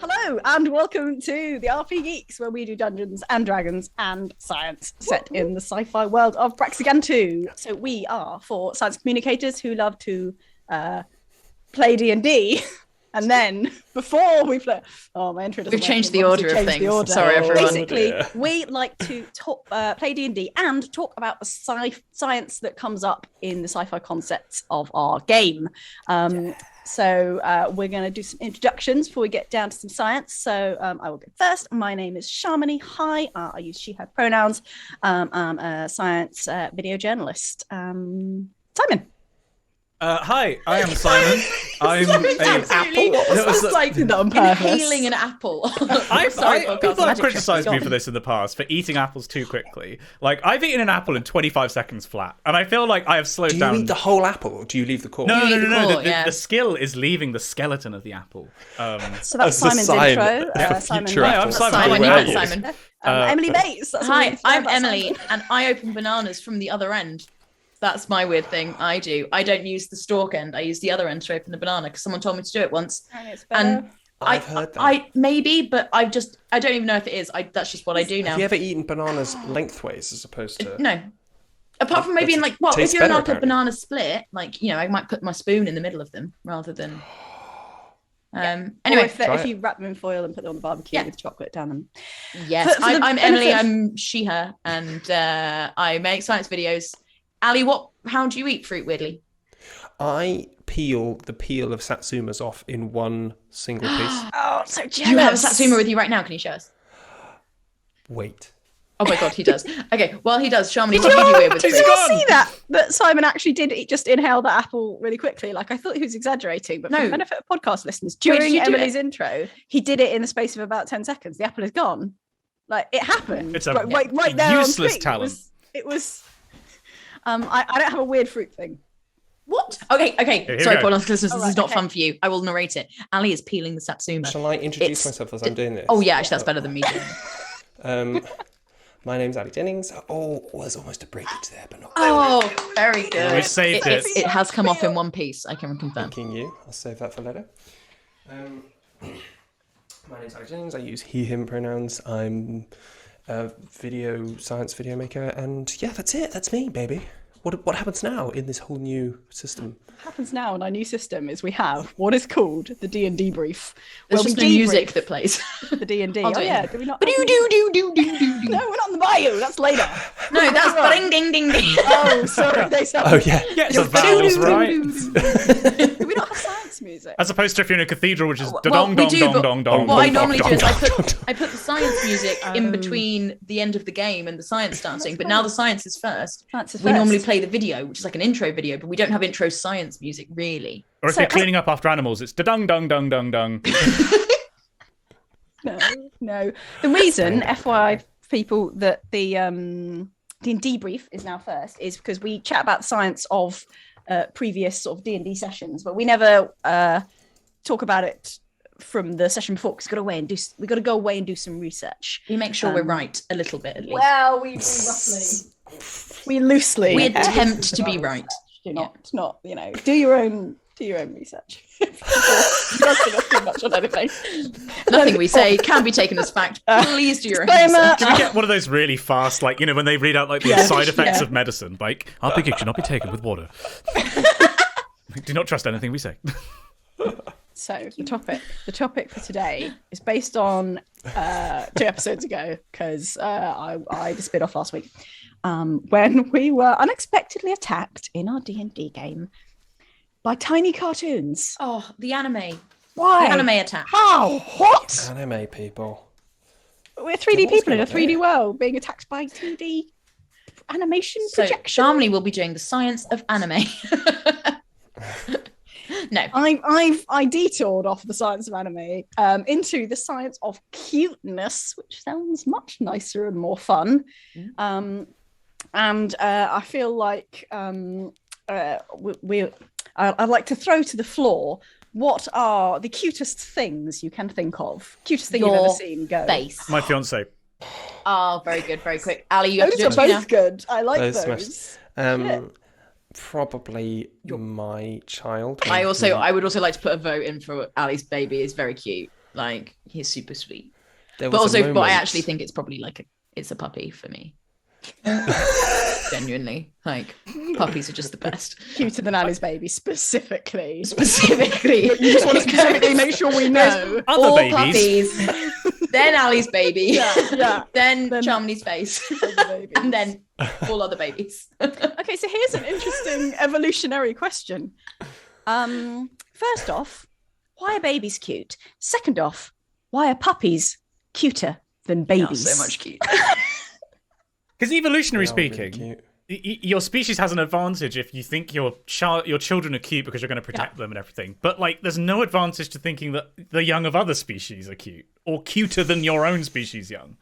Hello and welcome to the RPGeeks, where we do Dungeons and Dragons and science set in the sci-fi world of Braxigantu. So we are for science communicators who love to play D&D. And then before we play, my intro doesn't We've changed the order of things. Sorry, everyone. Basically, we like to play D&D and talk about the science that comes up in the sci-fi concepts of our game. So we're going to do some introductions before we get down to some science. So I will go first. My name is Sharmini. Hi, I use she, her pronouns. I'm a science video journalist. Simon. Hi, I am Simon. I'm an apple. That's like on purpose. Inhaling an apple. People have criticised me for this in the past, for eating apples too quickly. Like, I've eaten an apple in 25 seconds flat, and I feel like I have slowed down. Do you eat the whole apple, or do you leave the core? No. core, The skill is leaving the skeleton of the apple. So that's Simon's intro. Simon. Hi, I'm Simon. Simon. Emily Bates. Hi, I'm Emily, and I open bananas from the other end. That's my weird thing I do. I don't use the stalk end. I use the other end to open the banana because someone told me to do it once. And I've heard that. I maybe, but I don't even know if it is. That's just what I do now. Have you ever eaten bananas lengthways as opposed to... No. Apart from maybe in like, well, if you're in like a banana split, like, you know, I might put my spoon in the middle of them rather than... Anyway, if you wrap them in foil and put them on the barbecue with chocolate down them. Yes, I'm Emily. I'm she, her, and I make science videos. Ali, how do you eat fruit weirdly? I peel the peel of satsumas off in one single piece. Oh, so jealous. Do you have a satsuma with you right now? Can you show us? Wait. Oh my god, he does. Okay, well he does. Sharmini, what do you do weird with fruit? Did you see that Simon actually did just inhale the apple really quickly? Like, I thought he was exaggerating, but for the benefit of podcast listeners, during Emily's intro, he did it in the space of about 10 seconds. The apple is gone. Like, it happened. It's a right there useless on talent. It was I don't have a weird fruit thing. What? Okay. Sorry, podcast listeners, this is not fun for you. I will narrate it. Ali is peeling the satsuma. Shall I introduce myself as I'm doing this? Oh yeah, actually that's better than me doing it. My name's Ali Jennings. Oh, was almost a breakage there, but not. Oh, very good. We saved it. It has come off in one piece, I can confirm. Thanking you. I'll save that for later. My name's Ali Jennings. I use he, him pronouns. I'm a science video maker, and yeah, that's it. That's me, baby. What happens now in this whole new system? What happens now in our new system is we have what is called the DnDebrief. There's just the music that plays. The D&D. Oh yeah, do we not? Do. No, we're not in the bayou. That's later. No, that's ding ding ding ding. Oh, sorry. They sound. Oh yeah. Yes, the vowels right. Do we not have science music? As opposed to if you're in a cathedral, which is dong dong dong dong. What I normally do is I put the science music in between the end of the game and the science starting. But now the science is first. We normally play the video, which is like an intro video, but we don't have intro science music really. Or if you're cleaning up after animals, it's da-dung dung dung dung dung. No. The reason, FYI people, that the DnDebrief is now first is because we chat about the science of previous sort of D&D sessions, but we never talk about it from the session before because we got to go away and do some research. We make sure we're right a little bit at least. Well, we loosely attempt to be right. Not do your own research. Not too much on anything. Nothing we say can be taken as fact. Please do your own research. Can we get one of those really fast, like, when they read out like the side effects of medicine, like RPGeeks should not be taken with water. Do not trust anything we say. So the topic for today is based on 2 episodes ago because I just bit off last week when we were unexpectedly attacked in our D&D game by tiny cartoons. Oh, the anime. Why? The anime attack. How? What? Anime people. We're 3D people in a 3D world being attacked by 2D animation projection. Sharmini will be doing the science of anime. No. I detoured off the science of anime into the science of cuteness, which sounds much nicer and more fun. And I feel like I'd like to throw to the floor, what are the cutest things you can think of? Cutest thing you've ever seen? Go. Face. My fiance. Oh, very good, very quick. Ali, you have those to do are it both good. I like those. Probably my child. I would also like to put a vote in for Ali's baby. Is very cute. Like, he's super sweet. There But was a also, but I moment- actually think it's probably like it's a puppy for me. Genuinely, like puppies are just the best. Cuter than Ali's baby, specifically. Specifically, You just want to specifically make sure we know. Other all babies. puppies, then Ali's baby, Yeah. then Then- Charmony's face, and then all other babies. Okay, so here's an interesting evolutionary question. First off, why are babies cute? Second off, why are puppies cuter than babies? So much cute. Because evolutionary They are really speaking, cute. your species has an advantage if you think your children are cute because you're going to protect them and everything. But like, there's no advantage to thinking that the young of other species are cute or cuter than your own species young.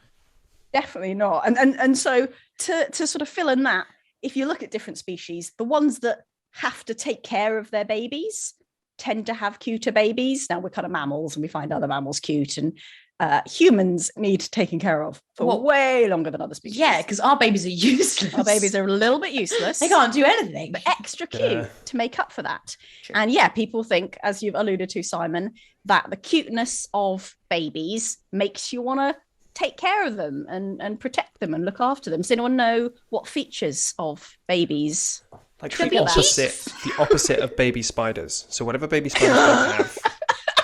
Definitely not. And so to sort of fill in that, if you look at different species, the ones that have to take care of their babies tend to have cuter babies. Now we're kind of mammals and we find other mammals cute, and humans need taken care of for way longer than other species. Yeah, because our babies are useless. Our babies are a little bit useless. They can't do anything. But extra cute Yeah. to make up for that. True. And yeah, people think, as you've alluded to, Simon, that the cuteness of babies makes you want to take care of them and protect them and look after them. Does anyone know what features of babies? Like Chubby the cheeks. opposite of baby spiders. So whatever baby spiders don't have,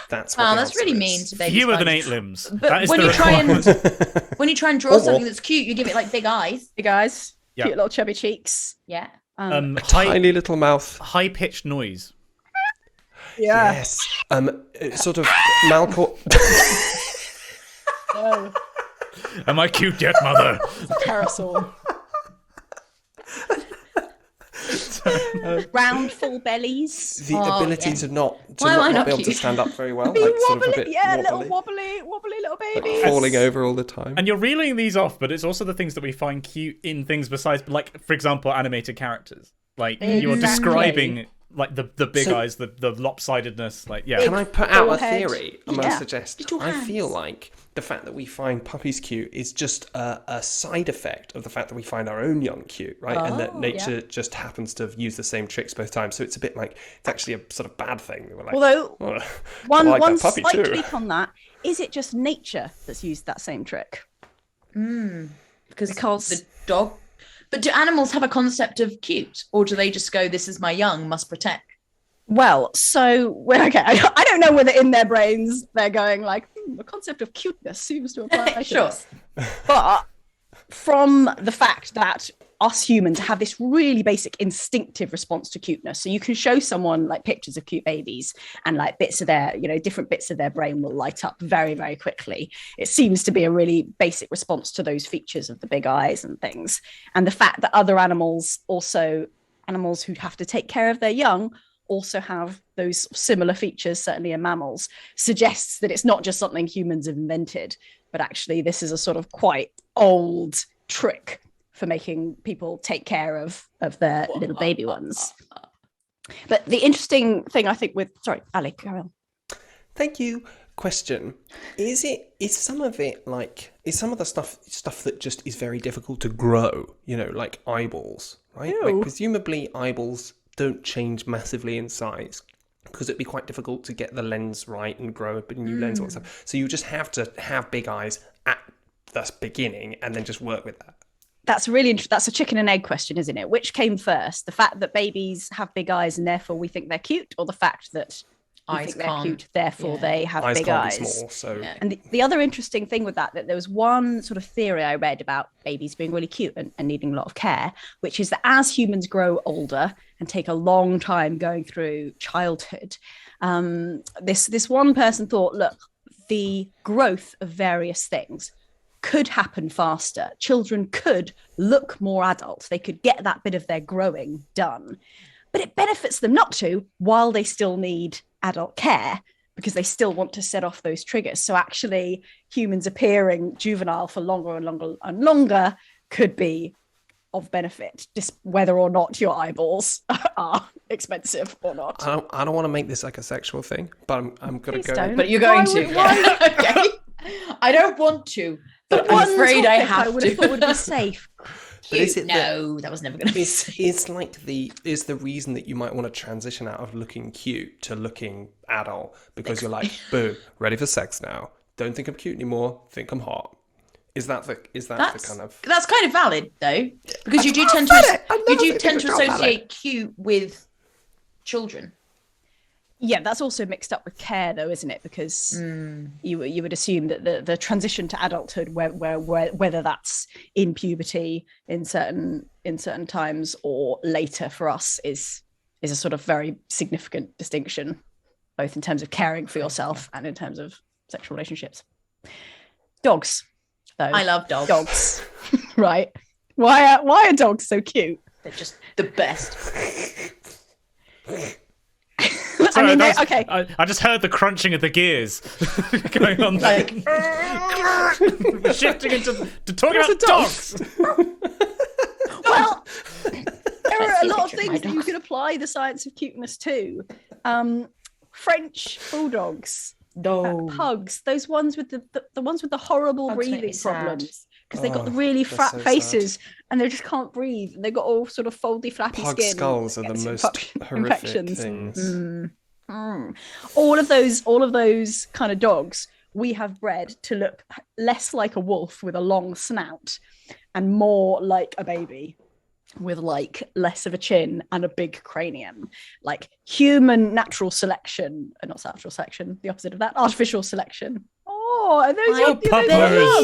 that's what Oh, the that's answer really is. mean to baby Fewer than spiders. 8 limbs. But That is when the you try and requirement. when you try and draw something that's cute, you give it like big eyes. You guys, Yeah. cute little chubby cheeks. Yeah. Tiny little mouth. High-pitched noise. Yeah. Yes. Sort of Malcolm. No, Am I cute yet, mother? parasol. Round, full bellies. The Oh, ability yeah. to not Why am I not not be able to cute? stand up very well, Be like sort of a wobbly, bit yeah, wobbly, wobbly little babies. falling over all the time. And you're reeling these off, but it's also the things that we find cute in things besides, like, for example, animated characters. Like, you're Exactly. describing, like, the big So- eyes, the lopsidedness, like, yeah. Can I put out a forehead. theory? I'm going Yeah. to suggest. Little I feel hands. like the fact that we find puppies cute is just a side effect of the fact that we find our own young cute, right? And that Oh, nature just happens to have used the same tricks both times. So it's a bit like it's actually a sort of bad thing. We're like, Although "Oh, one I like one that puppy slight too." tweak on that, is it just nature that's used that same trick? Because Because- the dog. But do animals have a concept of cute, or do they just go, "This is my young, must protect"? Well, okay, I don't know whether in their brains they're going like, the concept of cuteness seems to apply to Sure. this. But from the fact that us humans have this really basic instinctive response to cuteness. So you can show someone like pictures of cute babies and like bits of their, different bits of their brain will light up very, very quickly. It seems to be a really basic response to those features of the big eyes and things. And the fact that other animals who have to take care of their young also have those similar features, certainly in mammals, suggests that it's not just something humans have invented, but actually this is a sort of quite old trick for making people take care of their little baby ones. But the interesting thing, I think, sorry, Ali, carry on. Thank you. Question: Is some of the stuff that just is very difficult to grow? Like eyeballs, right? Like, presumably eyeballs don't change massively in size because it'd be quite difficult to get the lens right and grow a new lens or stuff. So you just have to have big eyes at the beginning and then just work with that. That's really interesting. That's a chicken and egg question, isn't it? Which came first? The fact that babies have big eyes and therefore we think they're cute, or the fact that we Eyes think they're can't. cute, therefore they have Eyes big can't eyes? be small, so Yeah. And the other interesting thing with that there was one sort of theory I read about babies being really cute and needing a lot of care, which is that as humans grow older and take a long time going through childhood, this one person thought, look, the growth of various things could happen faster. Children could look more adult. They could get that bit of their growing done. But it benefits them not to while they still need adult care, because they still want to set off those triggers. So actually humans appearing juvenile for longer and longer and longer could be of benefit, just whether or not your eyeballs are expensive or not. I don't want to make this like a sexual thing, but I'm gonna Please go. don't. But you're going Why to. would- why- Okay. I don't want to, but I'm One afraid I topic have would have to. thought would be safe. But is it no, that was never going to be. Is the reason that you might want to transition out of looking cute to looking adult because you're like, boo, ready for sex now. Don't think I'm cute anymore. Think I'm hot. Is that the kind of? That's kind of valid though, because you do tend to associate cute with children. Yeah, that's also mixed up with care, though, isn't it? Because you would assume that the transition to adulthood, whether that's in puberty in certain times or later for us, is a sort of very significant distinction, both in terms of caring for yourself and in terms of sexual relationships. Dogs, though. I love dogs. Dogs, right? Why are dogs so cute? They're just the best. Sorry, okay. I just heard the crunching of the gears going on. Like, we're shifting into talking about dogs. Well, there are a lot of things that you can apply the science of cuteness to. French bulldogs, pugs, those ones with the ones with the horrible pugs breathing problems. Because they've got the really fat faces and they just can't breathe. And they've got all sort of foldy, flappy Pug skin. Skulls are the most horrific things. All of those kind of dogs we have bred to look less like a wolf with a long snout and more like a baby with like less of a chin and a big cranium. Like human natural selection, not natural selection, the opposite of that, artificial selection. Oh, are those your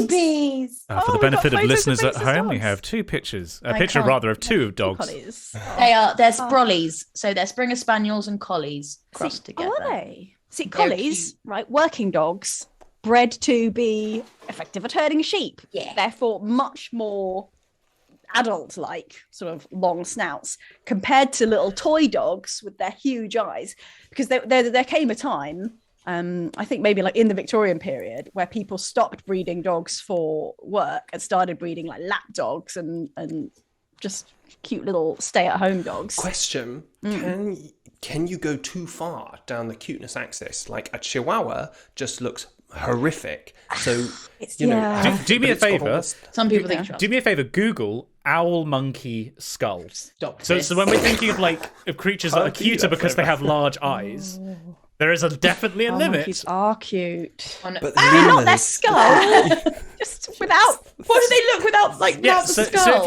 babies? For the benefit of listeners at home, we have two pictures. A picture, rather, of two dogs. They're Sprollies. So they're Springer Spaniels and Collies crossed together. Are they? See, Collies, right, working dogs, bred to be effective at herding sheep. Yeah. Therefore, much more adult-like, sort of long snouts, compared to little toy dogs with their huge eyes. Because there came a time, I think maybe like in the Victorian period, where people stopped breeding dogs for work and started breeding like lap dogs and just cute little stay-at-home dogs. Question: Can you go too far down the cuteness axis? Like a Chihuahua just looks horrific. So do me a favor. Some people think. Do me a favor. Google owl monkey skull. Stop. So when we're thinking of creatures that are cuter because they have large eyes. There is definitely a limit. Monkeys are cute. But not their skull. Just without. What do they look without the skull? So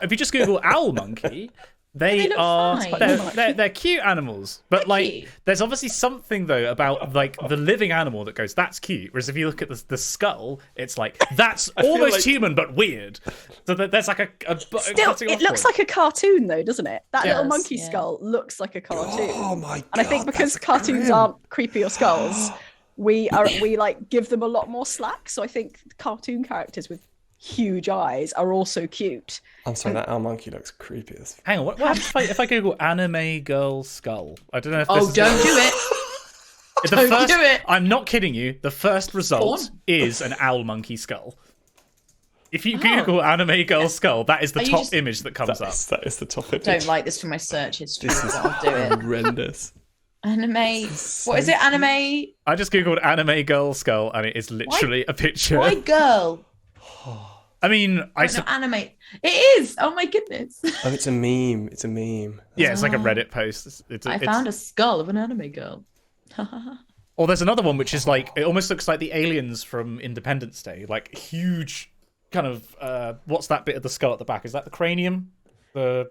if you just Google owl monkey, they're cute animals. But there's obviously something though about like the living animal that goes, that's cute. Whereas if you look at the skull, it's like that's almost human but weird. So there's like still, it looks like a cartoon though, doesn't it? That little monkey skull looks like a cartoon. Oh my god! And I think because cartoons aren't creepier skulls, we like give them a lot more slack. So I think cartoon characters with huge eyes are also cute. I'm sorry, that owl monkey looks creepy as. Hang on, what happens if I Google anime girl skull? I don't know if this is... don't do it. Don't do it. I'm not kidding you. The first result is an owl monkey skull. If you Google anime girl skull, that is the top image that comes up. That is the top image. Don't like this for my search history. This is I'll do it. Horrendous. Anime. What is it? Anime. I just Googled anime girl skull, and it is literally a picture. Why girl? I mean, anime. It is. Oh my goodness. Oh, it's a meme. It's a meme. Yeah, it's like a Reddit post. I found a skull of an anime girl. Or there's another one which is like it almost looks like the aliens from Independence Day, like huge, kind of. What's that bit of the skull at the back? Is that the cranium? Your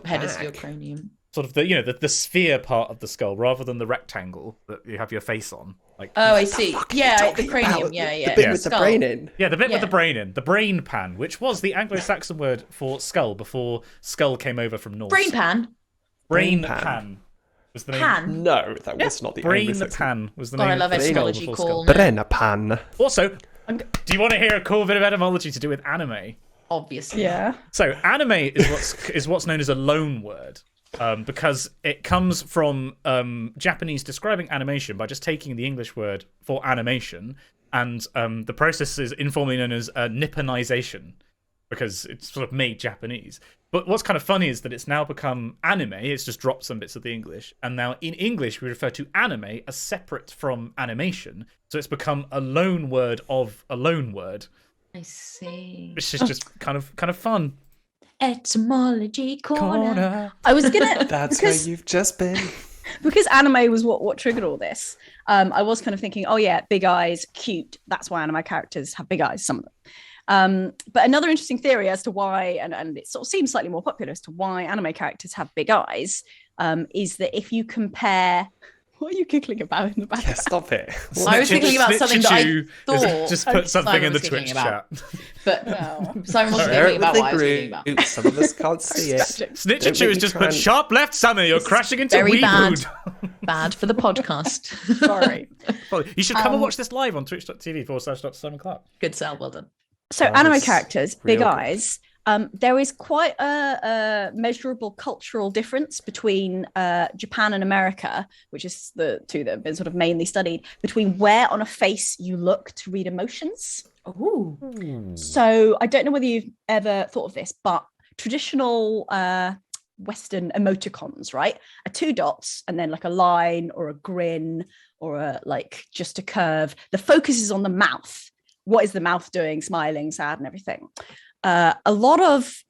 head is your cranium. Sort of the sphere part of the skull rather than the rectangle that you have your face on. Like, I see. Yeah, the cranium. About? Yeah. The bit with the brain in. Yeah, the bit with the brain in. The brain pan, which was the Anglo-Saxon word for skull before skull came over from Norse. Brain pan? Brain pan was the name. Pan? No, that was not the Brain pan was the name. I love etymology call. Brain pan. Also, do you want to hear a cool bit of etymology to do with anime? Obviously. Yeah. So anime is what's known as a loan word. Because it comes from Japanese describing animation by just taking the English word for animation, and the process is informally known as Nipponization, because it's sort of made Japanese. But what's kind of funny is that it's now become anime, it's just dropped some bits of the English, and now in English we refer to anime as separate from animation, so it's become a loan word of a loan word. I see. It's just kind of fun. Etymology corner. I was gonna. That's where you've just been. Because anime was what triggered all this. I was kind of thinking, oh yeah, big eyes, cute. That's why anime characters have big eyes. Some of them. But another interesting theory as to why, and it sort of seems slightly more popular as to why anime characters have big eyes, is that if you compare. What are you giggling about in the background? Yeah, stop it. I was thinking about something that I thought. Just put something Simon in the was giggling Twitch about. chat. But Simon wasn't Share giggling it about with what I was giggling the about. group. Some of us can't see it. Snitch Don't and Chew make has me just try put and- sharp left, Summer. You're crashing into very wee bad. food. Bad for the podcast. Sorry. Well, you should come and watch this live on twitch.tv/Dr. Clark. Good sell, well done. So That anime was characters, big real good. eyes. There is quite a measurable cultural difference between Japan and America, which is the two that have been sort of mainly studied, between where on a face you look to read emotions. Ooh. So I don't know whether you've ever thought of this, but traditional Western emoticons, right, are two dots and then like a line or a grin or a like just a curve. The focus is on the mouth. What is the mouth doing? Smiling, sad, and everything. A lot of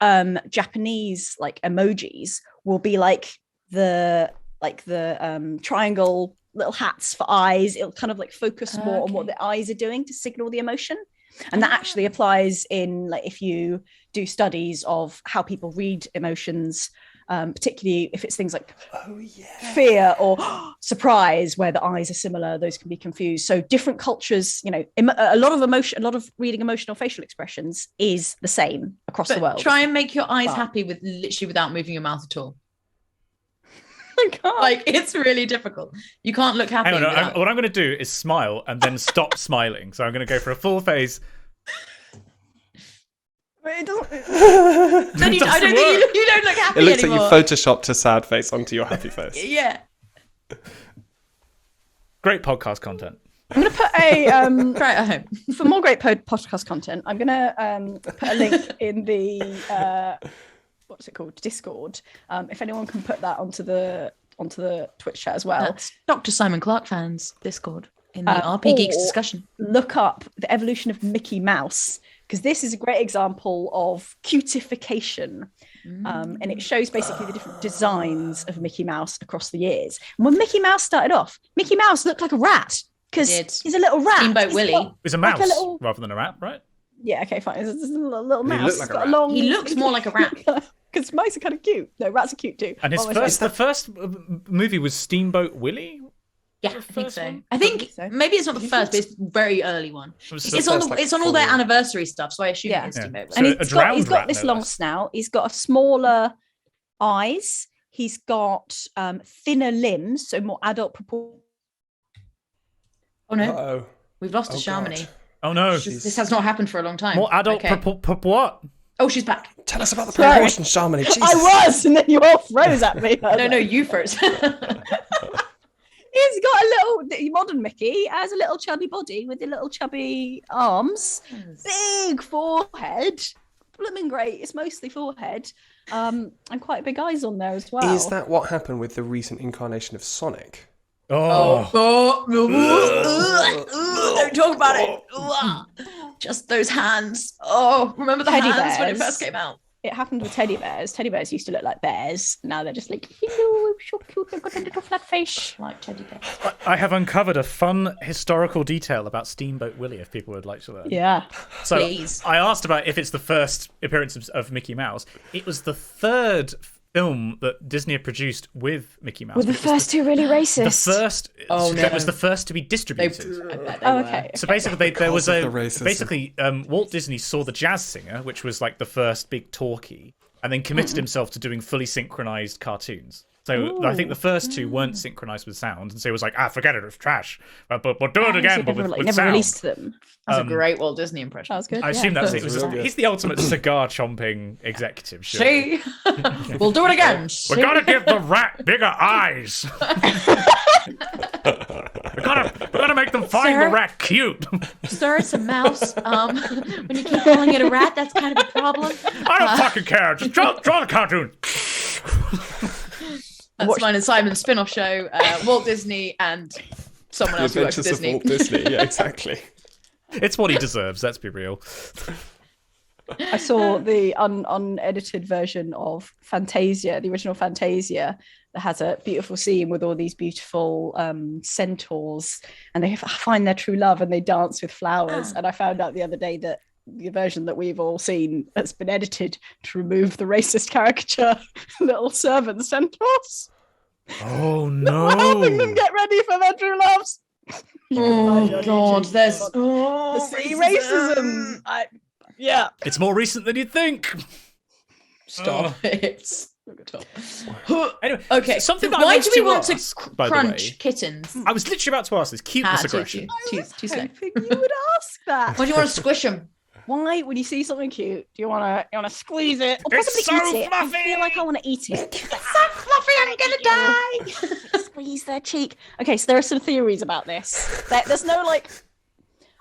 Japanese like emojis will be like the triangle little hats for eyes. It'll kind of like focus more on what the eyes are doing to signal the emotion. And that actually applies in like if you do studies of how people read emotions, particularly if it's things like fear or surprise, where the eyes are similar, those can be confused. So different cultures, you know, a lot of reading emotional facial expressions is the same across the world. Try and make your eyes happy with literally without moving your mouth at all. I can't. Like, it's really difficult. You can't look happy. Hang on, what I'm going to do is smile and then stop smiling. So I'm going to go for a full face. It doesn't. Then I don't think you don't look happy It looks anymore. like you photoshopped a sad face onto your happy face. Yeah. Great podcast content. I'm going to put a Try it at home. for more great podcast content. I'm going to put a link in the what's it called, Discord. If anyone can put that onto the Twitch chat as well. That's Dr. Simon Clark fans Discord in the RPGeeks discussion. Look up the evolution of Mickey Mouse, because this is a great example of cutification. And it shows basically the different designs of Mickey Mouse across the years. And when Mickey Mouse started off, Mickey Mouse looked like a rat because he's a little rat. Steamboat Willie. It's a mouse rather than a rat, right? Yeah, okay, fine. It's a little mouse. looks like It's got a rat. long... He looks more like a rat. Because mice are kind of cute. No, rats are cute too. And the first movie was Steamboat Willie. Yeah, I think so. one? I think so. maybe it's not the first, but it's a very early one. It's on all their anniversary stuff, so I assume it's Steamboat. And So he's got rat, this no long less. snout. He's got a smaller eyes. He's got thinner limbs, so more adult proportion. Oh no, Uh-oh. we've lost a Oh, Sharmony. Oh no. This has not happened for a long time. More adult what? Oh, she's back. Tell us about the Sorry. proportion, Sharmony. Jesus. I was, and then you all froze at me. No, you froze. He's got a little modern Mickey has a little chubby body with the little chubby arms, big forehead. Blooming great. It's mostly forehead, and quite big eyes on there as well. Is that what happened with the recent incarnation of Sonic? Oh. Don't talk about it. Just those hands. Oh, remember the Teddy hands when it bears. first came out? It happened with teddy bears. Teddy bears used to look like bears. Now they're just like, hello, so cute. They've got a little flat face. Like teddy bears. I have uncovered a fun historical detail about Steamboat Willie if people would like to learn. Yeah. So Please. I asked about if it's the first appearance of Mickey Mouse. It was the third film that Disney had produced with Mickey Mouse. Were the first two really racist? The first. Oh, that no. was the first to be distributed. I bet they Oh, were. okay. So basically, there was Because a of the racism. basically Walt Disney saw The Jazz Singer, which was like the first big talkie, and then committed himself to doing fully synchronized cartoons. So I think the first two weren't synchronized with sound, and so he was like, forget it, it's trash. But we'll do it again, but with never sound. released them. That's a great Walt Disney impression. That was good. I assume that's it. That's real good. He's the ultimate cigar chomping executive. Surely. See? We'll do it again. We gotta give the rat bigger eyes. we gotta make them find Sir? the rat cute. Sir, it's a mouse. When you keep calling it a rat, that's kind of a problem. I don't fucking care. Just draw the cartoon. That's mine and Simon's spin-off show, Walt Disney and someone The else who works for Adventures of Disney. Walt Disney. Yeah, exactly. It's what he deserves. Let's be real. I saw the unedited version of Fantasia, the original Fantasia, that has a beautiful scene with all these beautiful centaurs, and they find their true love and they dance with flowers. And I found out the other day that the version that we've all seen has been edited to remove the racist caricature little servant centaurs. Oh no! Helping them get ready for their true loves. Oh God, there's racism. Yeah, it's more recent than you'd think. Stop it. Anyway, okay. Something that Why I do we want ask, to by the crunch way, kittens? I was literally about to ask this. Cuteness aggression. Too slow. hoping you would ask that. Why do you want to squish them? Why, when you see something cute, do you want to squeeze it or It's possibly so eat it? fluffy! I feel like I want to eat it. It's so fluffy, I'm gonna die. Squeeze their cheek. Okay, so there are some theories about this. There's no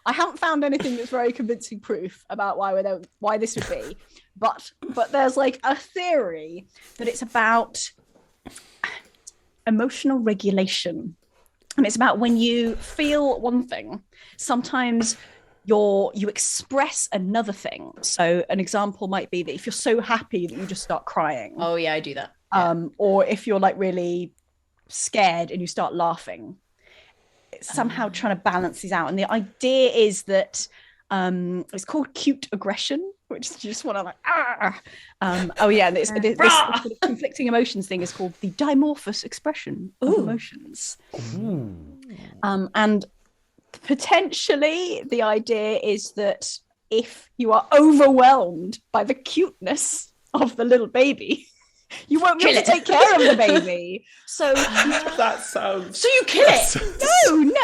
I haven't found anything that's very convincing proof about why this would be, but there's a theory that it's about emotional regulation, and it's about when you feel one thing, sometimes you express another thing. So an example might be that if you're so happy that you just start crying. Oh yeah, I do that. Or if you're really scared and you start laughing. It's somehow trying to balance these out. And the idea is that it's called cute aggression, which is you just want to this sort of conflicting emotions thing is called the dimorphous expression of emotions. And potentially the idea is that if you are overwhelmed by the cuteness of the little baby, you won't be able to take care of the baby. So that sounds. So you kill it?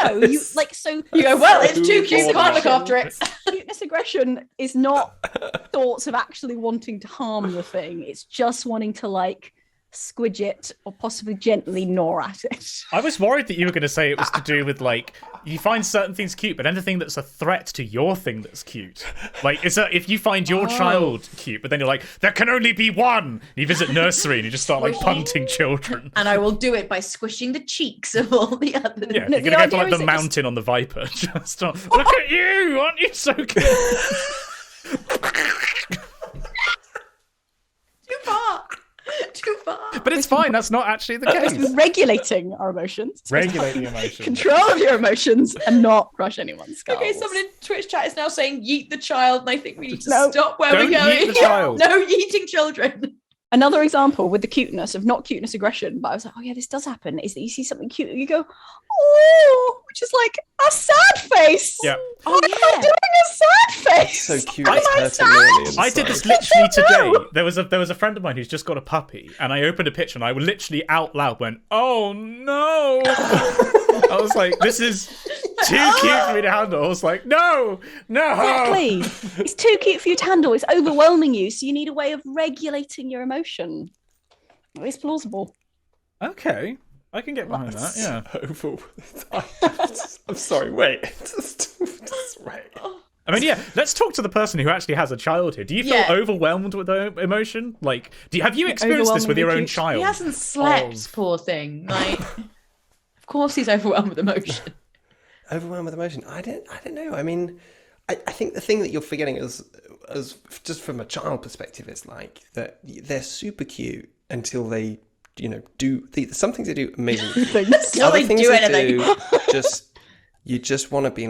No. You You go, well, it's too cute. Can't look after it. Cuteness aggression is not thoughts of actually wanting to harm the thing. It's just wanting to squidge it or possibly gently gnaw at it. I was worried that you were going to say it was to do with you find certain things cute, but anything that's a threat to your thing that's cute. If you find your child cute, but then you're there can only be one. And you visit nursery and you just start punting children. And I will do it by squishing the cheeks of all the others. Yeah, you're going to go to the mountain on the Viper. Just look at you! Aren't you so cute? Too far. But it's fine. That's not actually the case. It's regulating our emotions. Regulating emotions. Control of your emotions and not crush anyone's skulls. Okay, someone in Twitch chat is now saying yeet the child, and I think we need to No, stop where don't we're going. yeet the child. No yeeting children. Another example with the cuteness of not cuteness aggression, but I was like, oh yeah, this does happen, is that you see something cute and you go, oh, which is a sad face. Yeah. Oh, I'm doing a sad face. So cute. I did this literally today. There was a friend of mine who's just got a puppy, and I opened a picture and I literally out loud went, "Oh no!" I was like, "This is too cute for me to handle." I was like, "No." Exactly. It's too cute for you to handle. It's overwhelming you, so you need a way of regulating your emotion. It's plausible. Okay. I can get behind that, yeah. I'm sorry, wait. Wait. I mean, yeah, let's talk to the person who actually has a child here. Do you feel overwhelmed with emotion? Have you experienced this with your own child? He hasn't slept, poor thing. Of course he's overwhelmed with emotion. Overwhelmed with emotion? I don't know. I mean, I think the thing that you're forgetting as just from a child perspective is that they're super cute until they do some things they do amazingly. Other things they do, you just want to be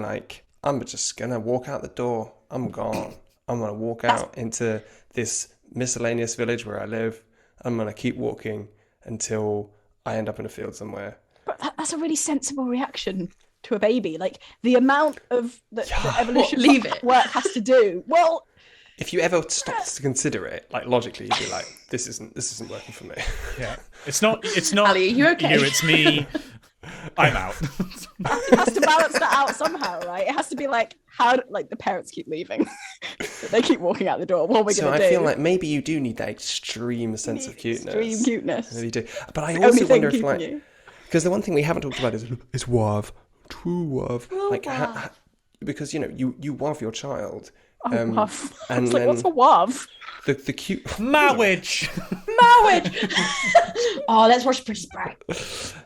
I'm just gonna walk out the door. I'm gone. I'm gonna walk out into this miscellaneous village where I live. I'm gonna keep walking until I end up in a field somewhere. But that's a really sensible reaction to a baby. The amount of the evolution work has to do. Well, if you ever stop to consider it, logically, you'd be this isn't working for me. Yeah, it's not. Ali, you okay? It's me. I'm out. It has to balance that out somehow, right? It has to be how the parents keep leaving, they keep walking out the door. What are we going to do? So I feel maybe you do need that extreme sense of cuteness. Extreme cuteness. Maybe you do. But I also wonder if because the one thing we haven't talked about is WAV, true WAV, because you WAV your child. WAV. And then, what's a WAV? The cute marriage. Oh, let's watch Pretty Sprite.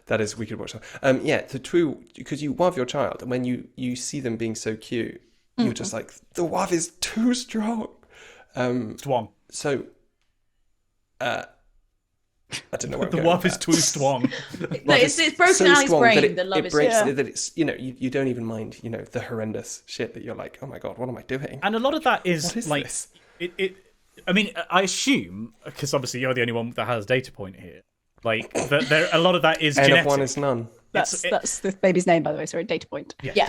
That is, we could watch that. The true, because you WAV your child, and when you see them being so cute, you're just like, the wife is too strong. Strong. So, I don't know where The wife is too strong. No, it's broken so Ali's strong brain. that The love it is breaks, that it's, you don't even mind, the horrendous shit that you're like, oh my God, what am I doing? And a lot of that is, What is like, this? I mean, I assume, because obviously you're the only one that has data point here, like, that a lot of that is N genetic. of one is none. That's the baby's name, by the way. Sorry, data point. Yeah.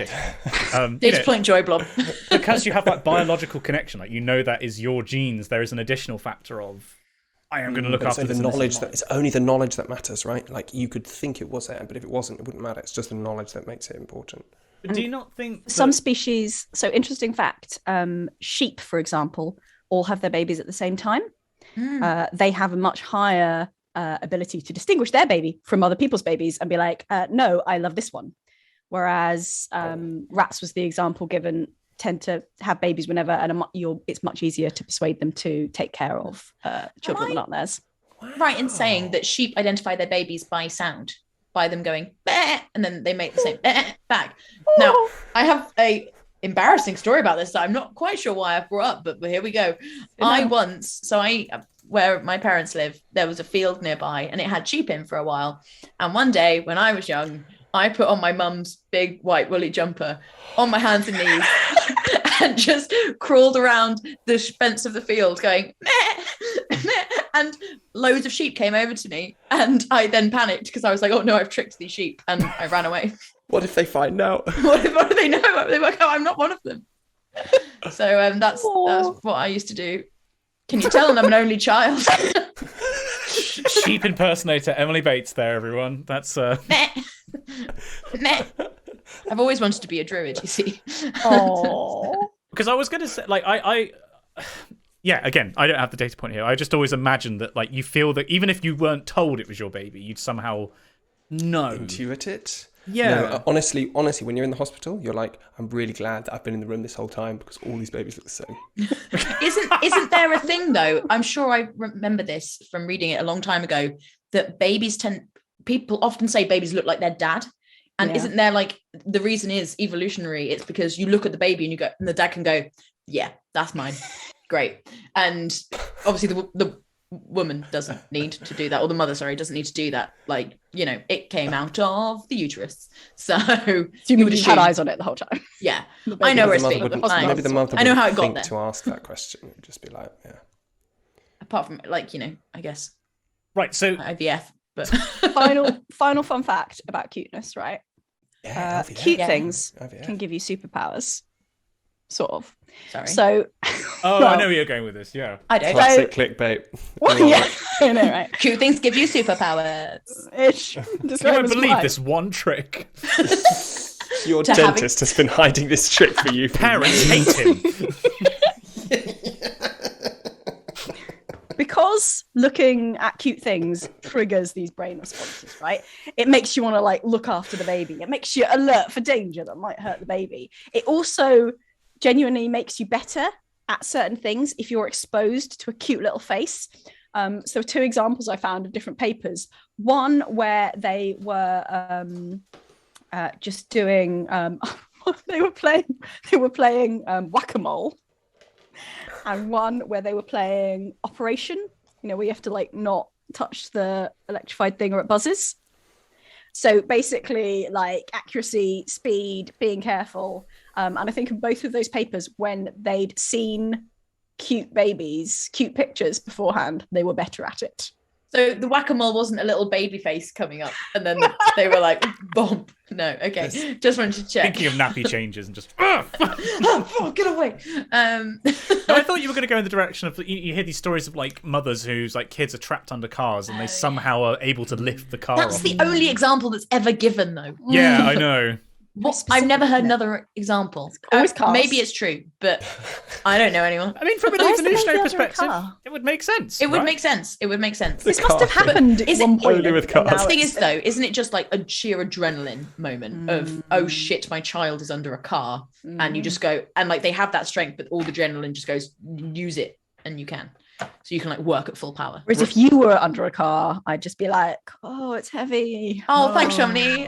Data point Joy Blob. Because you have that biological connection, like, that is your genes, there is an additional factor of, I am going to look after this. It's only the knowledge that matters, right? Like, you could think it was there, but if it wasn't, it wouldn't matter. It's just the knowledge that makes it important. But do you not think some species? So interesting fact: sheep, for example, all have their babies at the same time. They have a much higher ability to distinguish their baby from other people's babies and be like, no, I love this one. Whereas rats was the example given, tend to have babies whenever, and it's much easier to persuade them to take care of children that aren't theirs. Right in saying that sheep identify their babies by sound, by them going bah, and then they make the same back. Now, I have a embarrassing story about this that I'm not quite sure why I've brought up, but here we go. Where my parents live, there was a field nearby and it had sheep in for a while. And one day when I was young, I put on my mum's big white woolly jumper on my hands and knees and just crawled around the fence of the field going, meh, meh, and loads of sheep came over to me. And I then panicked because I was like, oh no, I've tricked these sheep. And I ran away. What if they find out? What do they know? They work out I'm not one of them. So that's what I used to do. Can you tell I'm an only child? Sheep impersonator Emily Bates there, everyone. That's Meh. Meh. I've always wanted to be a druid, you see. Oh. Because I was going to say, like, again, I don't have the data point here. I just always imagined that, like, you feel that even if you weren't told it was your baby, you'd somehow know. Intuit it. Yeah. No, honestly, when you're in the hospital, you're like, I'm really glad that I've been in the room this whole time because all these babies look the same. Isn't there a thing though? I'm sure I remember this from reading it a long time ago, that people often say babies look like their dad. And isn't there, like, the reason is evolutionary? It's because you look at the baby and and the dad can go, yeah, that's mine. Great. And obviously the woman doesn't need to do that, or the mother, doesn't need to do that. Like, it came out of the uterus. So you would have had eyes on it the whole time. Yeah. I know where it's been. Maybe the mother I know how it got think there. to ask that question. It'd just be like, yeah. Apart from, like, I guess. Right, so IVF, but final fun fact about cuteness, right? Yeah, cute things can give you superpowers, sort of. Sorry. So, I know where you're going with this. Yeah, I don't. Classic clickbait. Well, yeah, I know, right? Cute things give you superpowers. Ish. You won't believe this one trick. Your dentist has been hiding this trick for you. Parents hate him. Because looking at cute things triggers these brain responses, right? It makes you want to, like, look after the baby. It makes you alert for danger that might hurt the baby. It also genuinely makes you better at certain things if you're exposed to a cute little face. So 2 examples I found of different papers. One where they were just doing they were playing whac-a-mole. And one where they were playing Operation, where you have to, like, not touch the electrified thing or it buzzes. So basically, like, accuracy, speed, being careful. And I think in both of those papers, when they'd seen cute pictures beforehand, they were better at it. So the whack-a-mole wasn't a little baby face coming up and then they were like, bomb. No, okay. Just wanted to check. Thinking of nappy changes and just... oh, get away. No, I thought you were going to go in the direction of... You hear these stories of, like, mothers whose, like, kids are trapped under cars and they somehow are able to lift the car That's off. the only example that's ever given, though. Yeah, I know. I've never heard another example. Always cars. Maybe it's true, but I don't know anyone. I mean, from an evolutionary perspective, it would make sense. It would make sense. This must have happened at one point. Only with cars. The thing is, though, isn't it just like a sheer adrenaline moment of, oh shit, my child is under a car, and you just go, and like they have that strength, but all the adrenaline just goes, use it, and you can. So you can, like, work at full power. Whereas if you were under a car, I'd just be like, oh, it's heavy. Oh, thanks, Shomni.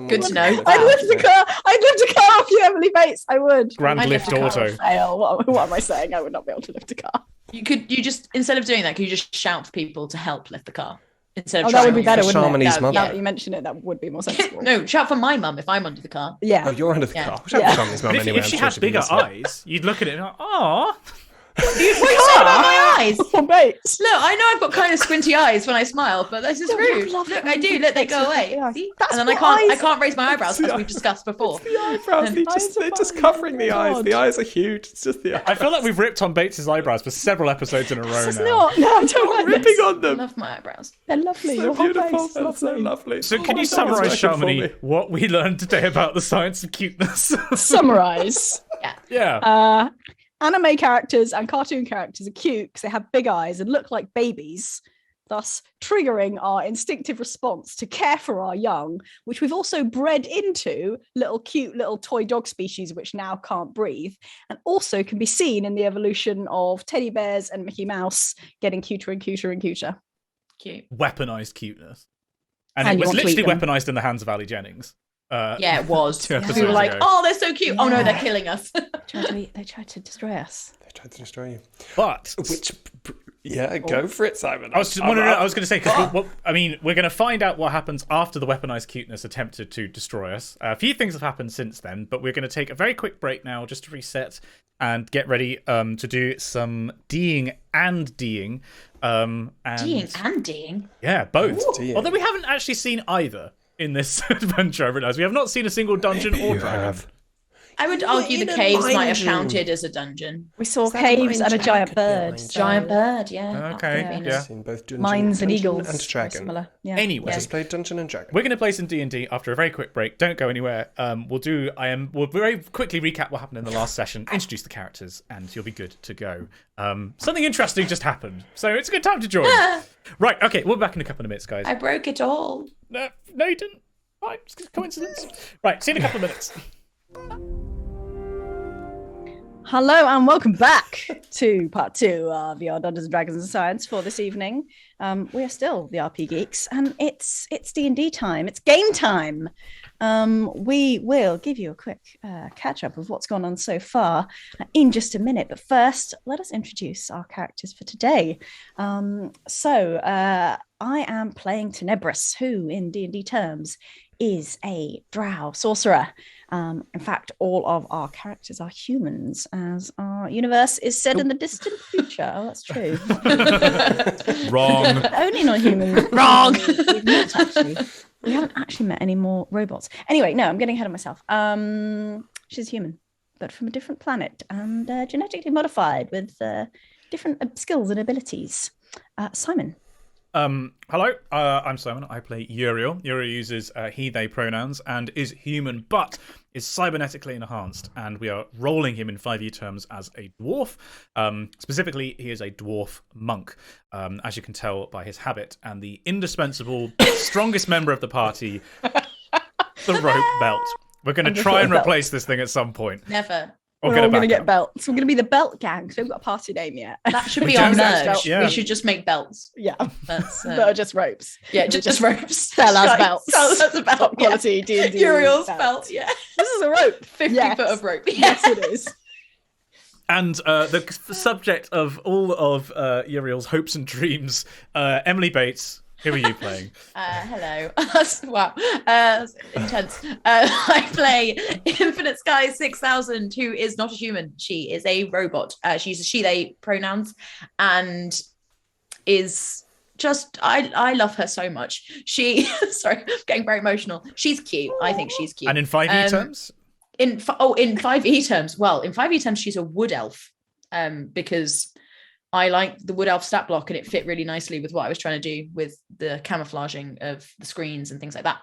Good to know. I'd lift a car off you, Emily Bates. I would. Grand I'd lift lift a car auto. Fail. What am I saying? I would not be able to lift a car. You just instead of doing that, could you just shout for people to help lift the car instead of? That would be trying better, to- wouldn't it? Shamani's mother. Now that you mention it, that would be more sensible. No, shout for my mum if I'm under the car. Yeah. Oh, you're under the Yeah. car. Shout Yeah. for Shamani's mum But anyway. if she I'm sure had she'd be bigger listening. eyes, you'd look at it and go, "Aw." What are you saying about my eyes? Oh, Bates. Look, I know I've got kind of squinty eyes when I smile, but this is Don't rude. you love Look, it I when do. people Look, they take go squinty away. eyes? See? That's And then I what can't eyes- raise my eyebrows as we've discussed before. The eyebrows, they're just covering the eyes. The eyes are huge. It's just the eyes. I feel like we've ripped on Bates's eyebrows for several episodes in a row It's now. not. No, I don't like ripping this. on I them. love my eyebrows. They're lovely. So Your whole beautiful. face is That's so lovely. lovely. So can Oh, you it's summarise, working for Shamini, me. what we learned today about the science of cuteness? Summarize. Yeah. Anime characters and cartoon characters are cute because they have big eyes and look like babies, thus triggering our instinctive response to care for our young, which we've also bred into cute little toy dog species which now can't breathe, and also can be seen in the evolution of teddy bears and Mickey Mouse getting cuter and cuter and cuter. Cute. Weaponized cuteness. And And it you was want to eat literally them. weaponized in the hands of Ali Jennings. Yeah, it was. Two We were episodes like, ago. oh, they're so cute. Oh no, they're Yeah. killing us. They tried to destroy us. They tried to destroy you. But Go for it, Simon. I was just wondering, I was going to say, because we're going to find out what happens after the weaponized cuteness attempted to destroy us. A few things have happened since then, but we're going to take a very quick break now just to reset and get ready to do some D'ing and D'ing. D'ing and D'ing? Yeah, both. D'ing. Although we haven't actually seen either in this adventure, I realise. We have not seen a single dungeon or dragon. I would You argue were the in a caves might have dungeon. counted as a dungeon. We saw Is that caves mine and a jack? giant Could be a bird. mine so- Giant bird, yeah. Okay, That could have yeah. been In both dungeon, Mines and Dungeon eagles. and are Dragon. similar. Yeah. Anyway, Just played Dungeon and Dragon. we're going to play some D&D after a very quick break. Don't go anywhere. We'll very quickly recap what happened in the last session, introduce the characters, and you'll be good to go. Something interesting just happened, so it's a good time to join. Right, okay, we'll be back in a couple of minutes, guys. I broke it all. No, you didn't. Fine, it's just a coincidence. Right, see you in a couple of minutes. Hello and welcome back to part 2 of your Dungeons and Dragons and Science for this evening. We are still the RPGeeks, and it's D&D time. It's game time. We will give you a quick catch up of what's gone on so far in just a minute. But first, let us introduce our characters for today. I am playing Tenebris, who in D&D terms is a drow sorcerer. In fact, all of our characters are humans, as our universe is set in the distant future. Oh, that's true. Wrong. But only not humans. Wrong. We've not actually. We haven't actually met any more robots. Anyway, no, I'm getting ahead of myself. She's human, but from a different planet and genetically modified with different skills and abilities. Simon. Hello, I'm Simon. I play Uriel. Uriel uses he, they pronouns and is human, but is cybernetically enhanced. And we are rolling him in 5e terms as a dwarf. Specifically, he is a dwarf monk, as you can tell by his habit. And the indispensable, strongest member of the party, the rope belt. We're going to try and replace this thing at some point. Never. We're all going to get belts. We're going to be the belt gang, because we haven't got a party name yet. That should We be our don't merch. actually- yeah. We should just make belts. Yeah. That's No, just ropes. yeah, just ropes. Sell us Like, belts. Sell us a belt. Top quality D&D. Uriel's belts. belt. Yeah, This is a rope. 50 Yes. foot of rope. Yes, it is. And the subject of all of Uriel's hopes and dreams, Emily Bates, who are you playing? Hello. Wow. That's intense. I play Infinite Sky 6000, who is not a human. She is a robot. She uses she, they pronouns and is just, I love her so much. She, sorry, I'm getting very emotional. She's cute. I think she's cute. And in 5e terms? In 5e terms, well, in 5e terms, she's a wood elf, because I like the wood elf stat block, and it fit really nicely with what I was trying to do with the camouflaging of the screens and things like that.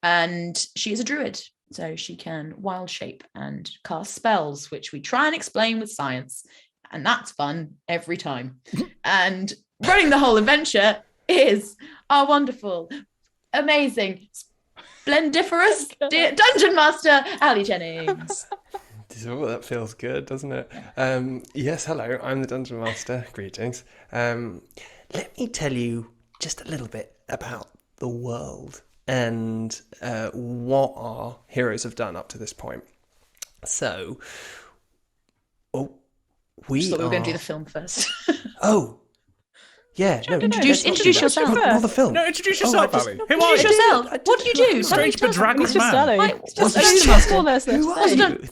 And she is a druid, so she can wild shape and cast spells, which we try and explain with science, and that's fun every time. And running the whole adventure is our wonderful, amazing, splendiferous dungeon master, Ali Jennings. Oh, that feels good, doesn't it? Yes, hello, I'm the Dungeon Master. Greetings. Let me tell you just a little bit about the world and what our heroes have done up to this point. So, we just thought we were going to do the film first. Yeah, no. Introduce yourself. Not the film. No, introduce yourself, Ali. Who are Introduce you? yourself. What do you do? Strange bedraggled man. What's What's Dungeon Master?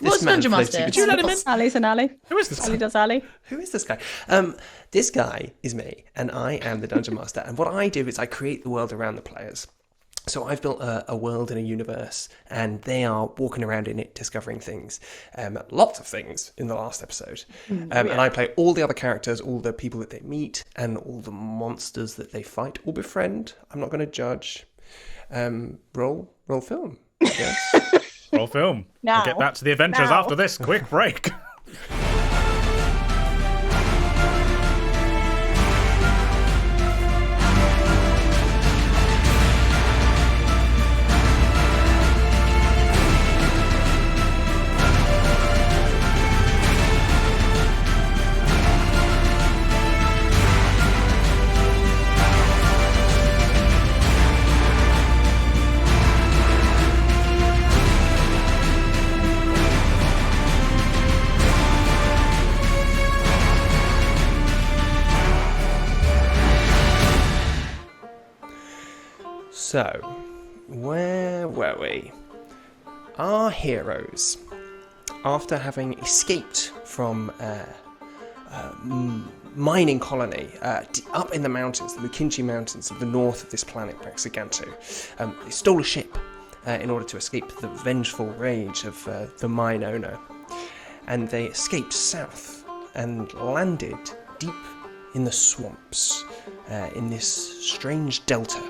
What's Dungeon Master? Did you let him in? Ali's an Ali. Who is this Ali guy? does Ali. Who is this guy? This guy is me, and I am the Dungeon Master. And what I do is I create the world around the players. So I've built a world and a universe, and they are walking around in it, discovering things, lots of things in the last episode. And I play all the other characters, all the people that they meet, and all the monsters that they fight or befriend. I'm not going to judge. Roll film. Yes. Roll film. Now. We'll get back to the adventures Now. after this quick break. So, where were we? Our heroes, after having escaped from a mining colony up in the mountains, the Mukinchi Mountains of the north of this planet, Braxigantu, they stole a ship in order to escape the vengeful rage of the mine owner. And they escaped south and landed deep in the swamps in this strange delta.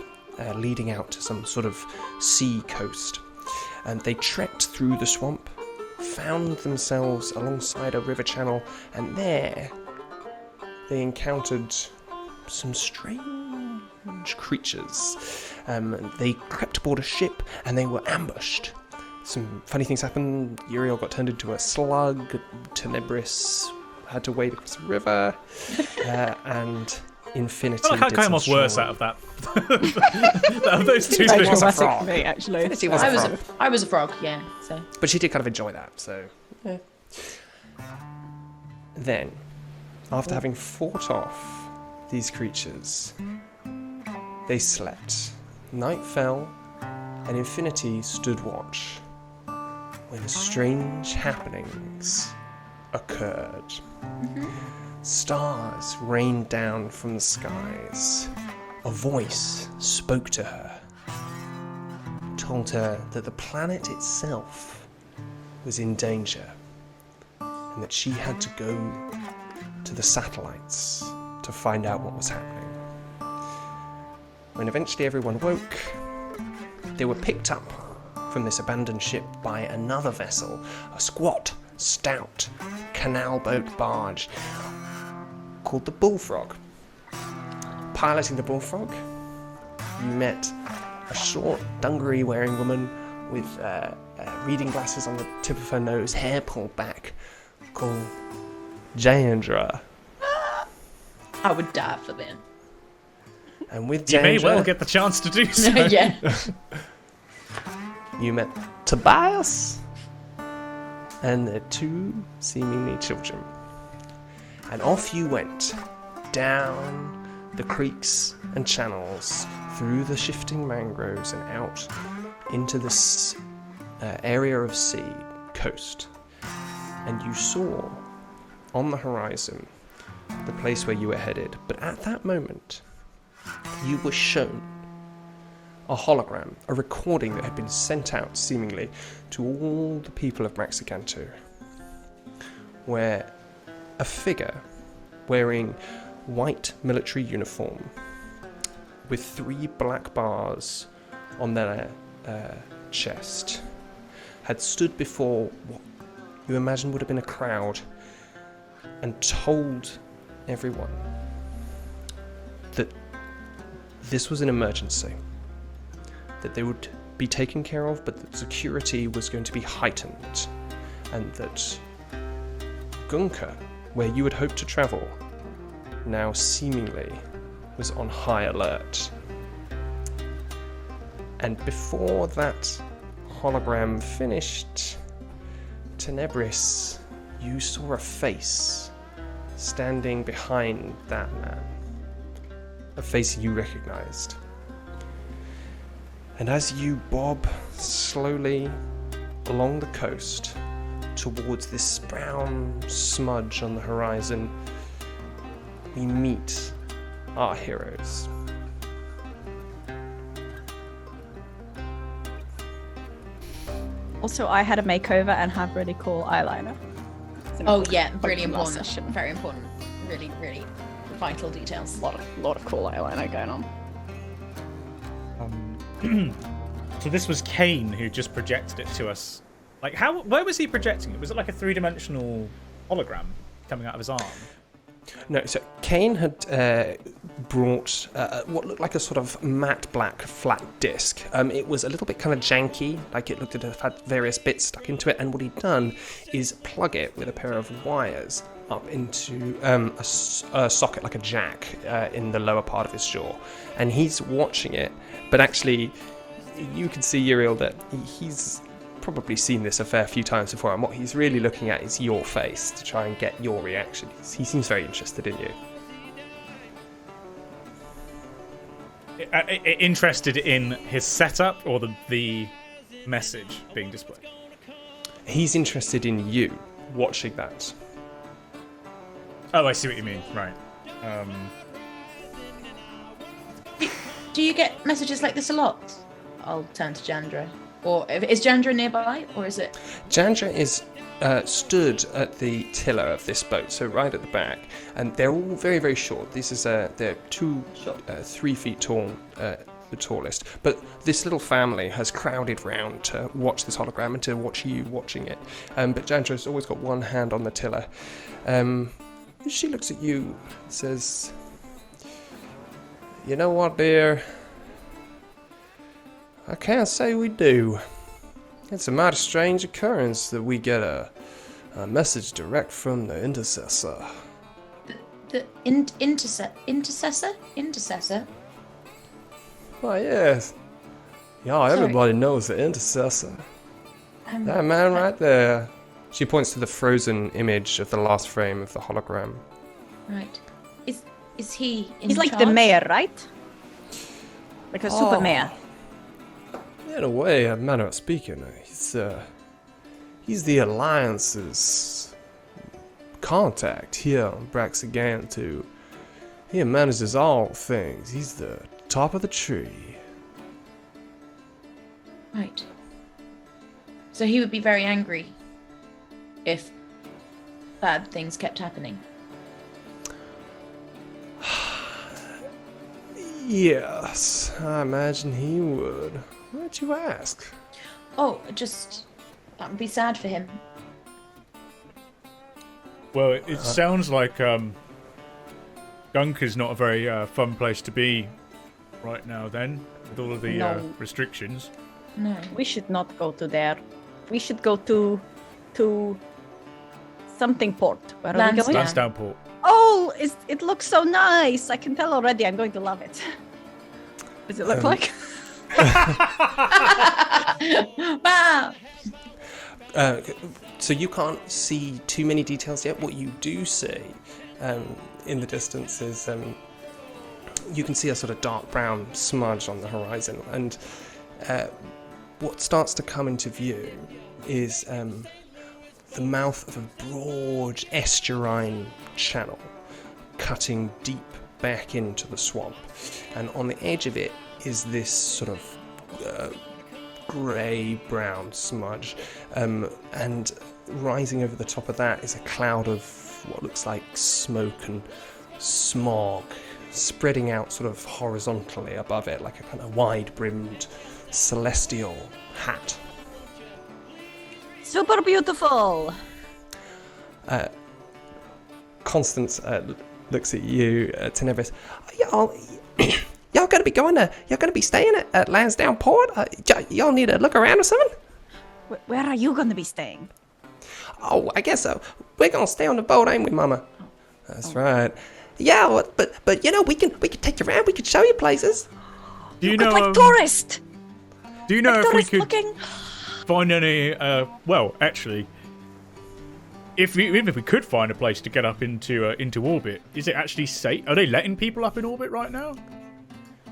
Leading out to some sort of sea coast. And they trekked through the swamp, found themselves alongside a river channel, and there they encountered some strange creatures. They crept aboard a ship and they were ambushed. Some funny things happened. Uriel got turned into a slug. Tenebris had to wade across the river. And Infinity. I like how I almost worse out of that. Those two Very things. dramatic for me, actually. Infinity was a frog. I was a frog, yeah. So. But she did kind of enjoy that, so. Yeah. Then, after having fought off these creatures, they slept. Night fell, and Infinity stood watch when strange happenings occurred. Stars rained down from the skies. A voice spoke to her, told her that the planet itself was in danger and that she had to go to the satellites to find out what was happening. When eventually everyone woke, they were picked up from this abandoned ship by another vessel, a squat, stout canal boat barge called the Bullfrog. Piloting the Bullfrog, you met a short, dungaree-wearing woman with reading glasses on the tip of her nose, hair pulled back, called Jandra. I would die for them. And with You Jandra, may well get the chance to do so. Yeah. you met Tobias and their two seemingly children. And off you went, down the creeks and channels, through the shifting mangroves and out into this area of sea, coast. And you saw on the horizon the place where you were headed. But at that moment, you were shown a hologram, a recording that had been sent out seemingly to all the people of Braxigantu, where a figure wearing white military uniform with 3 black bars on their chest had stood before what you imagine would have been a crowd and told everyone that this was an emergency, that they would be taken care of, but that security was going to be heightened, and that Gunka, where you had hoped to travel, now seemingly was on high alert. And before that hologram finished, Tenebris, you saw a face standing behind that man. A face you recognized. And as you bob slowly along the coast towards this brown smudge on the horizon, we meet our heroes. Also, I had a makeover and have really cool eyeliner. Oh yeah, really important. Very important. Really, really vital details. A lot of cool eyeliner going on. So this was Kane who just projected it to us. Like, where was he projecting it? Was it like a 3-dimensional hologram coming out of his arm? No, so Kane had brought what looked like a sort of matte black flat disc. It was a little bit kind of janky, like it looked to have had various bits stuck into it, and what he'd done is plug it with a pair of wires up into a socket, like a jack, in the lower part of his jaw. And he's watching it, but actually you can see, Uriel, that he's probably seen this a fair few times before, and what he's really looking at is your face to try and get your reaction. He seems very interested in you. Interested in his setup or the message being displayed? He's interested in you watching that. Oh, I see what you mean. Right. Do you get messages like this a lot? I'll turn to Jandra. Or is Jandra nearby, or is it? Jandra is stood at the tiller of this boat, so right at the back, and they're all very, very short. This is they're 3 feet tall, the tallest. But this little family has crowded round to watch this hologram and to watch you watching it. But Jandra's always got one hand on the tiller. She looks at you and says, "You know what, dear? I can't say we do. It's a mighty strange occurrence that we get a message direct from the intercessor." The intercessor? Intercessor? Why, yes. Yeah, everybody knows the intercessor. That man right there. She points to the frozen image of the last frame of the hologram. Right. Is he in He's like charge? the mayor, right? Like a super mayor. In a way, a manner of speaking, he's the Alliance's contact here on Braxigantu. He manages all things. He's the top of the tree. Right. So he would be very angry if bad things kept happening. Yes, I imagine he would. Why'd you ask? Oh, just that would be sad for him. Well, it sounds like Gunk is not a very fun place to be right now, then, with all of the restrictions. No. We should not go to there. We should go to something port. Where are we going? Landsdown port. Oh, it looks so nice. I can tell already I'm going to love it. Does it look like? Wow. So you can't see too many details yet. What you do see in the distance is you can see a sort of dark brown smudge on the horizon, and what starts to come into view is the mouth of a broad estuarine channel cutting deep back into the swamp, and on the edge of it is this sort of grey-brown smudge, and rising over the top of that is a cloud of what looks like smoke and smog spreading out sort of horizontally above it, like a kind of wide-brimmed celestial hat. Super beautiful. Constance looks at you, Tenebris. Y'all gonna be going to? Y'all gonna be staying at Landsdown Port? Y'all need to look around or something? Where are you going to be staying? Oh, I guess so. We're gonna stay on the boat, ain't we, Mama? That's right. Yeah, but you know we can take you around. We can show you places. Do you Look know? like tourist. Do you know if we could looking. find any? Well, actually, even if we could find a place to get up into orbit, is it actually safe? Are they letting people up in orbit right now?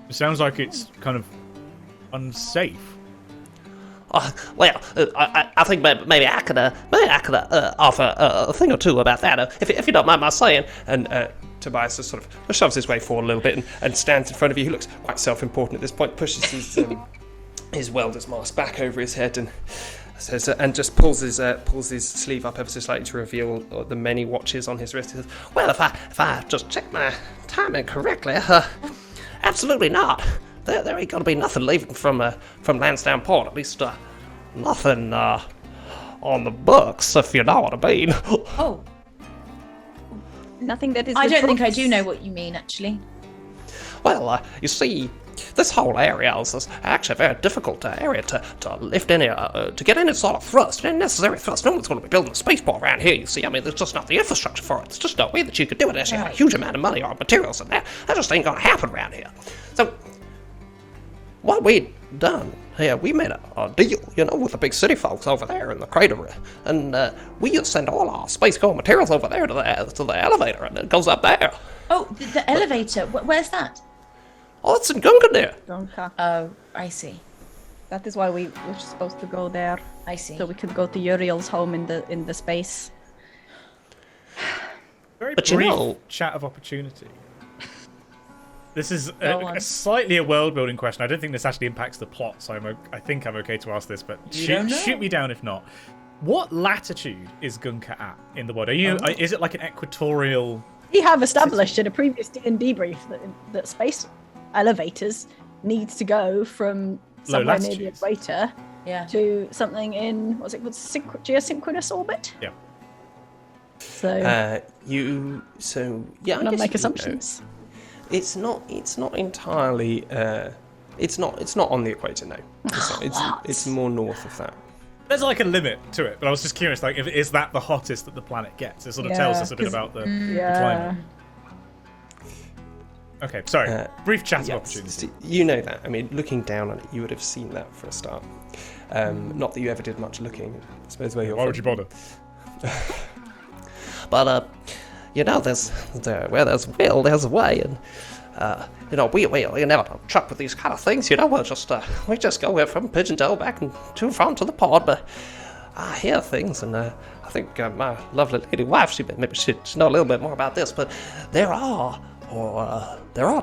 It sounds like it's kind of unsafe. I think maybe I could offer a thing or two about that, if you don't mind my saying. And Tobias just sort of shoves his way forward a little bit and stands in front of you. He looks quite self-important at this point, pushes his welder's mask back over his head and says, and just pulls his sleeve up ever so slightly to reveal the many watches on his wrist. He says, well, if I just check my timing correctly, absolutely not. There ain't gonna be nothing leaving from Landsdown Port. At least nothing on the books, if you know what I mean. Oh, Nothing that is. I don't think I books. do know what you mean, actually. Well, you see, this whole area is actually a very difficult area to lift any, to get any sort of thrust, any necessary thrust. No one's going to be building a spaceport around here, you see. I mean, there's just not the infrastructure for it. There's just no way that you could do it unless you had a huge amount of money or materials, and that just ain't going to happen around here. So, what we done here, we made a deal, with the big city folks over there in the crater, and we send all our space-going materials over there to the elevator, and it goes up there. Oh, the elevator. Where's that? Oh, it's in Gunga. Gunga. Oh, I see. That is why we were supposed to go there. I see. So we could go to Uriel's home in the space. Very But brief chat of opportunity. This is a slightly a world-building question. I don't think this actually impacts the plot, so I think I'm okay to ask this, but shoot me down if not. What latitude is Gunka at in the world? Is it like an equatorial... We have established in a previous DnDebrief that space elevators needs to go from somewhere near the equator to something in, what's it called, geosynchronous orbit? Yeah. So... I don't make assumptions. It's not entirely. It's not on the equator, no. It's more north of that. There's like a limit to it, but I was just curious, like, is that the hottest that the planet gets? It sort of tells us a bit about the climate. Okay, sorry. Brief chat of opportunity. You know that. I mean, looking down on it, you would have seen that for a start. Not that you ever did much looking. I suppose where you're. Why would you bother? But where there's a will, there's a way, and we never truck with these kind of things. We just go here from Pigeon back and to and from to the pod. But I hear things, and I think my lovely lady wife, maybe she know a little bit more about this. But there are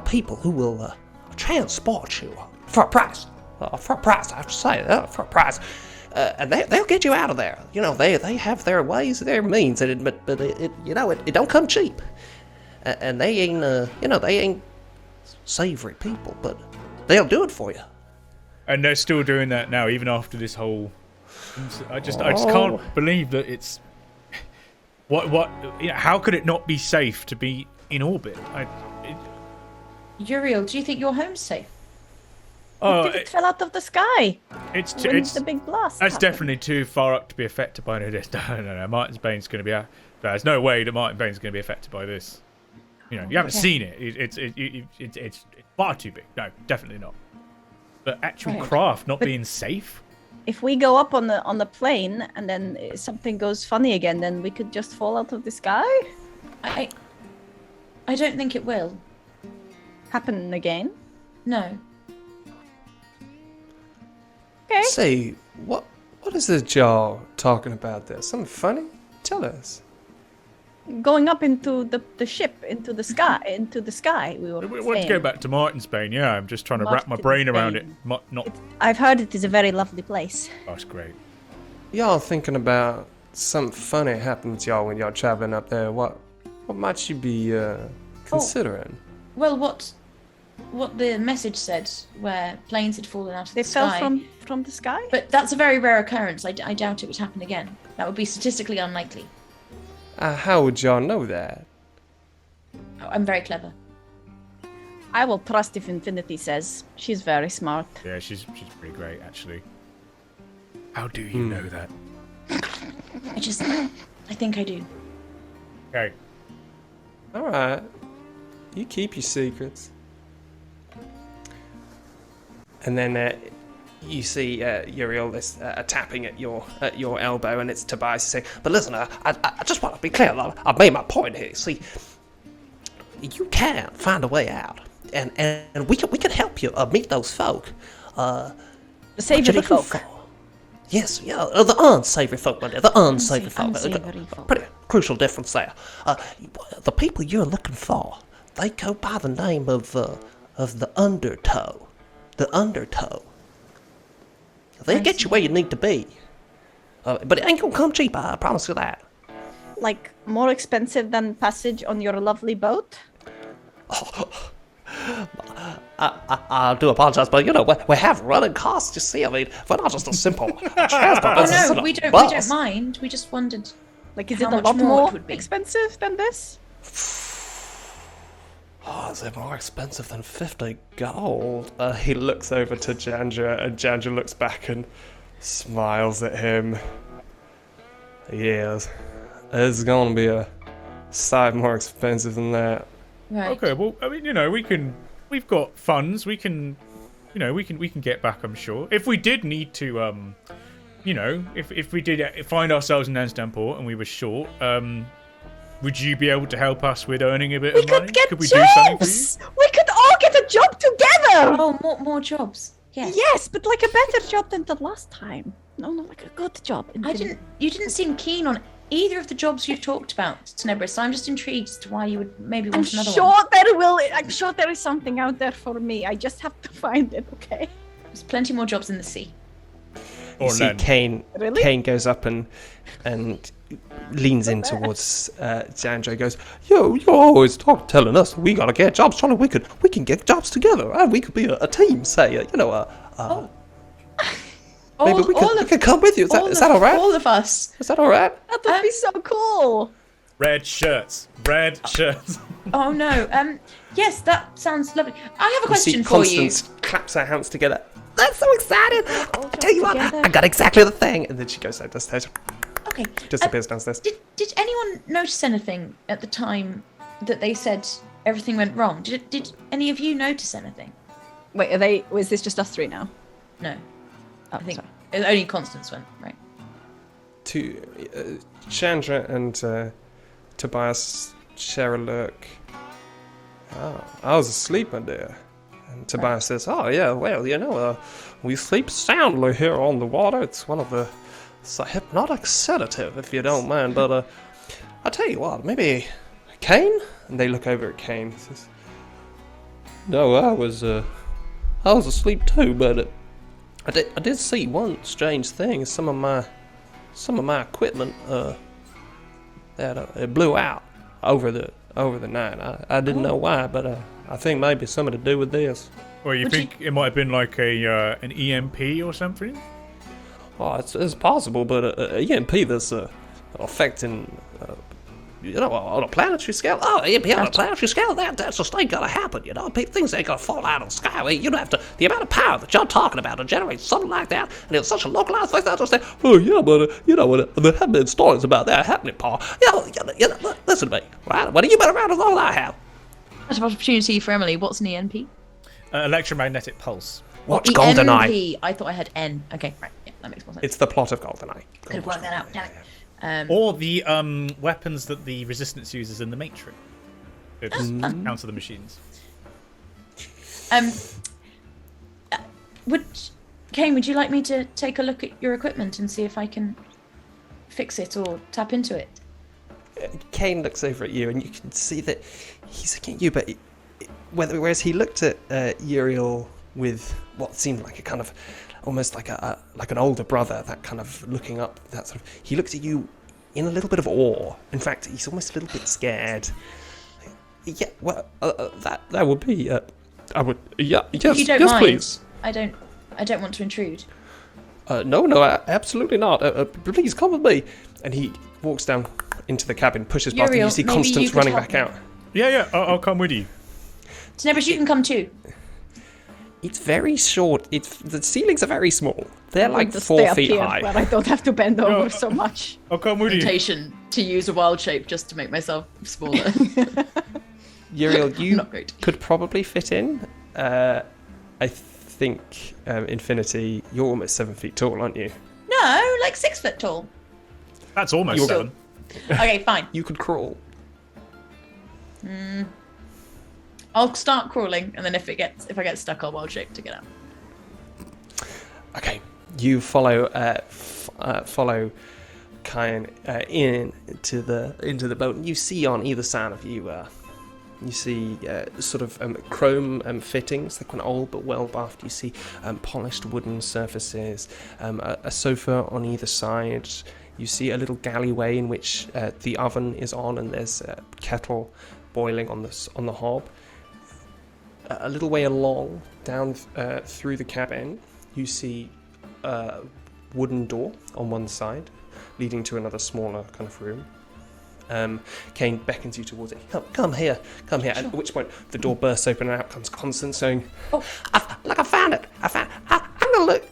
people who will transport you for a price. For a price, I have to say, for a price. And they'll get you out of there. They have their ways, their means, but it don't come cheap. And they ain't savory people, but they'll do it for you. And they're still doing that now, even after this whole. I just can't believe that it's. How could it not be safe to be in orbit? Uriel, do you think your home's safe? Oh, Did it fell out of the sky? It's the big blast. That's happened. definitely too far up to be affected by this. No. Martin's Bane's going to be. There's no way that Martin Bane's going to be affected by this. You haven't seen it. It's far too big. No, definitely not. But actual craft not being safe. If we go up on the plane and then something goes funny again, then we could just fall out of the sky. I don't think it will happen again. No. Okay. Say, what is the jar talking about there? Something funny? Tell us. Going up into the ship, into the sky. We want to go back to Martin's Bane. Yeah, I'm just trying to wrap my brain around it. I've heard it is a very lovely place. Oh, it's great. Y'all thinking about something funny happening to y'all when y'all traveling up there? What might you be considering? Well, what the message said, where planes had fallen out of the sky. They fell from the sky? But that's a very rare occurrence. I doubt it would happen again. That would be statistically unlikely. How would y'all know that? Oh, I'm very clever. I will trust if Infinity says. She's very smart. Yeah, she's pretty great, actually. How do you know that? I think I do. Okay. Alright. You keep your secrets. And then you see Uriel is tapping at your elbow, and it's Tobias saying, "But listen, I just want to be clear. I've made my point here. See, you can find a way out, and we can help you meet those folk. The savoury folk. Yes, yeah, the unsavory folk, my dear, the unsavory folk. Pretty crucial difference there. The people you're looking for, they go by the name of the Undertow. The Undertow. They'll get you where you need to be. But it ain't gonna come cheap, I promise you that. Like, more expensive than passage on your lovely boat? I do apologize, but we have running costs. You see, I mean, we're not just a simple transport. Oh no, we don't mind. We just wondered, like, is it a lot more expensive than this? Oh, is it more expensive than 50 gold? He looks over to Jandra, and Jandra looks back and smiles at him. Yes, it's gonna be a sight more expensive than that. Right. Okay, well, I mean, we've got funds. We can get back, I'm sure. If we did need to, if we did find ourselves in Landsdown port and we were short, would you be able to help us with earning a bit of money? Could we do something for you? We could all get a job together! Oh, more jobs. Yes. Yes, but like a better job than the last time. No, like a good job. You didn't seem keen on either of the jobs you've talked about, Tenebris, so I'm just intrigued as to why you would maybe want another one. I'm sure there is something out there for me. I just have to find it, okay? There's plenty more jobs in the sea. You see Kane. Really? Kane goes up and leans in towards Jandra. Goes, you're always telling us we gotta get jobs. Charlie, we can get jobs together, and we could be a team. Say, maybe we could come with you. Is that all right? All of us. Is that all right? That would be so cool. Red shirts. Oh no. Yes, that sounds lovely. I have a question for Constance claps her hands together. I'm so excited! I tell you what, I got exactly the thing. And then she goes downstairs. Okay. Disappears downstairs. Did anyone notice anything at the time that they said everything went wrong? Did any of you notice anything? Wait, was this just us three now? No. I think only Constance went, right? Chandra and Tobias share a look. Oh, I was asleep, my dear. And Tobias says, oh yeah, well, we sleep soundly here on the water. It's it's a hypnotic sedative, if you don't mind. But I tell you what, maybe Kane? And they look over at Kane. He says, no, I was asleep too, but I did see one strange thing. Some of my equipment it blew out over the night. I didn't know why, but I think maybe something to do with this. Well, you think it might have been like an EMP or something? Oh, it's possible, but EMP that's affecting, on a planetary scale. Oh, EMP on a planetary scale, that's just ain't gonna happen, Things ain't gonna fall out of the sky. I mean, you don't have to. The amount of power that you're talking about to generate something like that, and it's such a localized thing. Just say, oh yeah, but there have been stories about that happening, Paul. Listen to me, right? Well, you've been around as long as I have. That's an opportunity for Emily. What's an EMP? Electromagnetic pulse. Watch GoldenEye. I thought I had N. Okay, right. Yeah, that makes more sense. It's the plot of GoldenEye. Could have worked that out. Damn it. Or the weapons that the Resistance uses in the Matrix. It's counter the machines. Kane, would you like me to take a look at your equipment and see if I can fix it or tap into it? Kane looks over at you, and you can see that he's looking at you, but whereas he looked at Uriel with what seemed like a kind of almost like an older brother, that kind of looking up, that sort of, he looked at you in a little bit of awe. In fact, he's almost a little bit scared. Yeah, well, that would be. I would. Yeah, yes, you don't yes, mind. Please. I don't want to intrude. No, absolutely not. Please come with me. And he walks down into the cabin, pushes past, and you see Constance running back out. Yeah, I'll come with you. Tenebris, you can come too. It's very short. The ceilings are very small. They're like 4 feet high. Where I don't have to bend over so much. I'll come with you. Temptation to use a wild shape just to make myself smaller. Uriel, you could probably fit in. I think, Infinity, you're almost 7 feet tall, aren't you? No, like 6 foot tall. That's almost 7. Okay, fine. You could crawl. I'll start crawling, and then if I get stuck, I'll wild shape to get out. Okay, you follow Kyan into the boat, and you see on either side of you, you see sort of chrome fittings. They're quite old but well buffed. You see polished wooden surfaces, a sofa on either side. You see a little galleyway in which the oven is on, and there's a kettle boiling on the hob. A little way along, down through the cabin, you see a wooden door on one side, leading to another smaller kind of room. Kane beckons you towards it. Come here. Sure. At which point the door bursts open and out comes Constance saying, I found it. I'm gonna look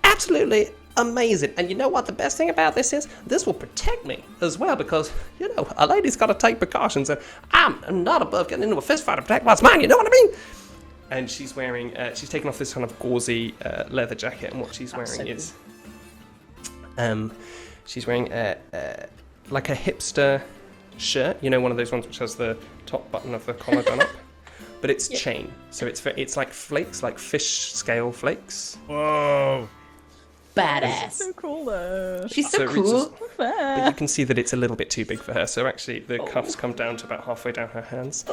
absolutely amazing. And you know what the best thing about this is? This will protect me as well, because, you know, a lady's got to take precautions, and I'm not above getting into a fist fight to protect what's mine, you know what I mean? And she's wearing, she's taken off this kind of gauzy leather jacket, and what she's wearing is, she's wearing like a hipster shirt, you know, one of those ones which has the top button of the collar done up, but it's chain, so it's like flakes, like fish scale flakes. Whoa. Badass. She's so cool though. She's so cool. But you can see that it's a little bit too big for her, so actually the cuffs come down to about halfway down her hands.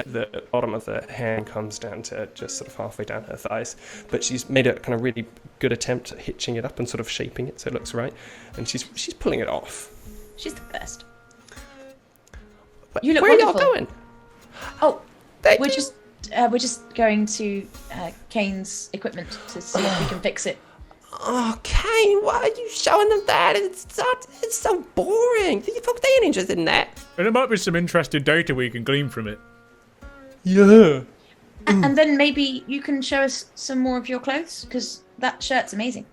The bottom of the hand comes down to just sort of halfway down her thighs, but she's made a kind of really good attempt at hitching it up and sort of shaping it so it looks right, and she's pulling it off. She's the best. But You look where wonderful. are y'all going? Oh, we're just going to Kane's equipment to see if we can fix it. Oh, Kane, why are you showing them that? It's so boring. They ain't interested in that. And there might be some interesting data we can glean from it. Yeah. And then maybe you can show us some more of your clothes, because that shirt's amazing.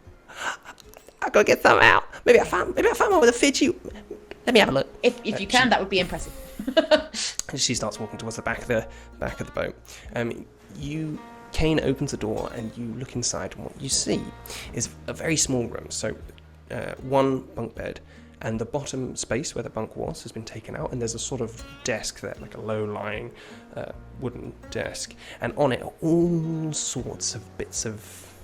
I gotta get some out. Maybe I found one with a fit you. Let me have a look. If you can, that would be impressive. And she starts walking towards the back of the boat. Kane opens the door and you look inside, and what you see is a very small room. So one bunk bed, and the bottom space where the bunk was has been taken out, and there's a sort of desk there, like a low-lying wooden desk, and on it are all sorts of bits of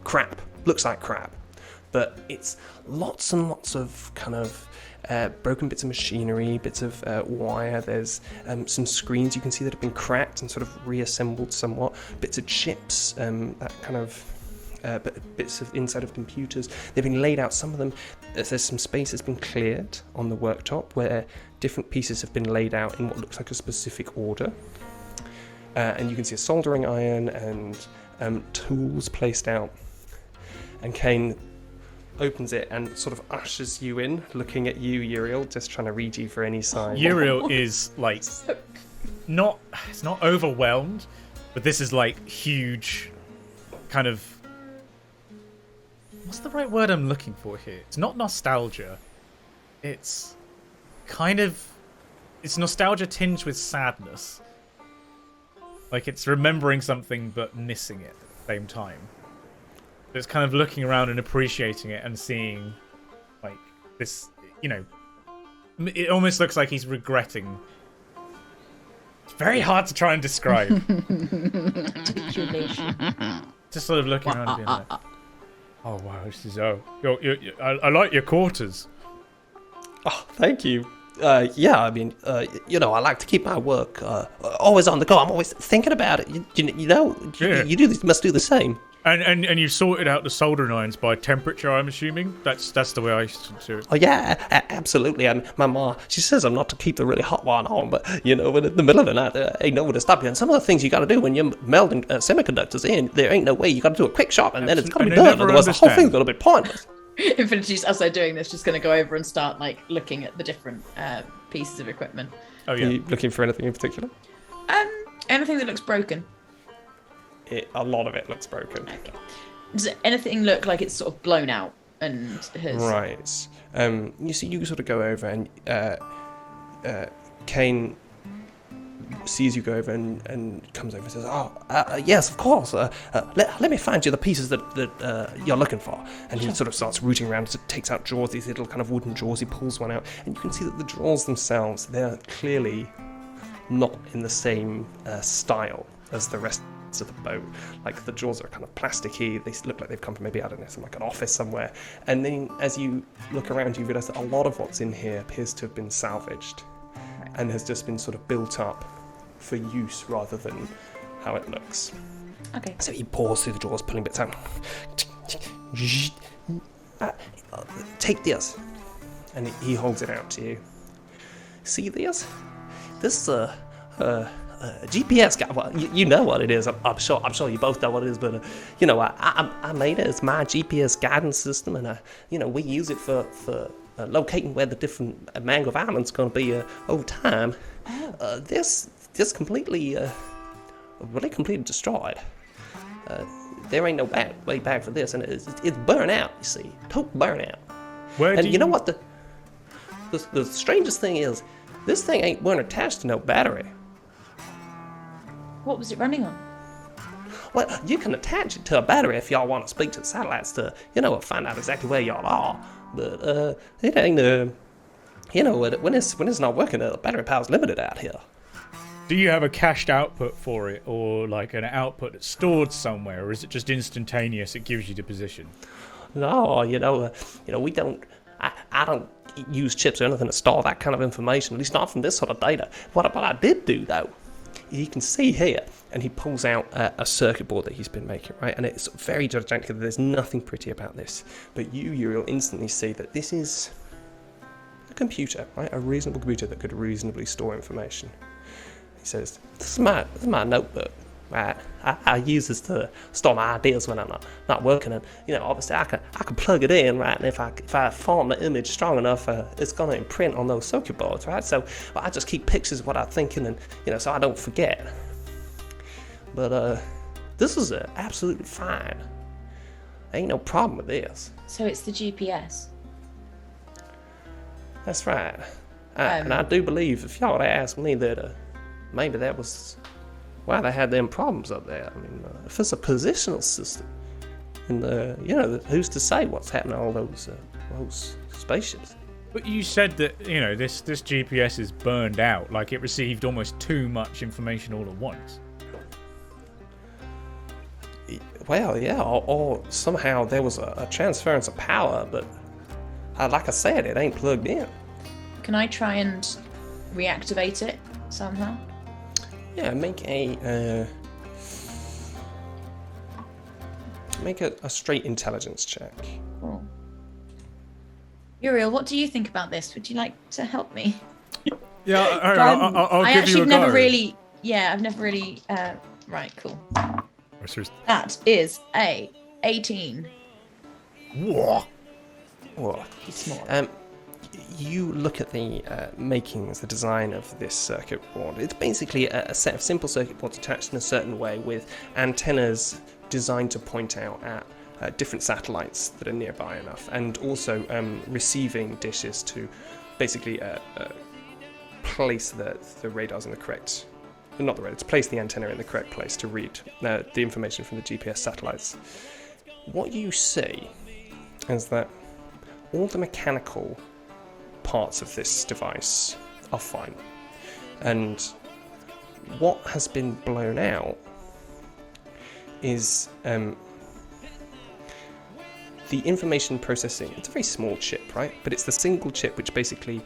crap. Looks like crap, but it's lots and lots of kind of broken bits of machinery, bits of wire. There's some screens you can see that have been cracked and sort of reassembled somewhat. Bits of chips, that kind of bits of inside of computers. They've been laid out. Some of them, there's some space that's been cleared on the worktop where different pieces have been laid out in what looks like a specific order. And you can see a soldering iron and tools placed out. And Kane opens it and sort of ushers you in, looking at you, Uriel, just trying to read you for any sign. Uriel is like it's not overwhelmed, but this is like huge kind of, what's the right word I'm looking for here? It's not nostalgia. It's kind of, it's nostalgia tinged with sadness. Like it's remembering something but missing it at the same time. It's kind of looking around and appreciating it and seeing, like, this, you know, it almost looks like he's regretting. It's very hard to try and describe. Just sort of looking around and being like, oh, wow, this is, I like your quarters. Oh, thank you. Yeah, I mean, I like to keep my work always on the go. I'm always thinking about it. You must do the same. And you sorted out the soldering irons by temperature, I'm assuming? That's the way I used to do it. Oh, yeah, absolutely. And my ma, she says I'm not to keep the really hot one on, but, when in the middle of the night, ain't nowhere to stop you. And some of the things you got to do when you're melding semiconductors in, there ain't no way. You got to do a quick shot, and then it's got to be done. Otherwise, the whole thing's going to be pointless. Infinity's, as they're doing this, just going to go over and start, like, looking at the different pieces of equipment. Oh, yeah. Are you looking for anything in particular? Anything that looks broken. A lot of it looks broken. Okay. Does anything look like it's sort of blown out and has... Right. You sort of go over and Kane sees you go over and comes over and says, yes, of course. Let me find you the pieces that you're looking for. And he sort of starts rooting around, takes out drawers, these little kind of wooden drawers. He pulls one out, and you can see that the drawers themselves, they're clearly not in the same style as the rest of the boat. Like, the drawers are kind of plasticky. They look like they've come from maybe, I don't know, some like an office somewhere. And then as you look around, you realise that a lot of what's in here appears to have been salvaged and has just been sort of built up for use rather than how it looks. Okay. So he paws through the drawers, pulling bits out. Take this. And he holds it out to you. See this? This is a GPS guide. Well, you know what it is. I'm sure you both know what it is. But I made it. It's my GPS guidance system, and we use it for locating where the different mangrove islands going to be over time. This completely, really completely destroyed. There ain't no way back for this, and it's burnt out. You see, total burnout. You know what the strangest thing is? This thing weren't attached to no battery. What was it running on? Well, you can attach it to a battery if y'all want to speak to the satellites to, find out exactly where y'all are. But it ain't, when it's not working, the battery power's limited out here. Do you have a cached output for it, or like an output that's stored somewhere, or is it just instantaneous? It gives you the position. No, we don't. I don't use chips or anything to store that kind of information. At least not from this sort of data. What I did do though, you can see here, and he pulls out a circuit board that he's been making, right? And it's very gigantic. There's nothing pretty about this, but you'll instantly see that this is a computer, right? A reasonable computer that could reasonably store information. He says, "This is my notebook, right? I use this to store my ideas when I'm not working, and obviously I can plug it in, right? And if I form the image strong enough, it's gonna imprint on those circuit boards, right? So I just keep pictures of what I'm thinking, and so I don't forget. But this is absolutely fine. Ain't no problem with this." So it's the GPS. That's right. And I do believe, if y'all would ask me, that maybe that was why they had them problems up there. I mean, if it's a positional system, and who's to say what's happening to all those spaceships? But you said that this GPS is burned out, like it received almost too much information all at once. Well, yeah, or somehow there was a transference of power, but like I said, it ain't plugged in. Can I try and reactivate it somehow? Yeah, make a straight intelligence check. Cool. Uriel, what do you think about this? Would you like to help me? Yeah, I'll give you a go. I've never really. Right, cool. That is a 18. Whoa. He's small. You look at the makings, the design of this circuit board. It's basically a set of simple circuit boards attached in a certain way with antennas designed to point out at different satellites that are nearby enough, and also receiving dishes to basically place the radars in the correct... Not the radar, to place the antenna in the correct place to read the information from the GPS satellites. What you see is that all the mechanical parts of this device are fine, and what has been blown out is the information processing. It's a very small chip, right? But it's the single chip which basically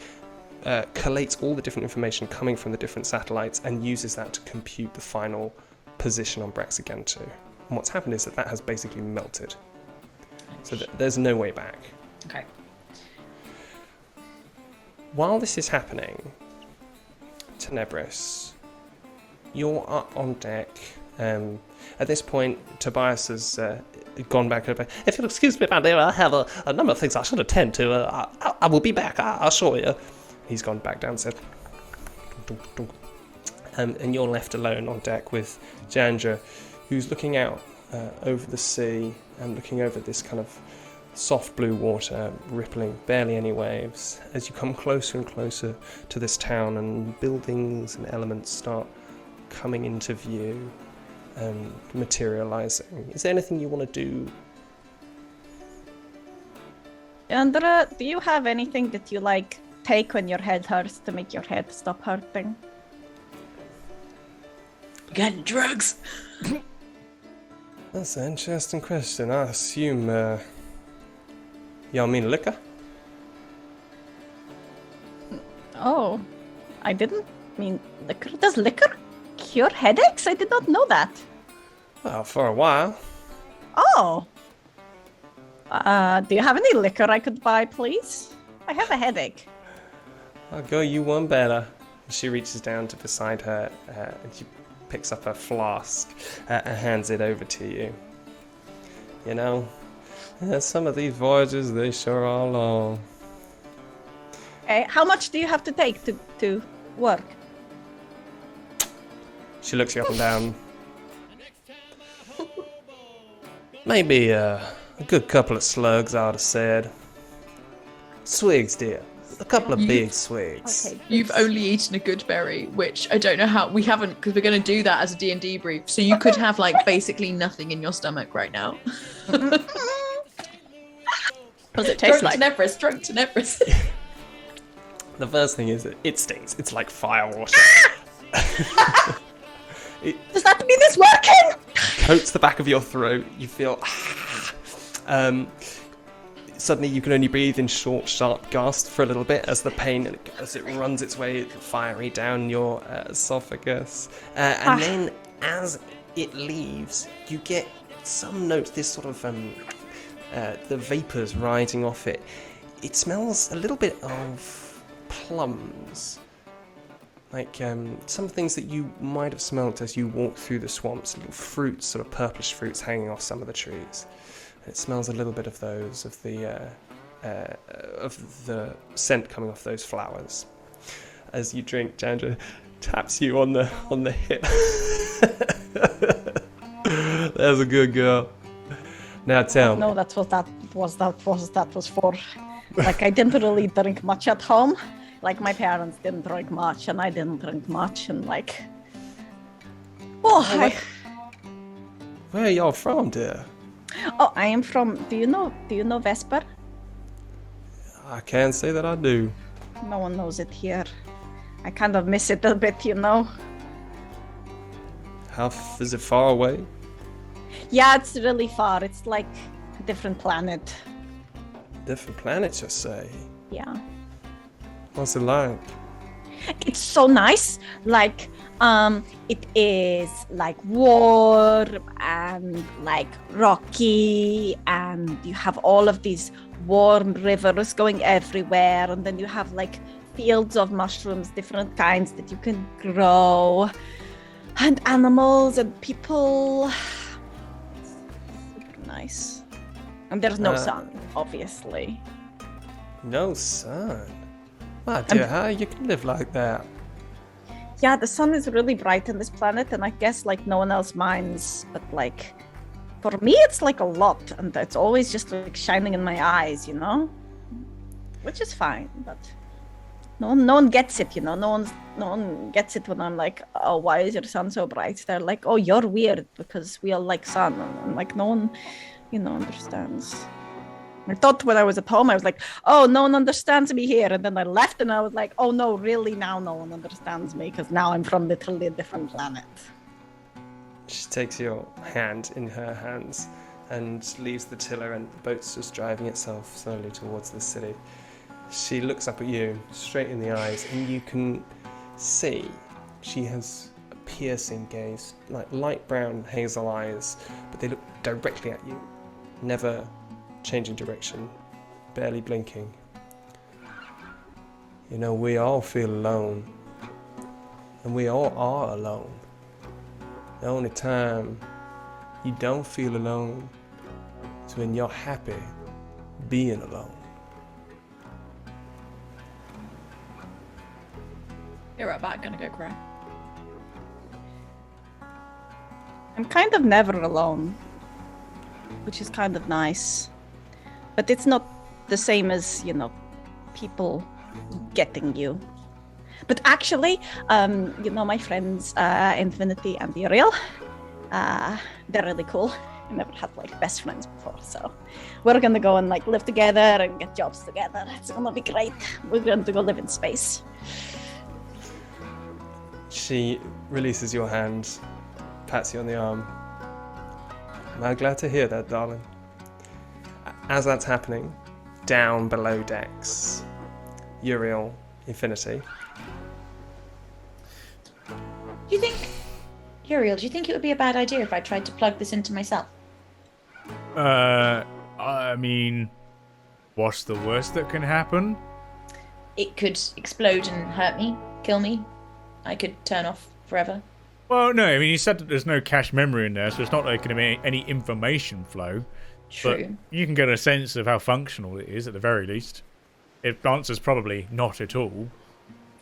collates all the different information coming from the different satellites and uses that to compute the final position on Braxigan 2. And what's happened is that has basically melted, so there's no way back. Okay. While this is happening, Tenebris, you're up on deck. At this point, Tobias has gone back over. If you'll excuse me, my dear, I have a number of things I should attend to. I will be back, I'll assure you. He's gone back downstairs. And you're left alone on deck with Jandra, who's looking out over the sea and looking over this kind of soft blue water rippling, barely any waves. As you come closer and closer to this town and buildings and elements start coming into view and materializing. Is there anything you want to do? Andra, do you have anything that you like take when your head hurts to make your head stop hurting? Got drugs. That's an interesting question. I assume, y'all mean liquor? Oh, I didn't mean liquor. Does liquor cure headaches? I did not know that. Well, for a while. Oh. Do you have any liquor I could buy, please? I have a headache. I'll go you one better. She reaches down to beside her and she picks up a flask and hands it over to you. You know, some of these voyages, they sure are long. How much do you have to take to work? She looks you up and down. Maybe a good couple of slugs, I would have said. Swigs, dear. A couple of big swigs. Okay. You've only eaten a good berry, which I don't know how we haven't, because we're going to do that as a D&D brief. So you could have like basically nothing in your stomach right now. What does it taste like? Drunk to Everest. The first thing is it stings. It's like firewater. Does that mean it's working? Coats the back of your throat. You feel. Suddenly, you can only breathe in short, sharp gasps for a little bit as the pain, as it runs its way fiery down your esophagus, and then as it leaves, you get some notes. This sort of the vapors rising off it. It smells a little bit of plums. Like some things that you might have smelt as you walked through the swamps, little fruits, sort of purplish fruits hanging off some of the trees. It smells a little bit of those, of the scent coming off those flowers. As you drink, Chandra taps you on the hip. That's a good girl. Now tell me. No, that was for. Like, I didn't really drink much at home. Like, my parents didn't drink much, and I didn't drink much, and like. Where are y'all from, dear? Oh, I am from. Do you know Vesper? I can't say that I do. No one knows it here. I kind of miss it a bit, you know. Is it far away? Yeah, it's really far. It's like a different planet. Different planet, you say? Yeah. What's it like? It's so nice. Like, it is like warm and like rocky, and you have all of these warm rivers going everywhere, and then you have like fields of mushrooms, different kinds that you can grow, and animals and people. It's super nice. And there's no sun, obviously. No sun? My dear, how you can live like that? Yeah, the sun is really bright on this planet, and I guess like no one else minds, but like for me it's like a lot, and it's always just like shining in my eyes, you know? Which is fine, but no one gets it, you know. No one gets it when I'm like, oh, why is your sun so bright? They're like, oh, you're weird because we all like sun, and like no one, you know, understands. I thought when I was at home, I was like, oh, no one understands me here. And then I left and I was like, oh, no, really? Now no one understands me because now I'm from literally a different planet. She takes your hand in her hands and leaves the tiller, and the boat's just driving itself slowly towards the city. She looks up at you, straight in the eyes, and you can see she has a piercing gaze, like light brown hazel eyes, but they look directly at you, never changing direction, barely blinking. You know, we all feel alone, and we all are alone. The only time you don't feel alone is when you're happy being alone. You're right back, gonna go cry. I'm kind of never alone, which is kind of nice. But it's not the same as, people getting you. But actually, my friends, Infinity and Uriel, they're really cool. I never had best friends before, so we're gonna go and live together and get jobs together. It's gonna be great. We're going to go live in space. She releases your hand, pats you on the arm. I'm glad to hear that, darling. As that's happening, down below decks, Uriel, Infinity. Uriel, do you think it would be a bad idea if I tried to plug this into myself? I mean, what's the worst that can happen? It could explode and hurt me, kill me. I could turn off forever. Well, no, I mean, you said that there's no cache memory in there, so it's not going to be any information flow. True. But you can get a sense of how functional it is, at the very least. The answer's probably not at all.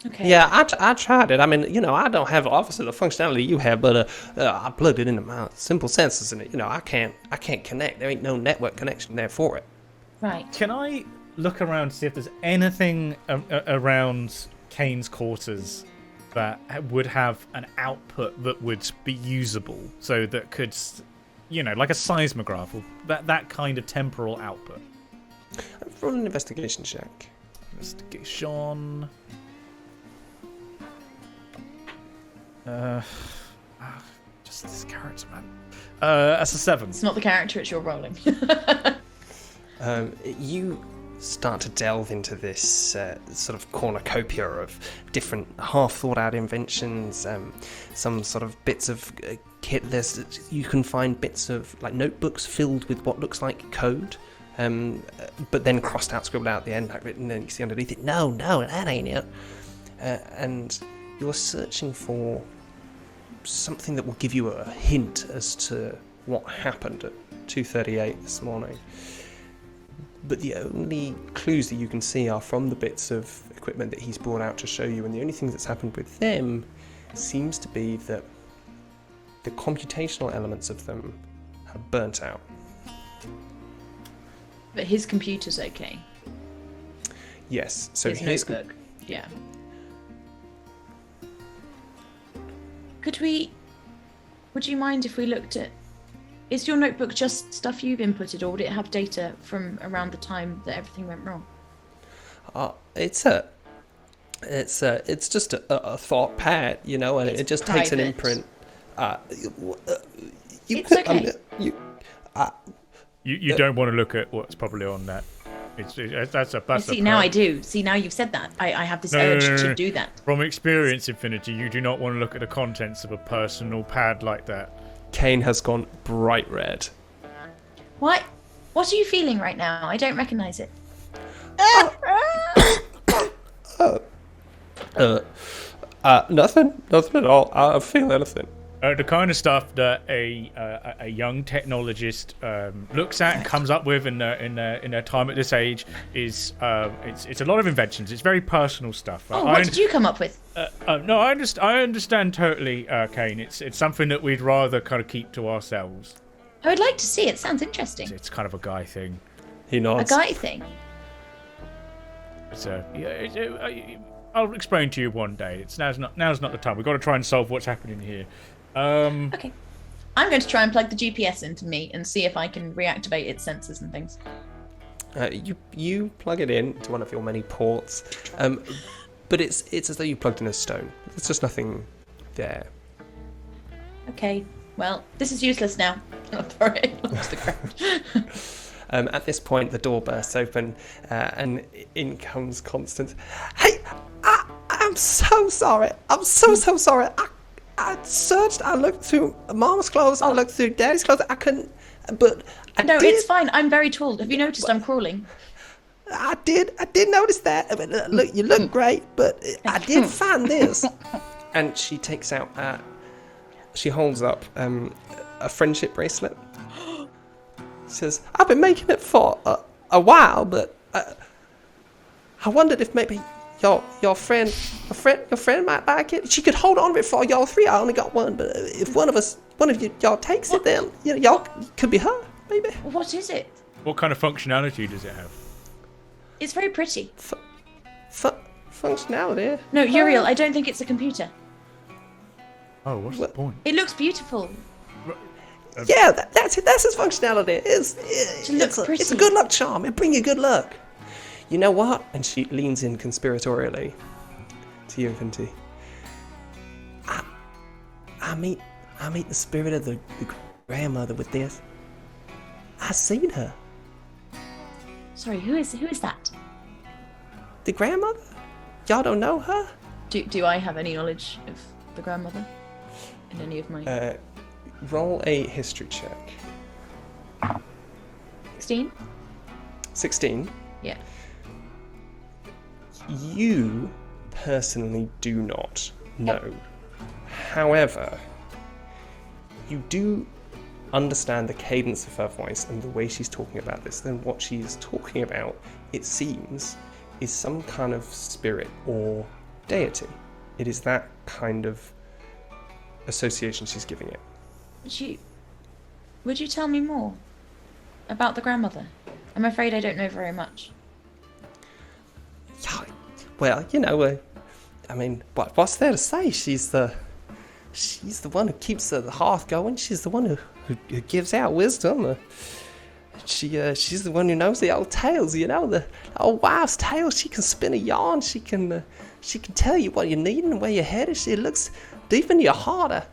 Okay. Yeah, I tried it. I mean, I don't have obviously the functionality you have, but I plugged it into my simple sensors, and I can't connect. There ain't no network connection there for it. Right. Can I look around to see if there's anything around Kane's quarters that would have an output that would be usable, so that could, like a seismograph, or that kind of temporal output? Roll an investigation check. Investigation. Just this character, man. That's a 7. It's not the character, it's your rolling. You start to delve into this sort of cornucopia of different half-thought-out inventions, some sort of bits of kit. You can find bits of notebooks filled with what looks like code, but then crossed out, scribbled out at the end, written, and you see underneath it, no, that ain't it. And you're searching for something that will give you a hint as to what happened at 2:38 this morning. But the only clues that you can see are from the bits of equipment that he's brought out to show you, and the only thing that's happened with them seems to be that the computational elements of them have burnt out. But his computer's okay. Yes, so his notebook. Yeah. Would you mind if we looked at, is your notebook just stuff you've inputted, or would it have data from around the time that everything went wrong? It's just a thought pad, and it just private. takes an imprint. It's okay. You don't want to look at what's probably on that. That's now I do. See, now you've said that. I have this urge to do that. From experience, Infinity, you do not want to look at the contents of a personal pad like that. Kane has gone bright red. What are you feeling right now? I don't recognize it. Nothing at all. I don't feel anything. The kind of stuff that a young technologist looks at and comes up with in their time at this age is it's a lot of inventions. It's very personal stuff. What did you come up with? No, I understand totally, Kane. It's something that we'd rather kind of keep to ourselves. I would like to see it. Sounds interesting. It's kind of a guy thing. He nods. A guy thing. I'll explain to you one day. Now's not the time. We've got to try and solve what's happening here. Okay. I'm going to try and plug the GPS into me and see if I can reactivate its sensors and things. You plug it in to one of your many ports, but it's as though you plugged in a stone. There's just nothing there. Okay. Well, this is useless now. I'll throw it onto the ground. At this point, the door bursts open, and in comes Constance. Hey, I'm so sorry. I'm so sorry. I searched. I looked through Mom's clothes. I looked through Daddy's clothes. I couldn't. But No, it's fine. I'm very tall. Have you noticed I'm crawling? I did notice that. I mean, look, you look great, but I did find this. And she takes out. She holds up a friendship bracelet. Says, "I've been making it for a while, but I wondered if maybe your friend might like it. She could hold on to it for y'all three. I only got one, but if one of y'all takes it, then y'all could be her, maybe." What is it? What kind of functionality does it have? It's very pretty. Functionality? No, Uriel, I don't think it's a computer. Oh, what's the point? It looks beautiful. Yeah, that's it. That's its functionality. It's a good luck charm. It bring you good luck. You know what? And she leans in conspiratorially to you, Infinity. I meet the spirit of the grandmother with this. I seen her. Sorry, who is that? The grandmother? Y'all don't know her? Do I have any knowledge of the grandmother in any of my? Roll a history check. 16. 16. Yeah. You personally do not know. However, you do understand the cadence of her voice and the way she's talking about this. Then what she's talking about, it seems, is some kind of spirit or deity. It is that kind of association she's giving it. Would you tell me more about the grandmother? I'm afraid I don't know very much. Yeah, well, you know, I mean, what's there to say? She's the one who keeps the hearth going. She's the one who gives out wisdom. She's the one who knows the old tales. You know, the old wives' tales. She can spin a yarn. She can tell you what you need and where you're headed. She looks deep in your heart.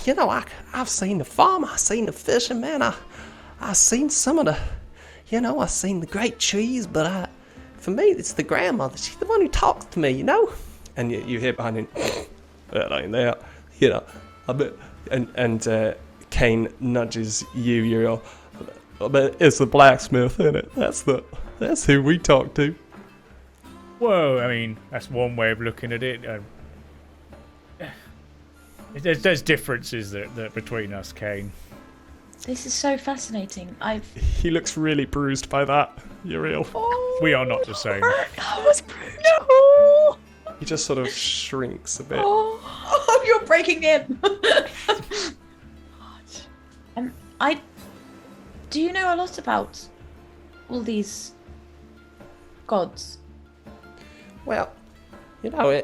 You know, I've seen the farm. I've seen the fishing, man. I've seen some of the, you know, I've seen the great trees. But for me, it's the grandmother. She's the one who talks to me. You know. And you hear behind him, that ain't that. You know, I bet. And Kane nudges you. You're, I bet it's the blacksmith, isn't it? That's who we talk to. Whoa, I mean, that's one way of looking at it. There's differences that between us, Kane. This is so fascinating. He looks really bruised by that. Uriel. Oh, we are not the same. I was bruised. No. He just sort of shrinks a bit. Oh, you're breaking in. Do you know a lot about all these gods? Well, you know,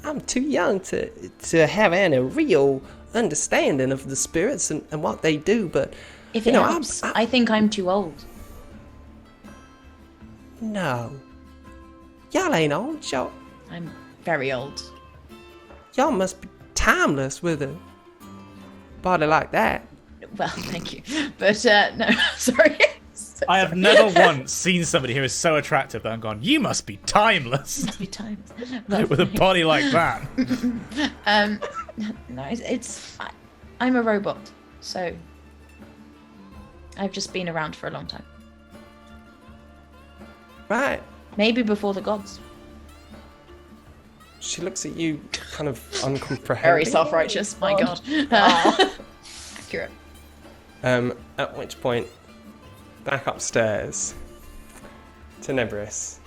I'm too young to have any real understanding of the spirits and what they do, but if it helps, I think I'm too old. No. Y'all ain't old, y'all. I'm very old. Y'all must be timeless with a body like that. Well, thank you. But, no, sorry. I have never once seen somebody who is so attractive that I'm gone, you must be timeless. Must be timeless. Well, with a body like that. No, I'm a robot, so I've just been around for a long time. Right. Maybe before the gods. She looks at you kind of uncomprehending. Very self-righteous, my god. Accurate. At which point, back upstairs to Nebris.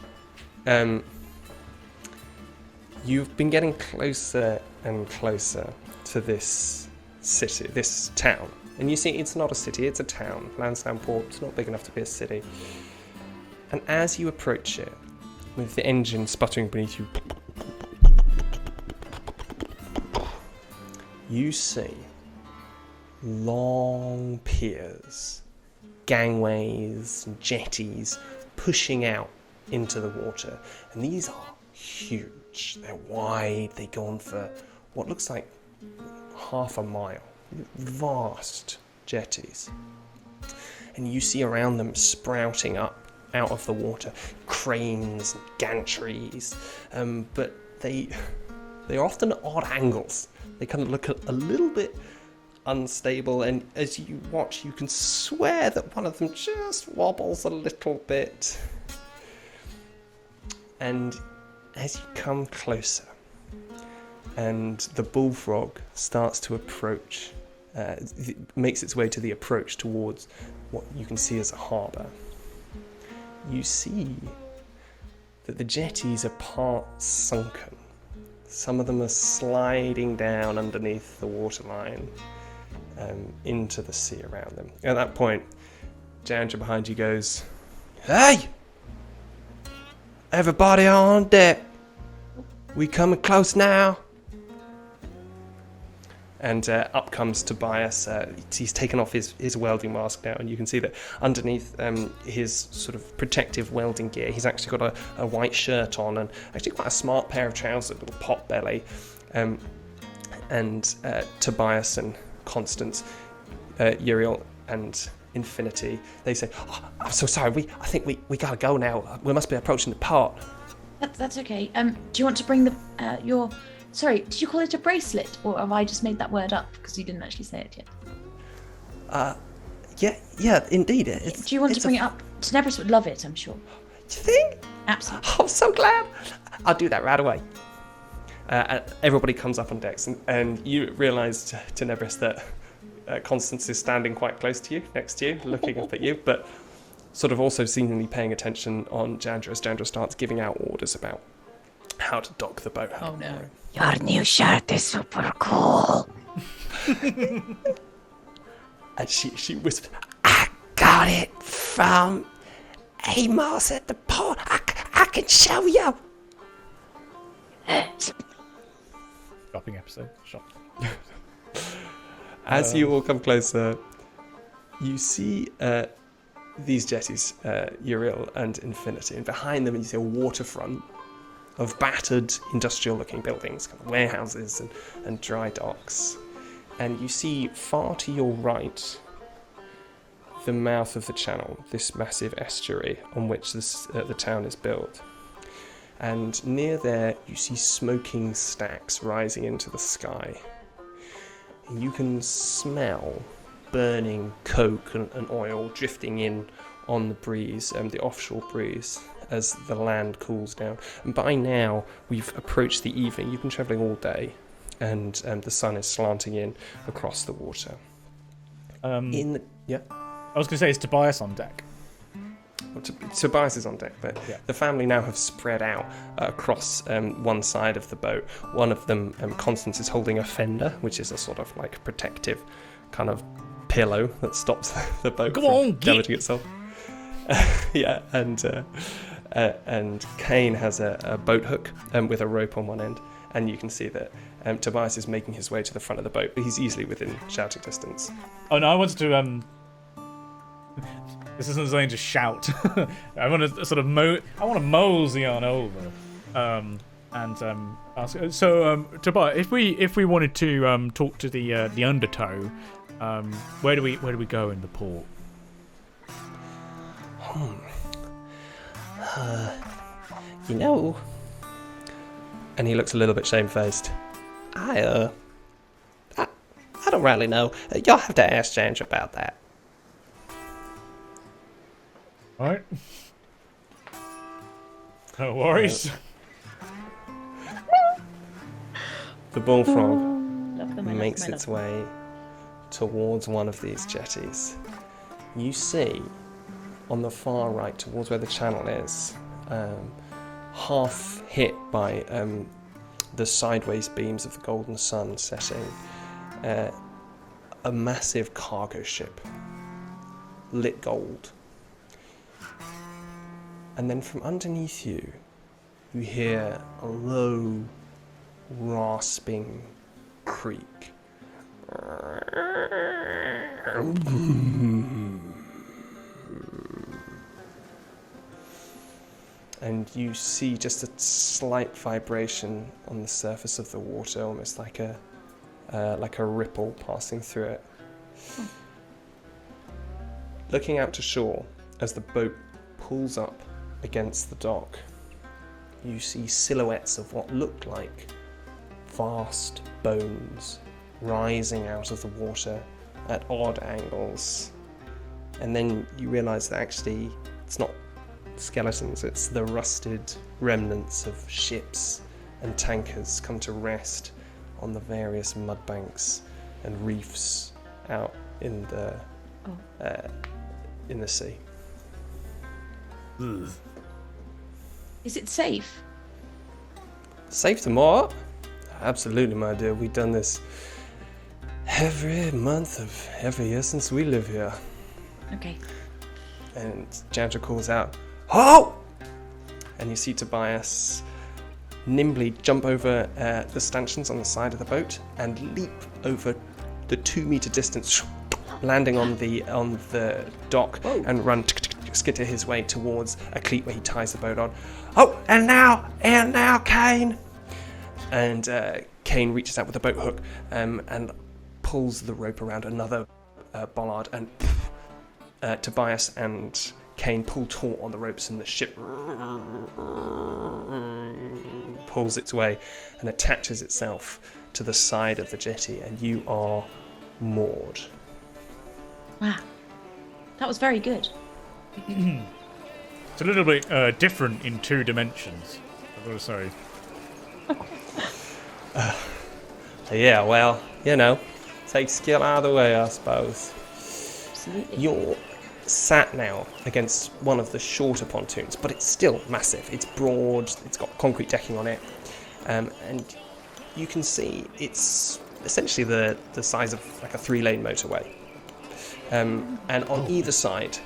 You've been getting closer and closer to this city, this town. And you see it's not a city, it's a town. Landsdown Port, it's not big enough to be a city. And as you approach it, with the engine sputtering beneath you, you see long piers, gangways, and jetties pushing out into the water. And these are huge. They're wide. They go on for what looks like half a mile. Vast jetties. And you see around them sprouting up out of the water cranes and gantries. But they're often at odd angles. They kind of look a little bit unstable, and as you watch, you can swear that one of them just wobbles a little bit. And as you come closer, and the bullfrog starts to approach, makes its way to the approach towards what you can see as a harbour, you see that the jetties are part sunken. Some of them are sliding down underneath the waterline into the sea around them. At that point, Jandra behind you goes, "Hey! Everybody on deck. We coming close now." And up comes Tobias. He's taken off his welding mask now, and you can see that underneath his sort of protective welding gear, he's actually got a white shirt on and actually quite a smart pair of trousers, a little pot belly. And Tobias and Constance, Uriel and Infinity, they say, "Oh, I'm so sorry, I think we gotta go now. We must be approaching the port." That's okay. Do you want to bring your... Sorry, did you call it a bracelet? Or have I just made that word up because you didn't actually say it yet? Yeah, indeed. Do you want to bring it up? DnDebrief would love it, I'm sure. Do you think? Absolutely. Oh, I'm so glad. I'll do that right away. Everybody comes up on decks, and you realise, DnDebrief, that Constance is standing quite close to you, next to you, looking up at you, but sort of also seemingly paying attention on Jandra as Jandra starts giving out orders about how to dock the boat. Oh no. Your new shirt is super cool. And she whispers, I got it from Amos at the port. I can show you. Shopping episode. Shop. as you all come closer, you see these jetties, Uriel and Infinity, and behind them you see a waterfront of battered industrial-looking buildings, kind of warehouses and dry docks. And you see far to your right the mouth of the channel, this massive estuary on which the town is built. And near there you see smoking stacks rising into the sky. And you can smell burning coke and oil drifting in on the breeze, the offshore breeze, as the land cools down. And by now, we've approached the evening. You've been travelling all day, and the sun is slanting in across the water. I was going to say, is Tobias on deck? Well, Tobias is on deck, but the family now have spread out across one side of the boat. One of them, Constance, is holding a fender, which is a sort of like protective kind of pillow that stops the boat from damaging itself. And Kane has a boat hook with a rope on one end, and you can see that Tobias is making his way to the front of the boat, but he's easily within shouting distance. Oh no, I wanted to this isn't something to shout. I want to sort of mosey on over and ask. So Tobias, if we wanted to talk to the undertow, where do we go in the port? You know, And he looks a little bit shamefaced. I don't really know. You'll have to ask Jandra about that. Alright. No worries. The bullfrog makes its way towards one of these jetties. You see, on the far right, towards where the channel is, half hit by the sideways beams of the golden sun setting, a massive cargo ship, lit gold. And then from underneath you, you hear a low, rasping creak. And you see just a slight vibration on the surface of the water, almost like a ripple passing through it. Looking out to shore, as the boat pulls up against the dock, you see silhouettes of what look like vast bones rising out of the water at odd angles. And then you realise that actually it's not skeletons, it's the rusted remnants of ships and tankers come to rest on the various mudbanks and reefs out in the sea. Ugh. Is it safe? Safe to moor? Absolutely, my dear. We've done this every month of every year since we live here. Okay. And Jandra calls out, "Halt!" And you see Tobias nimbly jump over the stanchions on the side of the boat and leap over the 2-meter distance, landing on the dock. Whoa. And run skitter his way towards a cleat where he ties the boat on. "Oh, and now, Kane!" And Kane reaches out with a boat hook and pulls the rope around another bollard, and Tobias and Kane pull taut on the ropes, and the ship pulls its way and attaches itself to the side of the jetty, and you are moored. Wow. That was very good. It's a little bit different in 2 dimensions, I've got to say. Yeah, well, takes skill out of the way, I suppose. Absolutely. You're sat now against one of the shorter pontoons, but it's still massive. It's broad, it's got concrete decking on it, and you can see it's essentially the size of like a 3-lane motorway. And on either side,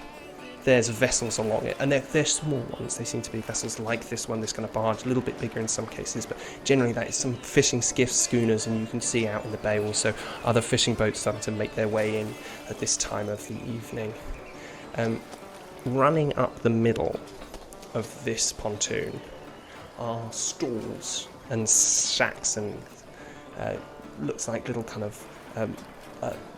there's vessels along it, and they're small ones. They seem to be vessels like this one, this kind of barge, a little bit bigger in some cases, but generally that is some fishing skiffs, schooners, and you can see out in the bay also other fishing boats starting to make their way in at this time of the evening. Running up the middle of this pontoon are stalls and shacks, and looks like little kind of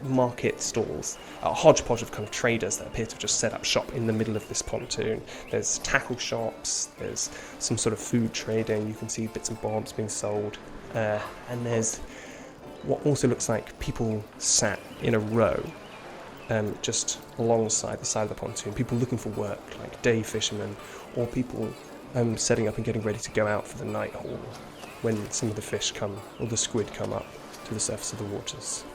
market stalls, a hodgepodge of kind of traders that appear to have just set up shop in the middle of this pontoon. There's tackle shops, there's some sort of food trading, you can see bits and bobs being sold, and there's what also looks like people sat in a row just alongside the side of the pontoon, people looking for work, like day fishermen, or people setting up and getting ready to go out for the night haul when some of the fish come, or the squid come up to the surface of the waters.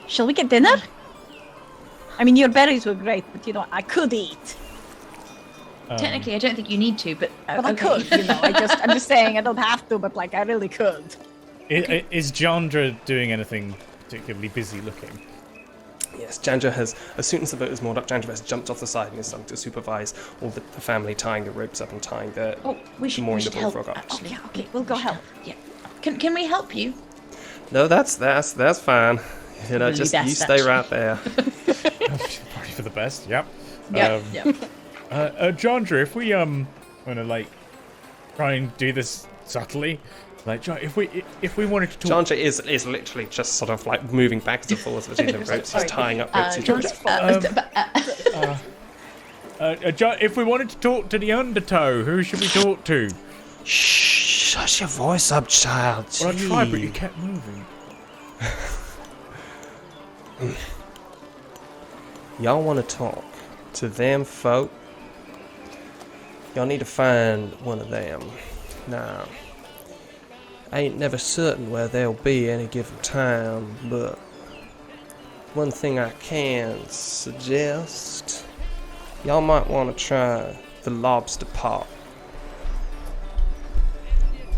Shall we get dinner? I mean, your berries were great, but I could eat. Technically, I don't think you need to, but I could. I'm just saying I don't have to, but I really could. Is Jandra doing anything particularly busy looking? Yes, Jandra has, as soon as the boat is moored up, Jandra has jumped off the side and is starting to supervise all the family tying the ropes up and tying the mooring the bullfrog up. Okay, we'll go help. Yeah. Can we help you? No, that's fine. Just you stay right there. Probably for the best. Yep. Yeah. Jandra, if we want to try and do this subtly, if we wanted to talk. Jandra is literally just sort of moving backwards and forwards between the ropes, just tying up ropes. If we wanted to talk to the undertow, who should we talk to? Shh! Shut your voice up, child. Well, I tried, but you kept moving. Y'all want to talk to them folk? Y'all need to find one of them. Now, I ain't never certain where they'll be any given time, but one thing I can suggest, y'all might want to try the Lobster Pot.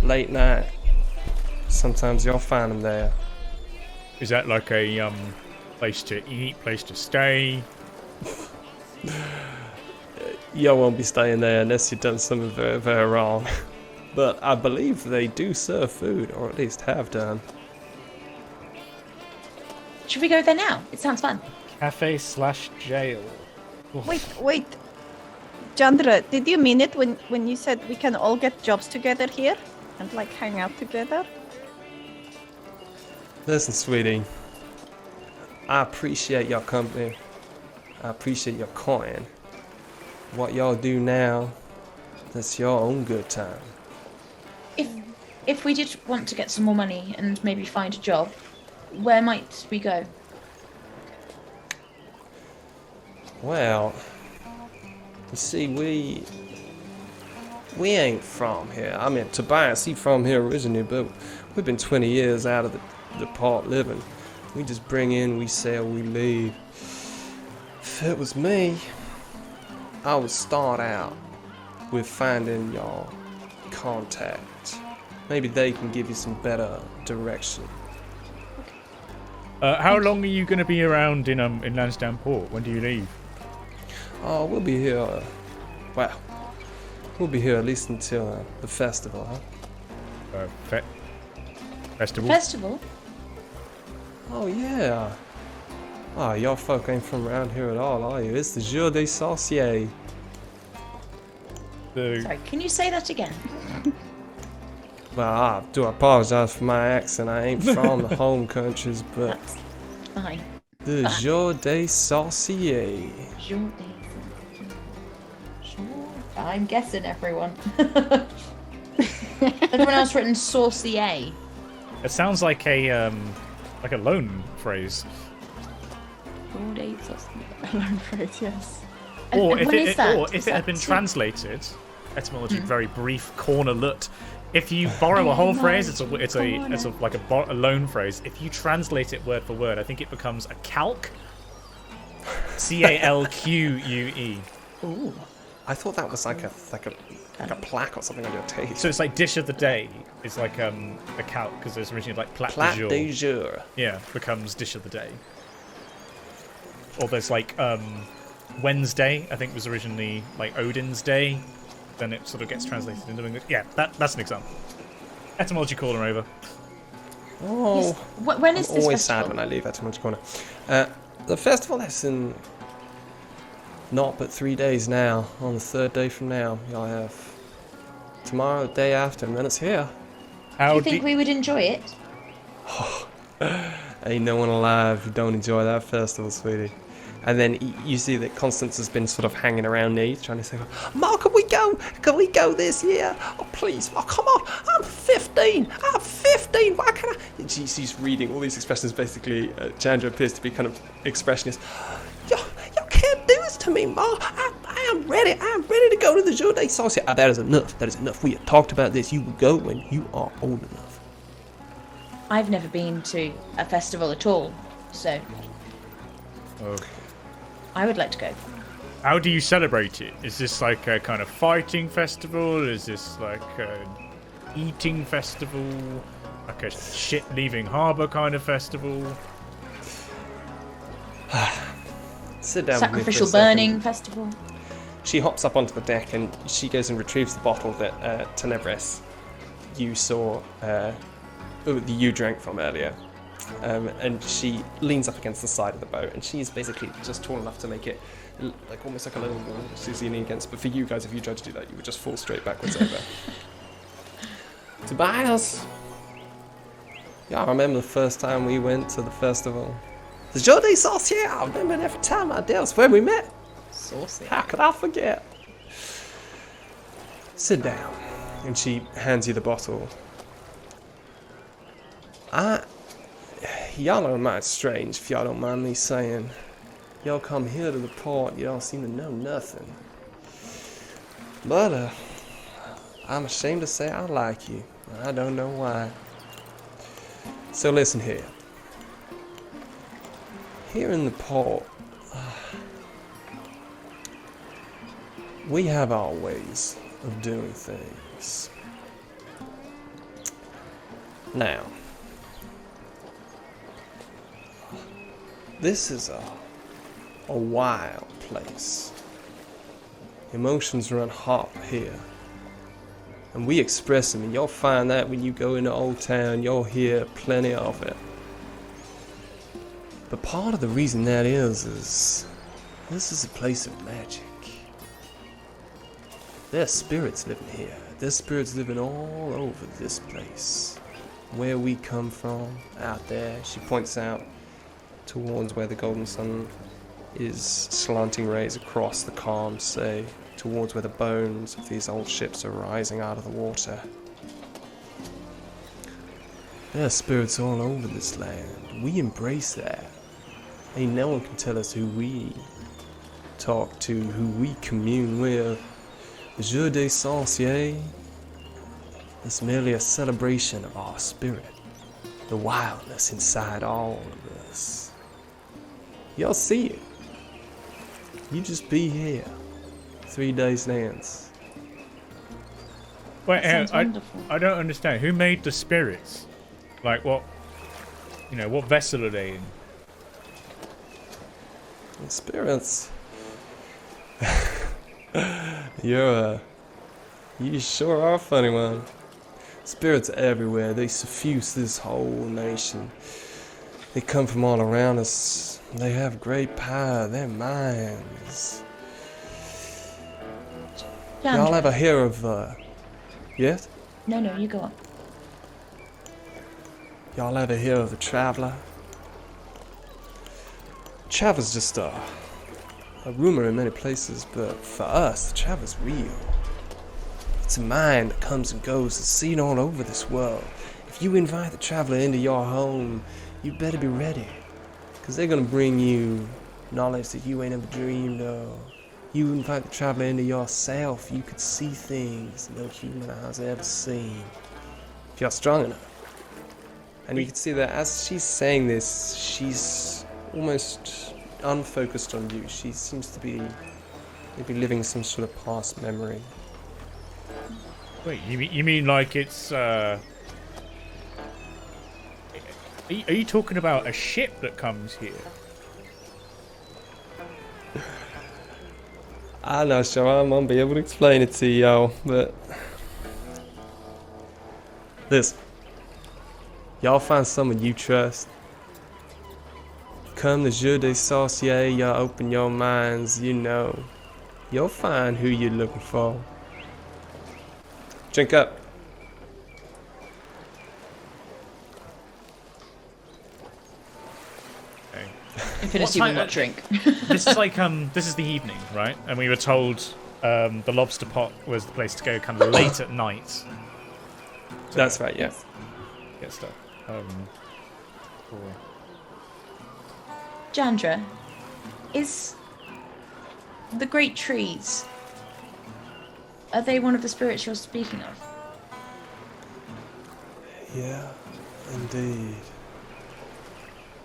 Late night, sometimes you'll find them there. Is that like a place to eat, place to stay? Y'all won't be staying there unless you've done something very, very wrong. But I believe they do serve food, or at least have done. Should we go there now? It sounds fun. Cafe/jail. Wait. Jandra, did you mean it when you said we can all get jobs together here? And hang out together? Listen, sweetie. I appreciate your company. I appreciate your coin. What y'all do now, that's your own good time. If we did want to get some more money and maybe find a job, where might we go? Well, you see, we ain't from here. I mean, Tobias, he from here originally, but we've been 20 years out of the port living. We just bring in, we sell, we leave. If it was me, I would start out with finding your contact. Maybe they can give you some better direction. How long are you going to be around in Landsdown port? When do you leave? Oh, we'll be here. Well, we'll be here at least until the festival, huh? Festival? Festival? Oh, yeah. Oh, y'all folk ain't from around here at all, are you? It's the Jour des Sorciers. Sorry, can you say that again? Well, I do apologize for my accent. I ain't from the home countries, but That's fine. the Jour des Sorciers. I'm guessing, everyone. Everyone else written saucier. It sounds like a loan phrase. Alone phrase, yes. Or And if what is that? or if Is it had that been too? translated, etymology very brief corner lut. If you borrow a whole phrase, it's like a loan phrase. If you translate it word for word, I think it becomes a calque. CALQUE. Ooh. I thought that was like a plaque or something on your tape. So it's like dish of the day. It's like a calque because it's originally like plat Plat du de jour. jour. Yeah, becomes dish of the day. Or there's like Wednesday. I think was originally like Odin's day. Then it sort of gets translated into English. Yeah, that's an example. Etymology corner over. Oh, Yes. When is I'm this always festival? sad when I leave Etymology Corner. The festival is in not but 3 days now. On the third day from now, y'all have tomorrow, the day after, and then it's here. Do you think we would enjoy it? Ain't no one alive who don't enjoy that festival, sweetie. And then you see that Constance has been sort of hanging around me, trying to say, "Ma, can we go? Can we go this year? Oh, please, Ma, come on. I'm 15. I'm 15. Why can't I?" And she's reading all these expressions. Basically, Chandra appears to be kind of expressionist. You can't do this to me, Ma. I am ready. I am ready to go to the Jour des Sorciers. That is enough. That is enough. We have talked about this. You will go when you are old enough. I've never been to a festival at all, so Oh. I would like to go. How do you celebrate it? Is this like a kind of fighting festival? Is this like an eating festival? Like a shit leaving harbour kind of festival? Sit down. Sacrificial with me for a second. burning festival. She hops up onto the deck and she goes and retrieves the bottle that Tenebris, you saw, you drank from earlier. And she leans up against the side of the boat, and she's basically just tall enough to make it like almost like a little wall she's leaning against. But for you guys, if you tried to do that, you would just fall straight backwards over. Tobias, y'all remember the first time we went to the festival? The Jour des Sorciers. I remember it every time I did. That's where we met. Saucy. How could I forget? Sit down. And she hands you the bottle. Y'all are mighty strange, if y'all don't mind me saying. Y'all come here to the port, you don't seem to know nothing. But, I'm ashamed to say I like you. I don't know why. So listen here. Here in the port, we have our ways of doing things. Now, this is a wild place. Emotions run hot here. And we express them, and you'll find that when you go into Old Town, you'll hear plenty of it. But part of the reason that is this is a place of magic. There's spirits living here. There's spirits living all over this place. Where we come from, out there, she points out towards where the golden sun is slanting rays across the calm sea, towards where the bones of these old ships are rising out of the water. There are spirits all over this land. We embrace that. Ain't no one can tell us who we talk to, who we commune with. The Jour des Sorciers is merely a celebration of our spirit, the wildness inside all of us. Y'all see it. You just be here. 3 days dance. Wait, Sounds wonderful. I don't understand. Who made the spirits? Like what? You know, what vessel are they in? And spirits. You sure are a funny one. Spirits are everywhere. They suffuse this whole nation. They come from all around us. They have great power. Their minds. Y'all ever hear of, yes? No, you go on. Y'all ever hear of the Traveler? Traveler's just a rumor in many places, but for us, the Traveler's real. It's a mind that comes and goes, it's seen all over this world. If you invite the Traveler into your home, you better be ready. Because they're going to bring you knowledge that you ain't ever dreamed of. You invite the Traveler into yourself, you could see things no human has ever seen. If you're strong enough. And you can see that as she's saying this, she's almost unfocused on you. She seems to be maybe living some sort of past memory. Wait, you mean like it's Are you talking about a ship that comes here? I'm not sure I'm gonna be able to explain it to y'all, but listen. Y'all find someone you trust. Come the jour des sorciers, y'all open your minds, you know. You'll find who you're looking for. Drink up. Infinity will not drink. This is like this is the evening, right? And we were told the lobster pot was the place to go kind of late at night. That's right, yes. Get stuff. Jandra, is the great trees, are they one of the spirits you're speaking of? Yeah, indeed.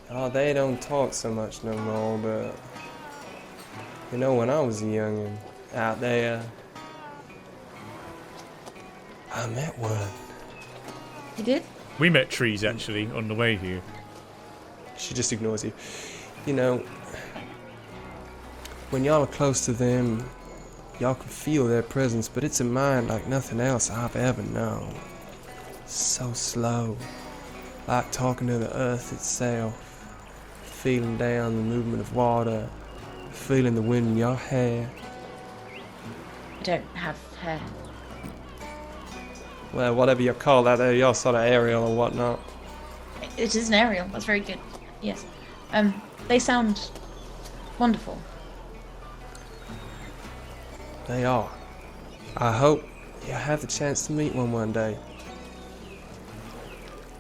Oh, they don't talk so much no more, but you know, when I was young and out there, I met one. You did? We met trees actually on the way here. She just ignores you. You know, when y'all are close to them, y'all can feel their presence, but it's a mind like nothing else I've ever known. So slow, like talking to the earth itself, feeling down the movement of water, feeling the wind in your hair. I don't have hair. Well, whatever you call that, you're sort of aerial or whatnot. It is an aerial, that's very good. Yes. They sound wonderful. They are. I hope you'll have the chance to meet one day.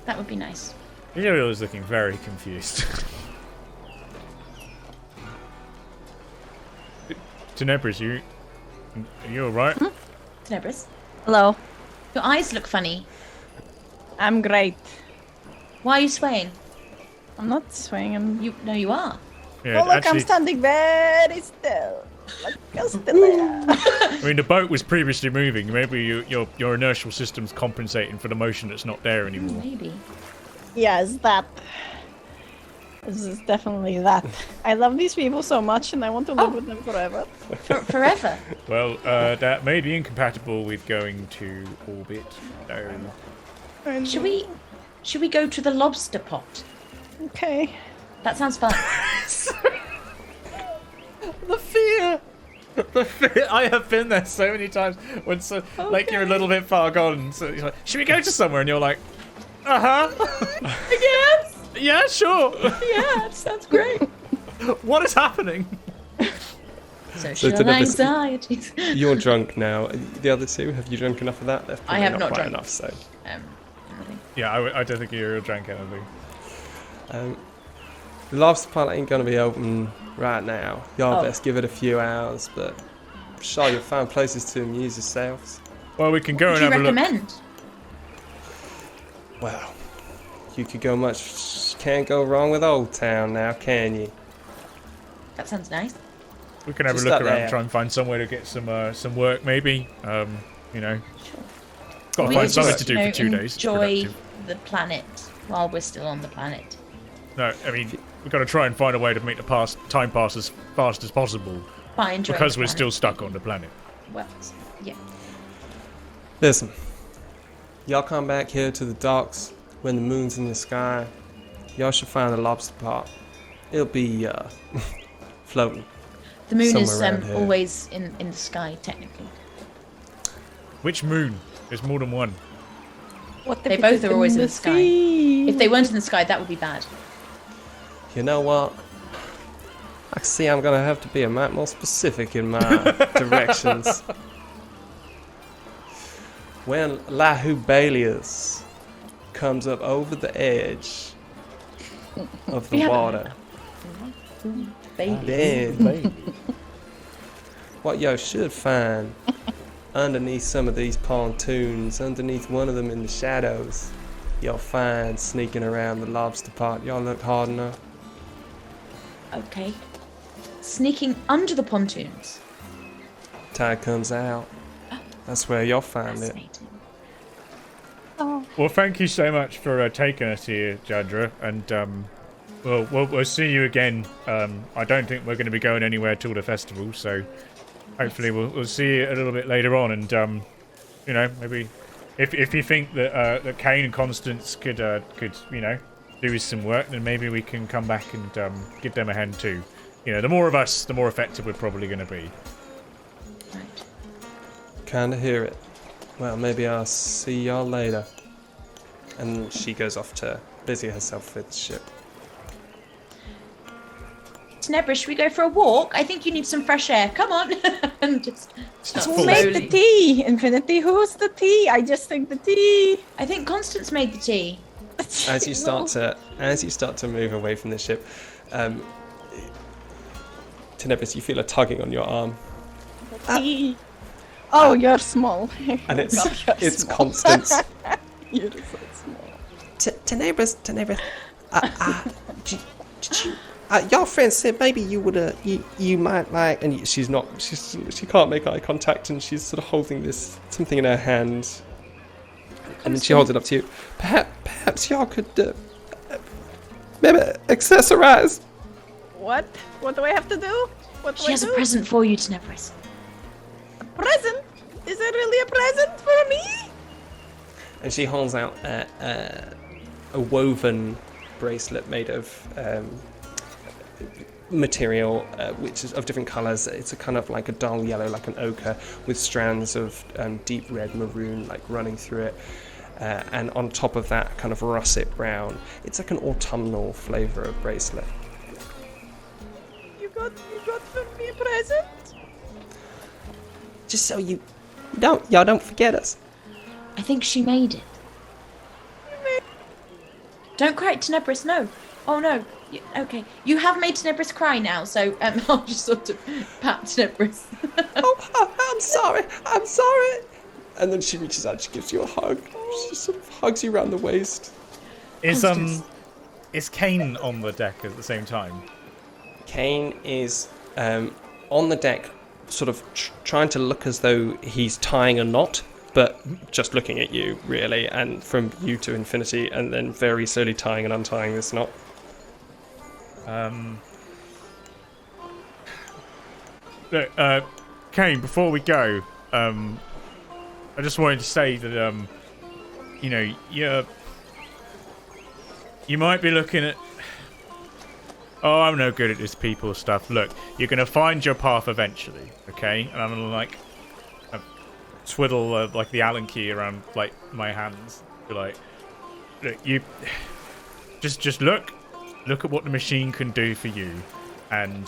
That would be nice. Ariel is looking very confused. Tenebris, are you alright? Tenebris, Hello. your eyes look funny. I'm great. Why are you swaying? I'm not swinging. No, you are. Yeah, Oh, look, actually, I'm standing very still. Look, I'm still there. I mean, the boat was previously moving. Maybe your inertial system's compensating for the motion that's not there anymore. Maybe. Yes, that. This is definitely that. I love these people so much and I want to live with them forever. Forever? Well, that may be incompatible with going to orbit. No. Should we go to the lobster pot? Okay. That sounds fun. The fear! The fear! I have been there so many times when like you're a little bit far gone. So you're like, should we go to somewhere? And you're like, Yes! yeah, sure. Yeah, sounds great. What is happening? Social anxieties. You're drunk now. The other two, have you drunk enough of that? They're I have probably not quite drunk enough. So. Yeah, I don't think you're drank anything. The lobster pot ain't gonna be open right now. Y'all best give it a few hours, but I'm sure you'll find places to amuse yourselves. Well, we can go and What have do you a look. recommend? Well, you could go much. Can't go wrong with Old Town now, can you? That sounds nice. We can have Just a look up around there. and try and find somewhere to get some work, maybe. You know, got to We find could something just, to do for 2 days. It's enjoy productive. the planet while we're still on the planet. No, I mean we've got to try and find a way to make the time pass as fast as possible. By enjoying because the we're planet. still stuck on the planet. Well, yeah. Listen, y'all come back here to the docks when the moon's in the sky. Y'all should find the lobster pot. It'll be floating. The moon is somewhere around here. always in the sky, technically. Which moon? There's more than one. What They if both it's are always in the sky. sea? If they weren't in the sky, that would be bad. You know what? I see I'm gonna have to be a mite more specific in my directions. When Lahubalius comes up over the edge of the We haven't water, Baby. then what you should find underneath some of these pontoons, underneath one of them in the shadows, you'll find sneaking around the lobster pot. Y'all look hard enough. Okay. Sneaking under the pontoons. Tide comes out. That's where you'll find it. Fascinating. Well, thank you so much for taking us here, Jandra, and we'll see you again. I don't think we're going to be going anywhere till the festival, so hopefully we'll see you a little bit later on. And you know, maybe if you think that that Kane and Constance could do some work, then maybe we can come back and give them a hand too. You know, the more of us, the more effective we're probably going to be. Right. Kinda hear it. Well, maybe I'll see y'all later. And she goes off to busy herself with the ship. Tenebra, should we go for a walk? I think you need some fresh air. Come on. And just start Who made the slowly. tea? Infinity, who's the tea? I just think the tea. I think Constance made the tea. As you start to move away from the ship, Tenebris, you feel a tugging on your arm, Tea. Oh, you're small. and it's You're it's small. Constance. You're so small. Tenebris, your friend said maybe you would, you might like. And she can't make eye contact, and she's sort of holding something in her hand, and then she holds it up to you. Perhaps y'all could maybe accessorize. What? What do I have to do? What do She I has do? a present for you, Tenebris. Present? Is it really a present for me? And she holds out a woven bracelet made of material which is of different colours. It's a kind of like a dull yellow, like an ochre, with strands of deep red maroon like running through it. And on top of that, kind of russet brown. It's like an autumnal flavour of bracelet. You got for me a present? Just so y'all don't forget us. I think she made it. Don't cry, Tenebris, no. Oh no. Okay. You have made Tenebris cry now, so I'll just sort of pat Tenebris. I'm sorry. And then she reaches out, she gives you a hug. She sort of hugs you around the waist. Is Kane on the deck at the same time? Kane is on the deck, sort of trying to look as though he's tying a knot, but just looking at you, really, and from you to infinity, and then very slowly tying and untying this knot. Look, Kane, before we go, I just wanted to say that, you know, you might be looking at... Oh, I'm no good at this people stuff. Look, you're going to find your path eventually, okay? And I'm going to, like, twiddle, like, the Allen key around, like, my hands. Be like, look, you... Just look. Look at what the machine can do for you. And...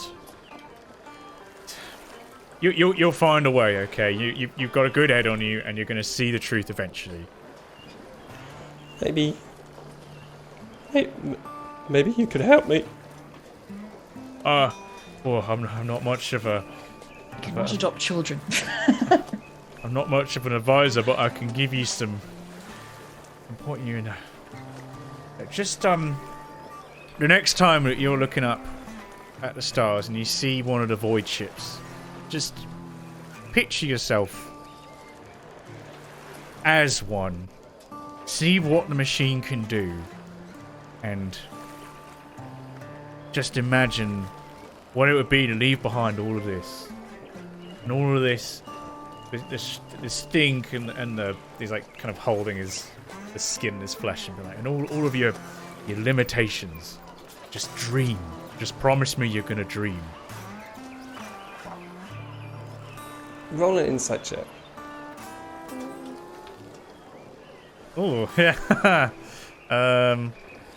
You'll find a way, okay? You've got a good head on you, and you're going to see the truth eventually. Maybe you could help me. Well, I'm not much of a... You cannot adopt children. I'm not much of an advisor, but I can give you some... I'm pointing you in a... Just, the next time that you're looking up at the stars and you see one of the void ships, just picture yourself as one. See what the machine can do. And just imagine what it would be to leave behind all of this and all of this stink and he's like kind of holding his skin and his flesh and like, and all of your limitations. Just dream. Just promise me you're gonna dream. Roll an insight check. Oh yeah.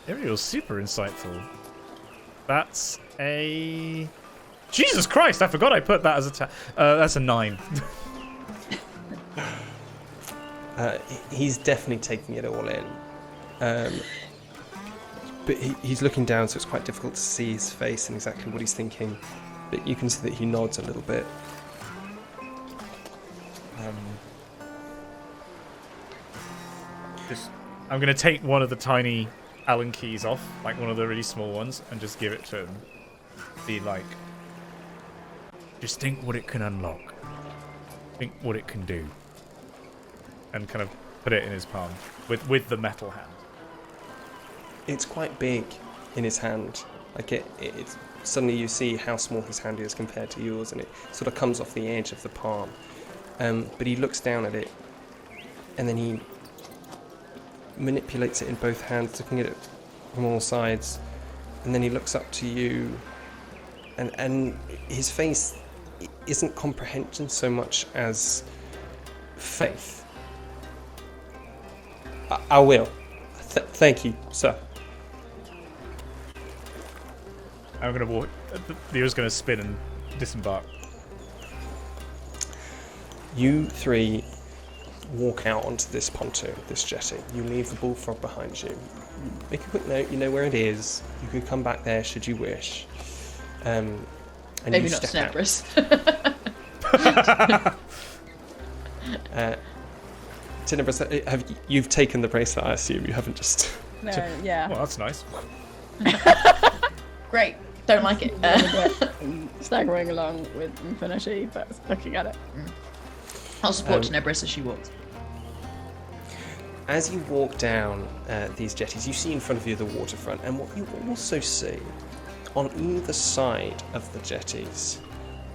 Ariel's super insightful. That's a Jesus Christ! I forgot I put that as a that's a 9. He's definitely taking it all in. But he's looking down, so it's quite difficult to see his face and exactly what he's thinking. But you can see that he nods a little bit. I'm going to take one of the tiny Allen keys off, like one of the really small ones, and just give it to him. Be like, just think what it can unlock. Think what it can do. And kind of put it in his palm with the metal hand. It's quite big in his hand. Like it's suddenly you see how small his hand is compared to yours, and it sort of comes off the edge of the palm. But he looks down at it, and then he manipulates it in both hands, looking at it from all sides, and then he looks up to you, and his face isn't comprehension so much as faith. I will. Thank you, sir. I'm gonna walk. Leo's gonna spin and disembark. You three walk out onto this pontoon, this jetty. You leave the bullfrog behind you. Make a quick note. You know where it is. You can come back there should you wish. And maybe you not step Snebrus. Tenebris, you've taken the bracelet, I assume. You haven't just... No, yeah. Well, that's nice. Great. Don't like it. Staggering along with Infinity, but looking at it. I'll support Tenebris as she walks. As you walk down these jetties, you see in front of you the waterfront, and what you also see on either side of the jetties,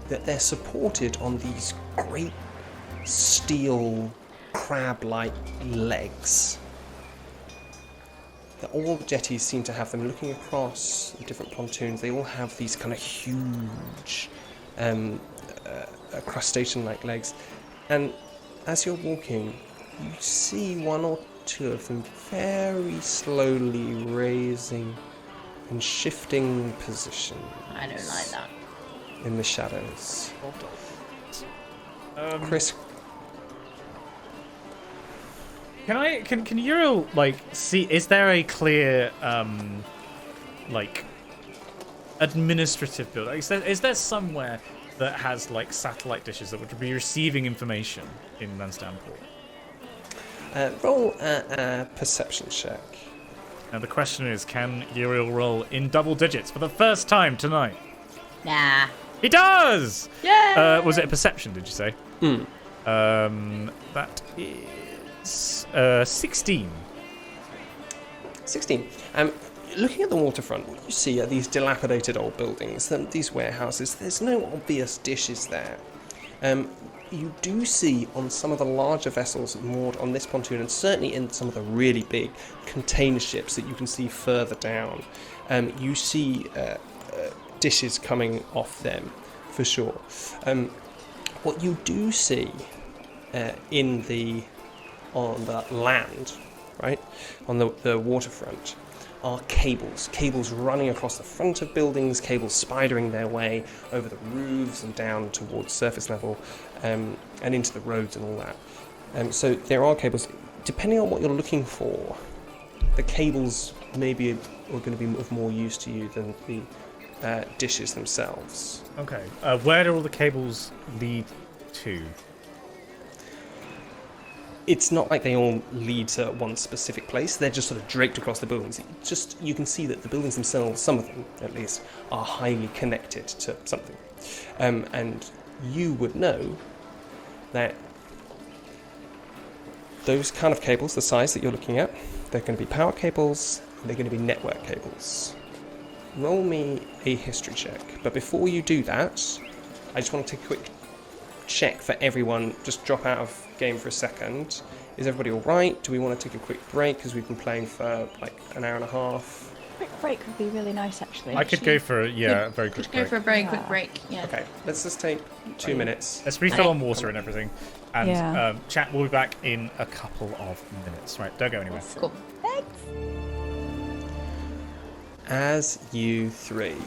that they're supported on these great steel crab-like legs. That all the jetties seem to have them. Looking across the different pontoons, they all have these kind of huge crustacean-like legs. And as you're walking, you see one or two of them very slowly raising and shifting position. I don't like that. In the shadows. Chris, can Uriel see? Is there a clear administrative building? Is there somewhere that has satellite dishes that would be receiving information in Landsdown Port? Roll a perception check. Now the question is, can Uriel roll in double digits for the first time tonight? Nah. He does! Yeah. Was it a perception, did you say? That is 16. 16. Looking at the waterfront, what you see are these dilapidated old buildings, these warehouses. There's no obvious dishes there. You do see on some of the larger vessels moored on this pontoon, and certainly in some of the really big container ships that you can see further down, you see dishes coming off them, for sure. What you do see on the land, right, on the waterfront, are cables running across the front of buildings, cables spidering their way over the roofs and down towards surface level, and into the roads and all that. So there are cables. Depending on what you're looking for, the cables maybe are going to be of more use to you than the dishes themselves. Okay. Where do all the cables lead to? It's not like they all lead to one specific place. They're just sort of draped across the buildings. You can see that the buildings themselves, some of them at least, are highly connected to something. And you would know that those kind of cables, the size that you're looking at, they're going to be power cables, they're going to be network cables. Roll me a history check. But before you do that, I just want to take a quick check for everyone. Just drop out of game for a second. Is everybody all right? Do we want to take a quick break because we've been playing for like an hour and a half? Quick break would be really nice, actually. I could go for a very quick Just break. go for a very quick break. Yeah. Okay, let's just take 2 minutes. Let's refill on water and everything. And chat will be back in a couple of minutes. Right, don't go anywhere. Cool. As you three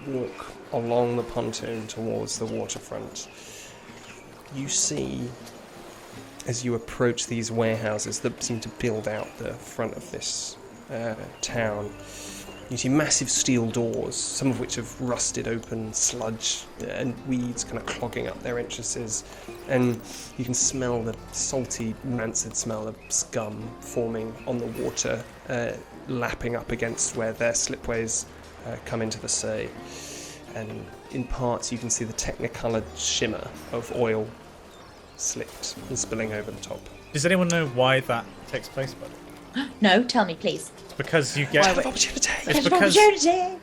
walk along the pontoon towards the waterfront, you see, as you approach these warehouses that seem to build out the front of this town, you see massive steel doors, some of which have rusted open, sludge and weeds kind of clogging up their entrances, and you can smell the salty, rancid smell of scum forming on the water, lapping up against where their slipways come into the sea. And in parts you can see the technicoloured shimmer of oil slipped and spilling over the top. Does anyone know why that takes place, buddy? No, tell me, please. It's because you get... Opportunity! It's because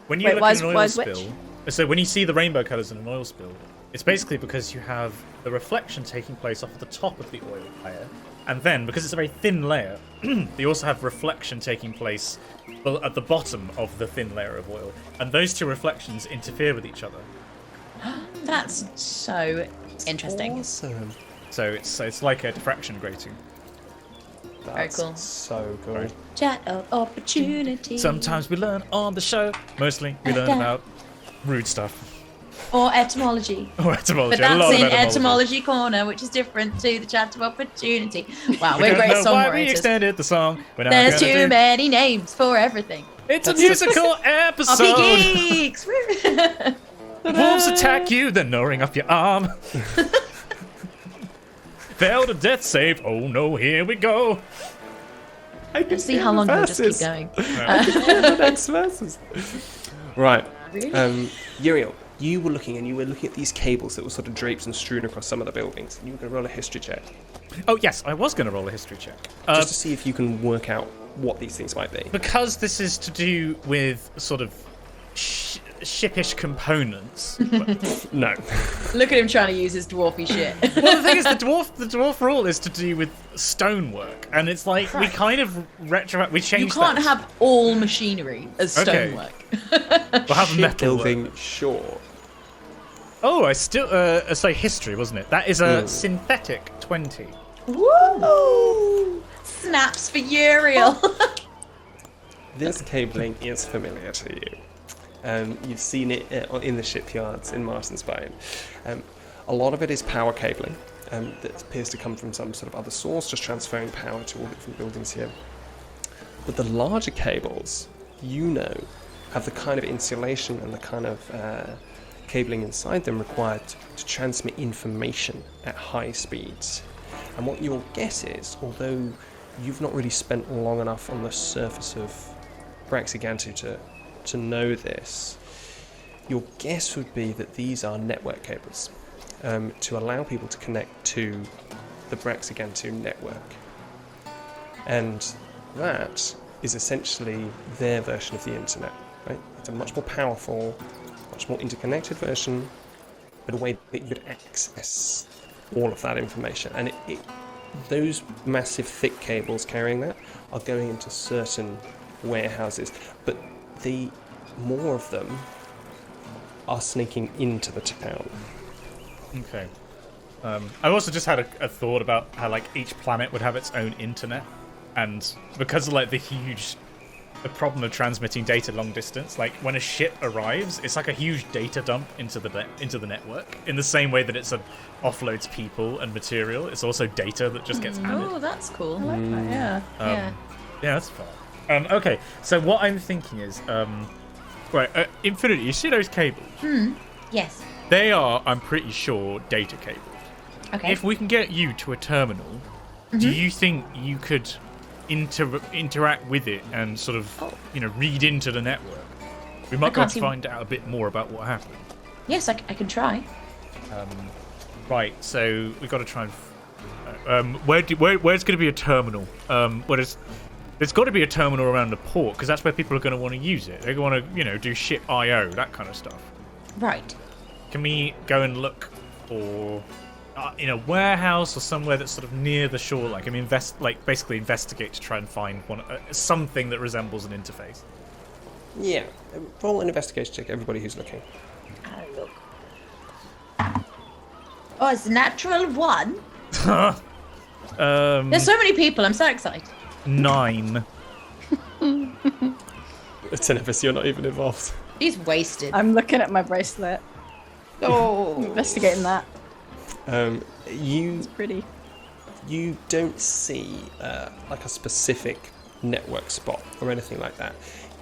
when you look at an oil spill... So when you see the rainbow colours in an oil spill, it's basically because you have the reflection taking place off the top of the oil layer, and then, because it's a very thin layer, you also have reflection taking place at the bottom of the thin layer of oil, and those two reflections interfere with each other. That's so interesting. Awesome. So it's like a diffraction grating. Very cool. So cool. Right. Chat of opportunity. Sometimes we learn on the show. Mostly we learn about rude stuff. Or etymology. Or etymology. But that's in etymology. Etymology Corner, which is different to the Chat of Opportunity. Wow, We we're don't great know song why we writers. extended the song. We're not There's gonna too do- many names for everything. It's a musical episode. RPGeeks! Wolves attack you, then gnawing up your arm. Failed a death save. Oh no, here we go. Let's see how long we'll just keep going. Right. Really? Uriel, you were looking at these cables that were sort of draped and strewn across some of the buildings, and you were going to roll a history check. Oh yes, I was going to roll a history check. Just to see if you can work out what these things might be. Because this is to do with sort of shippish components. No. Look at him trying to use his dwarfy shit. Well, the thing is, the dwarf rule is to do with stonework, and it's like we kind of we changed. You can't that. have all machinery as Okay. stonework. We'll have metal work. Building, sure. Oh, I still say history, wasn't it? That is a synthetic 20. Woo! Snaps for Uriel. This cabling is familiar to you. You've seen it in the shipyards in Martin's Bane. A lot of it is power cabling that appears to come from some sort of other source, just transferring power to all the different buildings here. But the larger cables, have the kind of insulation and the kind of cabling inside them required to transmit information at high speeds. And what your guess is, although you've not really spent long enough on the surface of Braxigantu to know this, your guess would be that these are network cables to allow people to connect to the Braxigantu network. And that is essentially their version of the internet, right? It's a much more powerful, much more interconnected version, but a way that you could access all of that information. And those massive thick cables carrying that are going into certain warehouses, but more of them are sneaking into the town. Okay. I also just had a thought about how like each planet would have its own internet, and because of like the problem of transmitting data long distance, like when a ship arrives, it's like a huge data dump into the network. In the same way that it's offloads people and material, it's also data that just gets added. Oh, that's cool. I like that, yeah. Yeah. Yeah, that's fine. Okay, so what I'm thinking is, right, Infinity, you see those cables? Yes. They are, I'm pretty sure, data cables. Okay. If we can get you to a terminal, do you think you could interact with it and sort of, read into the network? We might be able to find out a bit more about what happened. Yes, I can try. Right, so we've got to try and... where's going to be a terminal? There's got to be a terminal around the port, because that's where people are going to want to use it. They're going to want to, do ship I/O, that kind of stuff. Right. Can we go and look for in a warehouse or somewhere that's sort of near the shore. Like, I mean, basically investigate to try and find something that resembles an interface. Yeah, roll an investigation check. Everybody who's looking. Look. Oh, it's a natural 1. There's so many people. I'm so excited. 9. Tenebris, you're not even involved. He's wasted. I'm looking at my bracelet. Oh, Investigating that. It's pretty. You don't see like a specific network spot or anything like that.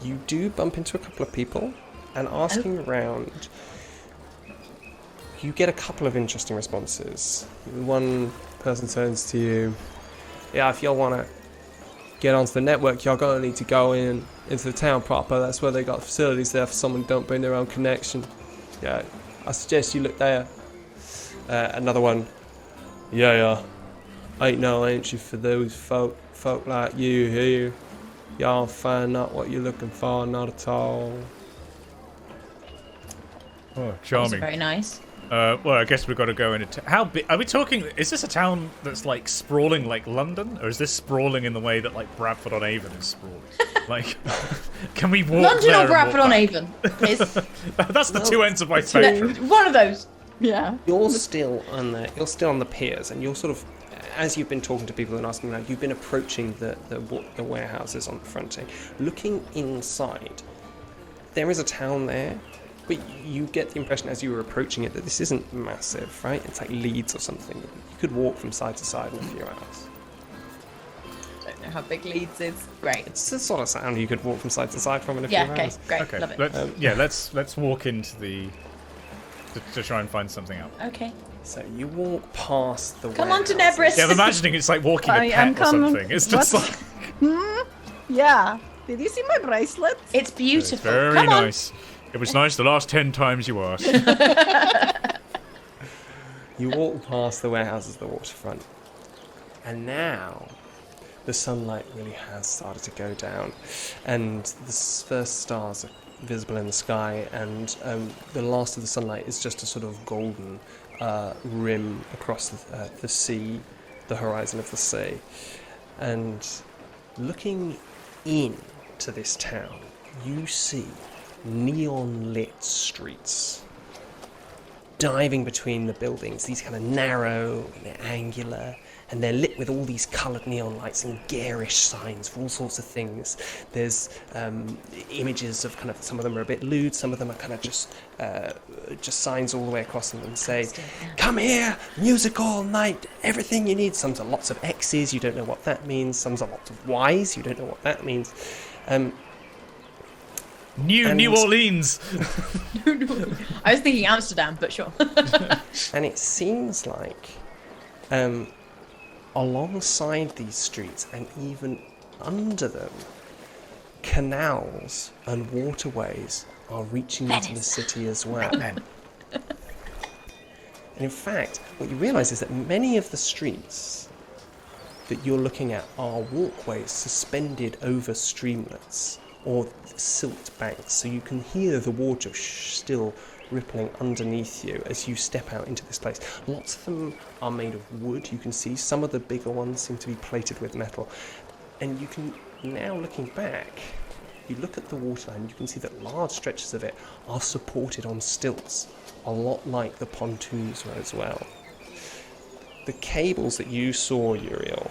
You do bump into a couple of people, and asking around, you get a couple of interesting responses. One person turns to you, yeah, if y'all want to get onto the network, y'all gonna need to go into the town proper. That's where they got facilities there for someone who don't bring their own connection. Yeah, I suggest you look there. Another one, yeah, ain't no entry for those folk like you here. Y'all find not what you're looking for, not at all. Oh, charming. very nice. Well, I guess we've got to go into... How big... Are we talking... Is this a town that's, like, sprawling like London? Or is this sprawling in the way that, like, Bradford-on-Avon is sprawling? Like, can we walk London there or Bradford-on-Avon? That's the two ends of my spectrum. One of those. Yeah. You're still on the piers, and you're sort of, as you've been talking to people and asking around, you've been approaching the warehouses on the fronting. Looking inside, there is a town there, but you get the impression as you were approaching it that this isn't massive, right? It's like Leeds or something. You could walk from side to side in a few hours. Don't know how big Leeds is. Great. It's the sort of sound you could walk from side to side from in a few hours. Great. Okay, Love it. let's walk into the... To try and find something out. Okay. So you walk past the Come on, warehouses. Tenebris. Yeah, I'm imagining it's like walking a pet or something. It's just like... Yeah. Did you see my bracelet? It's beautiful. Very Come on. nice. It was nice the last 10 times you asked. You walk past the warehouses, the waterfront, and now the sunlight really has started to go down, and the first stars are visible in the sky, and the last of the sunlight is just a sort of golden rim across the sea, the horizon of the sea. And looking into this town, you see neon-lit streets diving between the buildings, these kind of narrow, they're angular, and they're lit with all these coloured neon lights and garish signs for all sorts of things. There's images of kind of, some of them are a bit lewd, some of them are kind of just signs all the way across them and say, come here, music all night, everything you need. Some's are lots of X's, you don't know what that means. Some's are lots of Y's, you don't know what that means. New Orleans. I was thinking Amsterdam, but sure. And it seems like alongside these streets and even under them, canals and waterways are reaching into the city as well. And in fact, what you realise is that many of the streets that you're looking at are walkways suspended over streamlets or silt banks, so you can hear the water still rippling underneath you as you step out into this place. Lots of them are made of wood. You can see some of the bigger ones seem to be plated with metal, and you can now, looking back, you look at the waterline, you can see that large stretches of it are supported on stilts, a lot like the pontoons were as well. The cables that you saw, Uriel,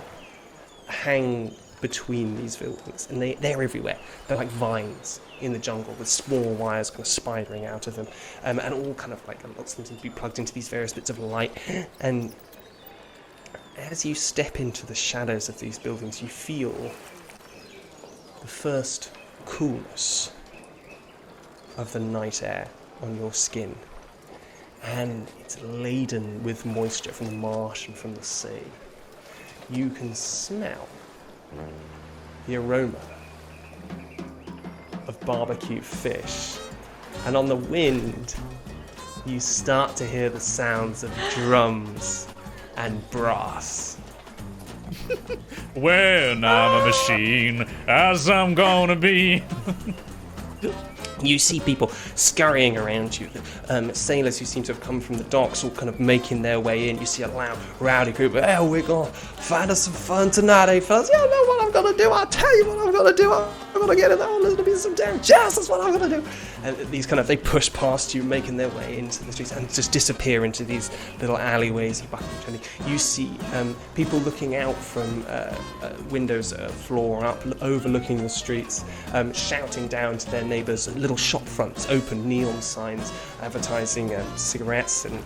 hang between these buildings, and they're everywhere. They're like vines in the jungle with small wires kind of spidering out of them, and all kind of like lots of them seem to be plugged into these various bits of light. And as you step into the shadows of these buildings, you feel the first coolness of the night air on your skin, and it's laden with moisture from the marsh and from the sea. You can smell the aroma of barbecue fish, and on the wind you start to hear the sounds of drums and brass. When I'm a machine, as I'm gonna be. You see people scurrying around you, sailors who seem to have come from the docks all kind of making their way in. You see a loud, rowdy group. Hey, we're going to find us some fun tonight, eh, fellas? Yeah, I know what I'm going to do. I'll tell you what I'm going to do. I'm going to get in there and there's going to be some damn jazz. That's what I'm going to do. And these kind of, they push past you, making their way into the streets and just disappear into these little alleyways. You see people looking out from windows, floor up, overlooking the streets, shouting down to their neighbours. Little shop fronts, open neon signs advertising cigarettes and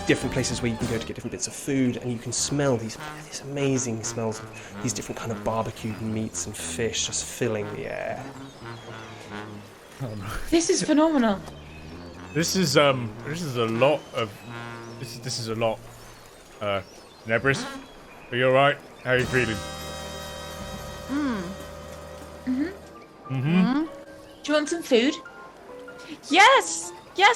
different places where you can go to get different bits of food, and you can smell these amazing smells of these different kind of barbecued meats and fish just filling the air. Oh, no. This is phenomenal. This is a lot. Nebris, are you alright? How are you feeling? Do you want some food? Yes,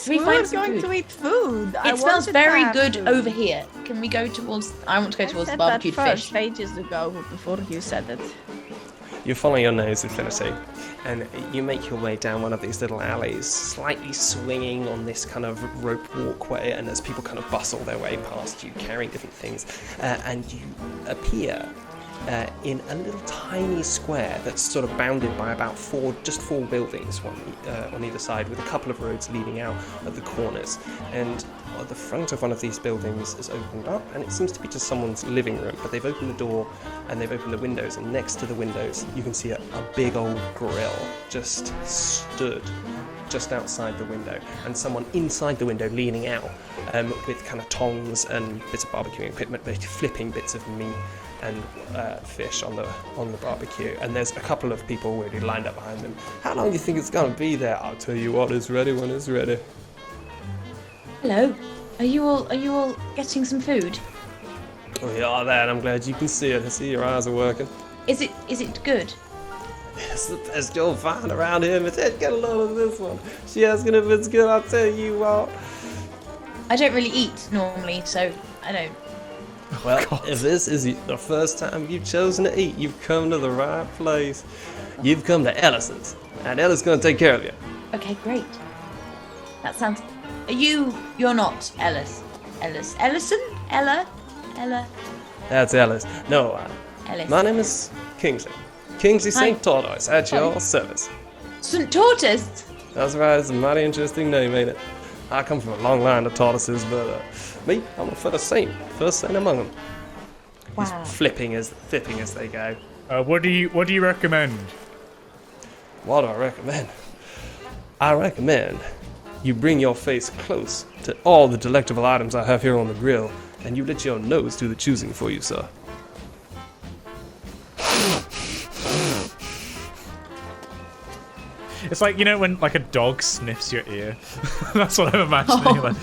we were find some going food? to eat food. It smells very good over here. Can we go towards? I want to go towards the barbecued fish. Ages ago, before you said it. You follow your nose, Infinity, and you make your way down one of these little alleys, slightly swinging on this kind of rope walkway, and as people kind of bustle their way past you, carrying different things, and you appear in a little tiny square that's sort of bounded by about four buildings, one on either side, with a couple of roads leading out at the corners. And the front of one of these buildings is opened up, and it seems to be to someone's living room, but they've opened the door and they've opened the windows, and next to the windows you can see a big old grill just stood just outside the window, and someone inside the window leaning out with kind of tongs and bits of barbecuing equipment, flipping bits of meat and fish on the barbecue. And there's a couple of people already lined up behind them. How long do you think it's going to be there? I'll tell you what is ready when it's ready. Hello. Are you all getting some food? We are there, and I'm glad you can see it. I see your eyes are working. Is it good? It's the best you'll find around here, but get a load of this one. She asking if it's good, I'll tell you what. I don't really eat normally, so I don't. Well, if this is the first time you've chosen to eat, you've come to the right place. You've come to Ellis's, and Ella's going to take care of you. Okay, great. That sounds... You're not Ellis. Ellison? Ella? That's Ellis. No, Ellis. My name is Kingsley. Kingsley St. Tortoise, at your service. St. Tortoise? That's right, it's a mighty interesting name, ain't it? I come from a long line of tortoises, but me, I'm a first saint among them. Wow. He's flipping as they go. What do you recommend? What do I recommend? I recommend you bring your face close to all the delectable items I have here on the grill, and you let your nose do the choosing for you, sir. It's like, you know, when like a dog sniffs your ear. That's what I'm imagining. Like...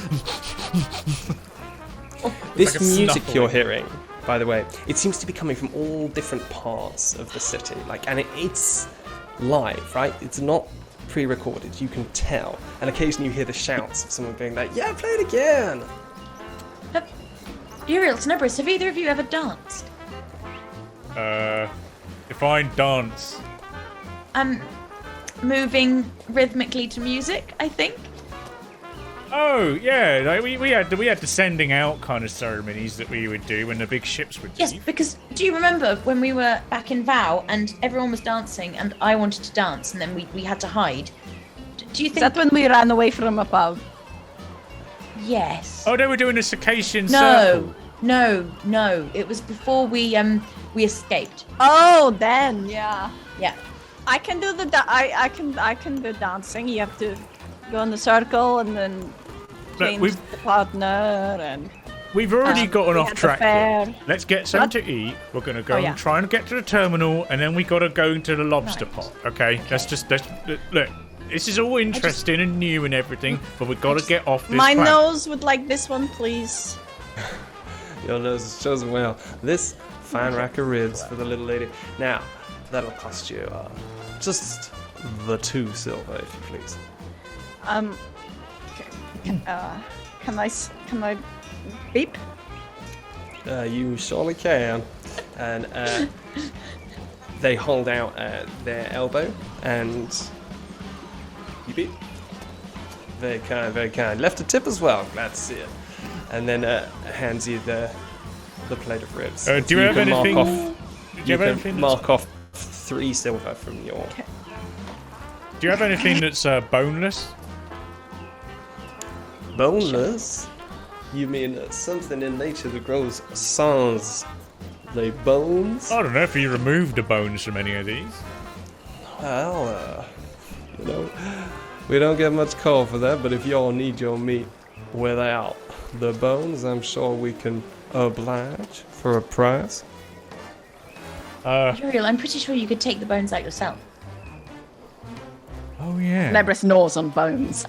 This like music snuffling. you're hearing, by the way, it seems to be coming from all different parts of the city. And it's live, right? It's not pre-recorded. You can tell, and occasionally you hear the shouts of someone being like, "Yeah, play it again." Uriel, Nebris, have either of you ever danced? Define dance. Moving rhythmically to music, I think. Oh yeah, like we had descending out kind of ceremonies that we would do when the big ships would Yes, leave. because do you remember when we were back in Vow and everyone was dancing and I wanted to dance and then we had to hide? Do you Is think that when we ran away from a pub? Yes. Oh, they were doing a Circassian circle. No. It was before we escaped. Oh, then yeah. Yeah. I can do I can do dancing. You have to go in the circle and then change the partner and. We've already gotten off track fair. here. Let's get something to eat. We're gonna go yeah. and try and get to the terminal, and then we gotta go into the lobster pot. Okay? Let's look. This is all interesting and new and everything, but we've got to get off this My planet. nose would like this one, please. Your nose is chosen well. This fine rack of ribs for the little lady. Now, that'll cost you just the 2 silver, if you please. Can I beep? You surely can. And they hold out their elbow and you beat. Very kind, very kind. Left a tip as well. Glad to see it. And then hands you the plate of ribs. Do you have anything? Mark off 3 silver from your. Okay. Do you have anything that's boneless? Boneless? You mean something in nature that grows sans the bones? I don't know if you removed the bones from any of these. Well, we don't get much call for that, but if y'all need your meat without the bones, I'm sure we can oblige for a price. Uriel, I'm pretty sure you could take the bones out yourself. Oh yeah. Nebris gnaws on bones.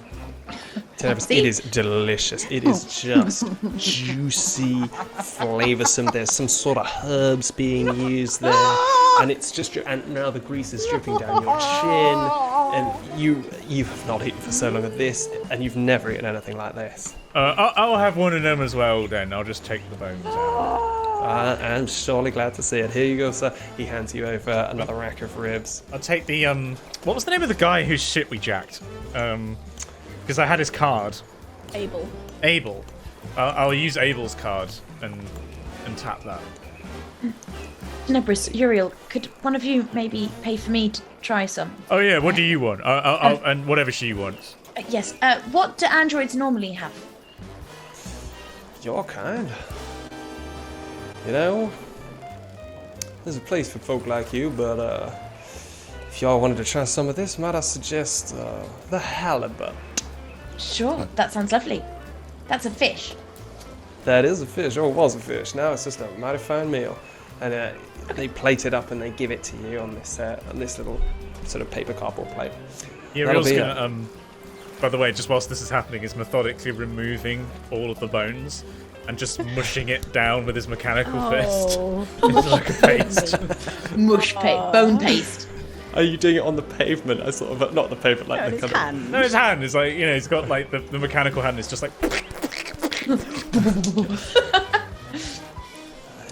It is delicious. It is just juicy, flavoursome. There's some sort of herbs being used there, and it's just and now the grease is dripping down your chin, and you have not eaten for so long of this, and you've never eaten anything like this. I'll have one of them as well. Then I'll just take the bones out. I'm surely glad to see it. Here you go, sir. He hands you over another rack of ribs. I'll take the What was the name of the guy whose shit we jacked? Because I had his card. Abel. I'll use Abel's card and tap that. Nebris, Uriel, could one of you maybe pay for me to try some? Oh yeah, what do you want? And whatever she wants. Yes. What do androids normally have? Your kind. There's a place for folk like you, but if y'all wanted to try some of this, might I suggest the halibut? Sure, that sounds lovely. That's a fish. That is a fish, or was a fish. Now it's just a mighty fine meal. And they plate it up and they give it to you on this little sort of paper cardboard plate. Yeah, Real's gonna, by the way, just whilst this is happening, is methodically removing all of the bones and just mushing it down with his mechanical fist. It's like a paste. Mush paste, bone paste. Are you doing it on the pavement? I sort of not the pavement, like the his hand. No, his hand is like, he's got like the mechanical hand is just like.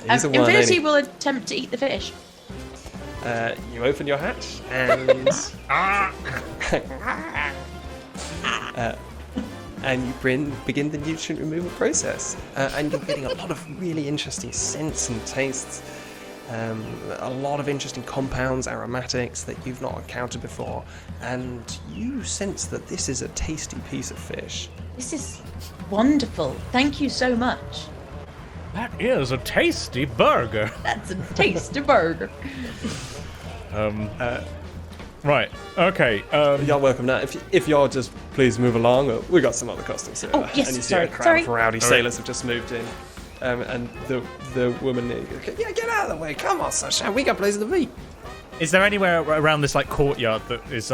Infinity will attempt to eat the fish. You open your hatch and and you begin the nutrient removal process, and you're getting a lot of really interesting scents and tastes. A lot of interesting compounds, aromatics that you've not encountered before, and you sense that this is a tasty piece of fish. This is wonderful. Thank you so much. That is a tasty burger. That's a tasty burger. Right. Okay. You're welcome now. If y'all just please move along, we got some other customers here. Oh, yes, and you see sorry. a crowd of rowdy sailors have just moved in. And the woman, yeah, get out of the way. Come on, Sunshine. We got places to be. Is there anywhere around this like courtyard that is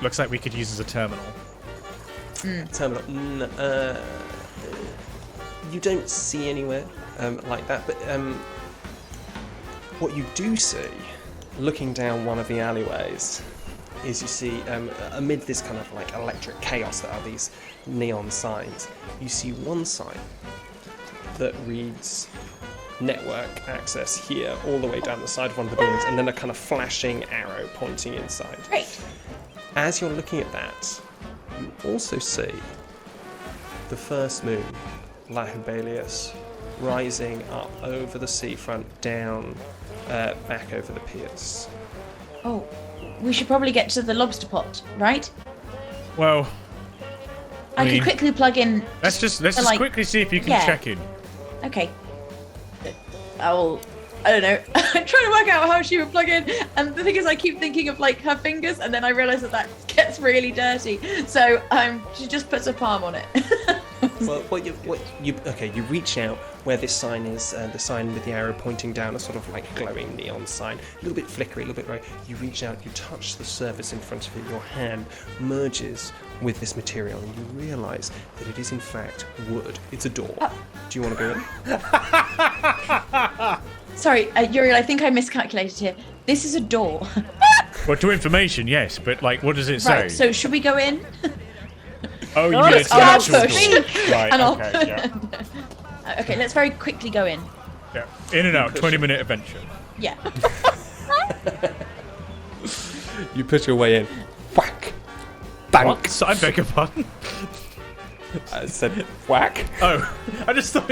looks like we could use as a terminal? Terminal. You don't see anywhere like that, but what you do see, looking down one of the alleyways, is you see amid this kind of like electric chaos that are these neon signs, you see one sign that reads network access here all the way down the side of one of the buildings, and then a kind of flashing arrow pointing inside. Great. As you're looking at that, you also see the first moon, Lahubalius, rising up over the seafront, down back over the piers. Oh, we should probably get to the lobster pot, right? Well, I could quickly plug in. Let's just quickly see if you can check in. Okay. I don't know. I'm trying to work out how she would plug in, and the thing is, I keep thinking of like her fingers, and then I realise that gets really dirty. So she just puts her palm on it. Well, you reach out where this sign is, the sign with the arrow pointing down, a sort of like glowing neon sign, a little bit flickery, a little bit bright. You reach out, you touch the surface in front of you, your hand merges with this material, and you realise that it is in fact wood. It's a door. Do you want to go in? Sorry, Uriel, I think I miscalculated here. This is a door. Well, to information, yes, but like, what does it say? Right, so should we go in? Oh, you mean it's the actual door. Right, And okay, yeah. Okay, let's very quickly go in. Yeah. In and out, 20-minute adventure. Yeah. You push your way in. Whack. Bank. What? So I beg your pardon? I said whack. Oh, I just thought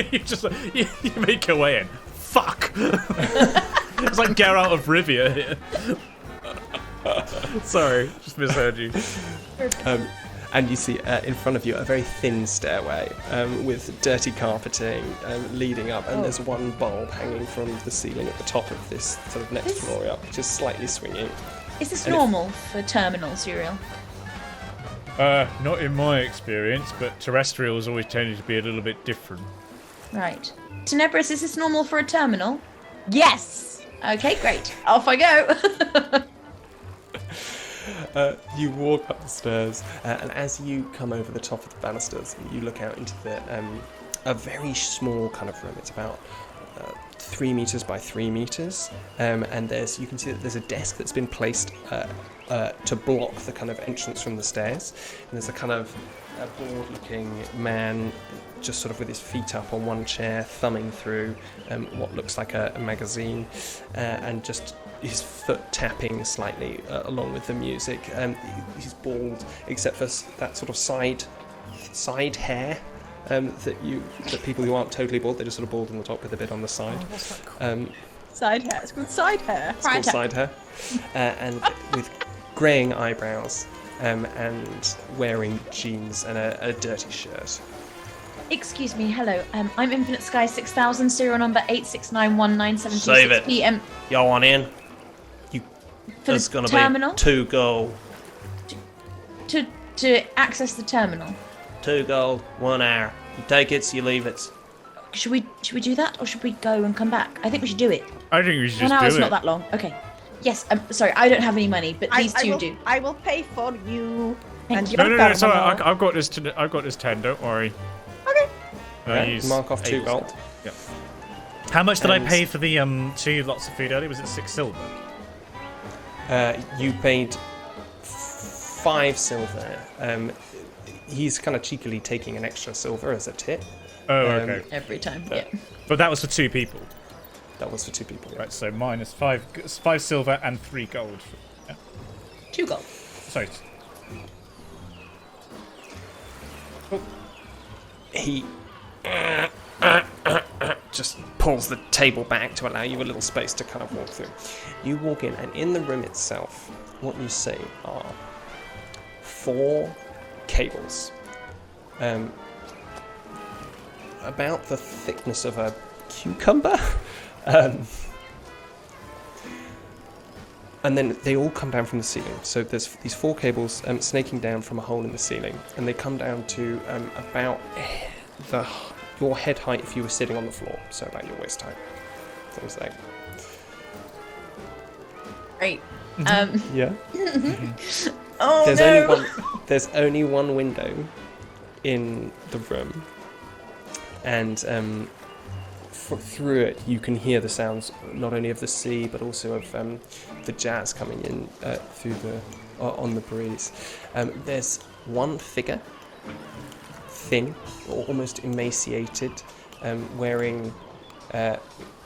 you make your way in. Fuck. It's like Geralt of Rivia here. Sorry, just misheard you. And you see in front of you a very thin stairway with dirty carpeting leading up, and there's one bulb hanging from the ceiling at the top of this sort of next floor up, just slightly swinging. Is this normal for terminals, Uriel? Not in my experience, but terrestrials always tended to be a little bit different. Right. Tenebris, is this normal for a terminal? Yes. Okay, great. Off I go. You walk up the stairs, and as you come over the top of the banisters, you look out into a very small kind of room. It's about 3 meters by 3 meters, and you can see that there's a desk that's been placed to block the kind of entrance from the stairs. And there's a kind of a bored-looking man, just sort of with his feet up on one chair, thumbing through what looks like a magazine, and just his foot tapping slightly along with the music. He's bald, except for that sort of side hair that people who aren't totally bald, they're just sort of bald on the top with a bit on the side. What's that called? Side hair. It's called side hair. It's called side hair, and with greying eyebrows, and wearing jeans and a dirty shirt. Excuse me, hello. I'm Infinite Sky 6000, serial number 8691976 Save it. PM. Y'all want in? For There's the gonna terminal? be 2 gold. To access the terminal. 2 gold, 1 hour. You take it, you leave it. Should we do that, or should we go and come back? I think we should do it. I think we should 1 just hour's do it. not that long. Okay. Yes. Sorry, I don't have any money, but these two do. I will pay for you. Thank And you. your No, it's all terminal. right. I've got this. I've got this 10. Don't worry. Okay. Right, mark off 2 8. gold. Yeah. How much did I And- pay for the 2 lots of food earlier? Was it 6 silver? You paid 5 silver. He's kind of cheekily taking an extra silver as a tip. Oh, okay. Every time. Yeah. But that was for 2 people. That was for 2 people. Right, so minus 5 silver and 3 gold. Yeah. 2 gold. Sorry. He just pulls the table back to allow you a little space to kind of walk through. You walk in, and in the room itself, what you see are 4 cables, about the thickness of a cucumber, and then they all come down from the ceiling. So there's these 4 cables snaking down from a hole in the ceiling, and they come down to about your head height if you were sitting on the floor, so about your waist height. Things like. Great. Yeah. Oh There's only one window in the room, and through it you can hear the sounds not only of the sea but also of the jazz coming in through on the breeze. There's one figure, thin, or almost emaciated, wearing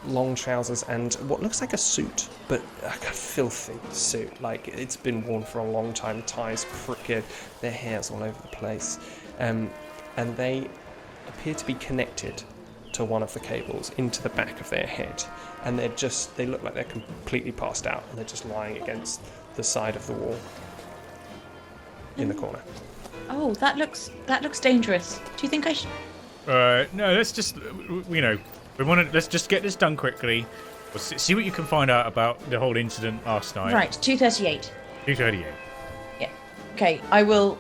long trousers and what looks like a suit, but a filthy suit. Like it's been worn for a long time. Ties crooked, their hair's all over the place, and they appear to be connected to one of the cables into the back of their head, and they look like they're completely passed out, and they're just lying against the side of the wall in the corner. Oh, that looks dangerous. Do you think I should? No, let's just let's just get this done quickly. We'll see what you can find out about the whole incident last night. Right, 238. 238. Yeah. Okay, I will.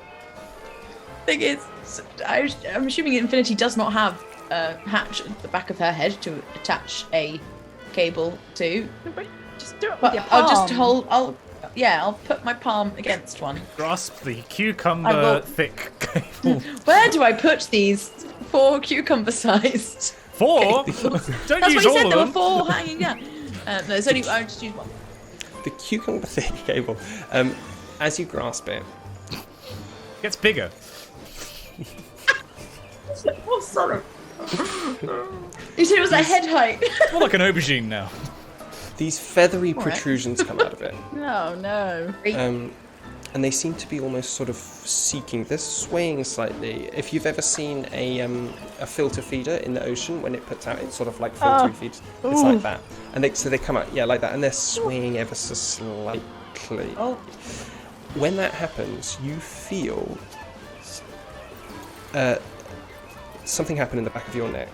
Thing is, I'm assuming Infinity does not have a hatch at the back of her head to attach a cable to. Just do it with But your I'll just palm. I'll put my palm against one. Grasp the I cucumber will- thick cable. Where do I put these 4 cucumber-sized? 4? Don't That's use what he all said. of There were them. 4 hanging down. No, it's only I just use one. The cucumber thick cable, as you grasp it, Gets bigger. Oh, sorry. You said it was a head height. More like an aubergine now. These feathery protrusions come out of it. Oh no. And they seem to be almost sort of seeking. They're swaying slightly. If you've ever seen a filter feeder in the ocean, when it puts out its sort of like filtering feeds, it's like that. And they come out, like that, and they're swaying ever so slightly. Oh. When that happens, you feel something happen in the back of your neck.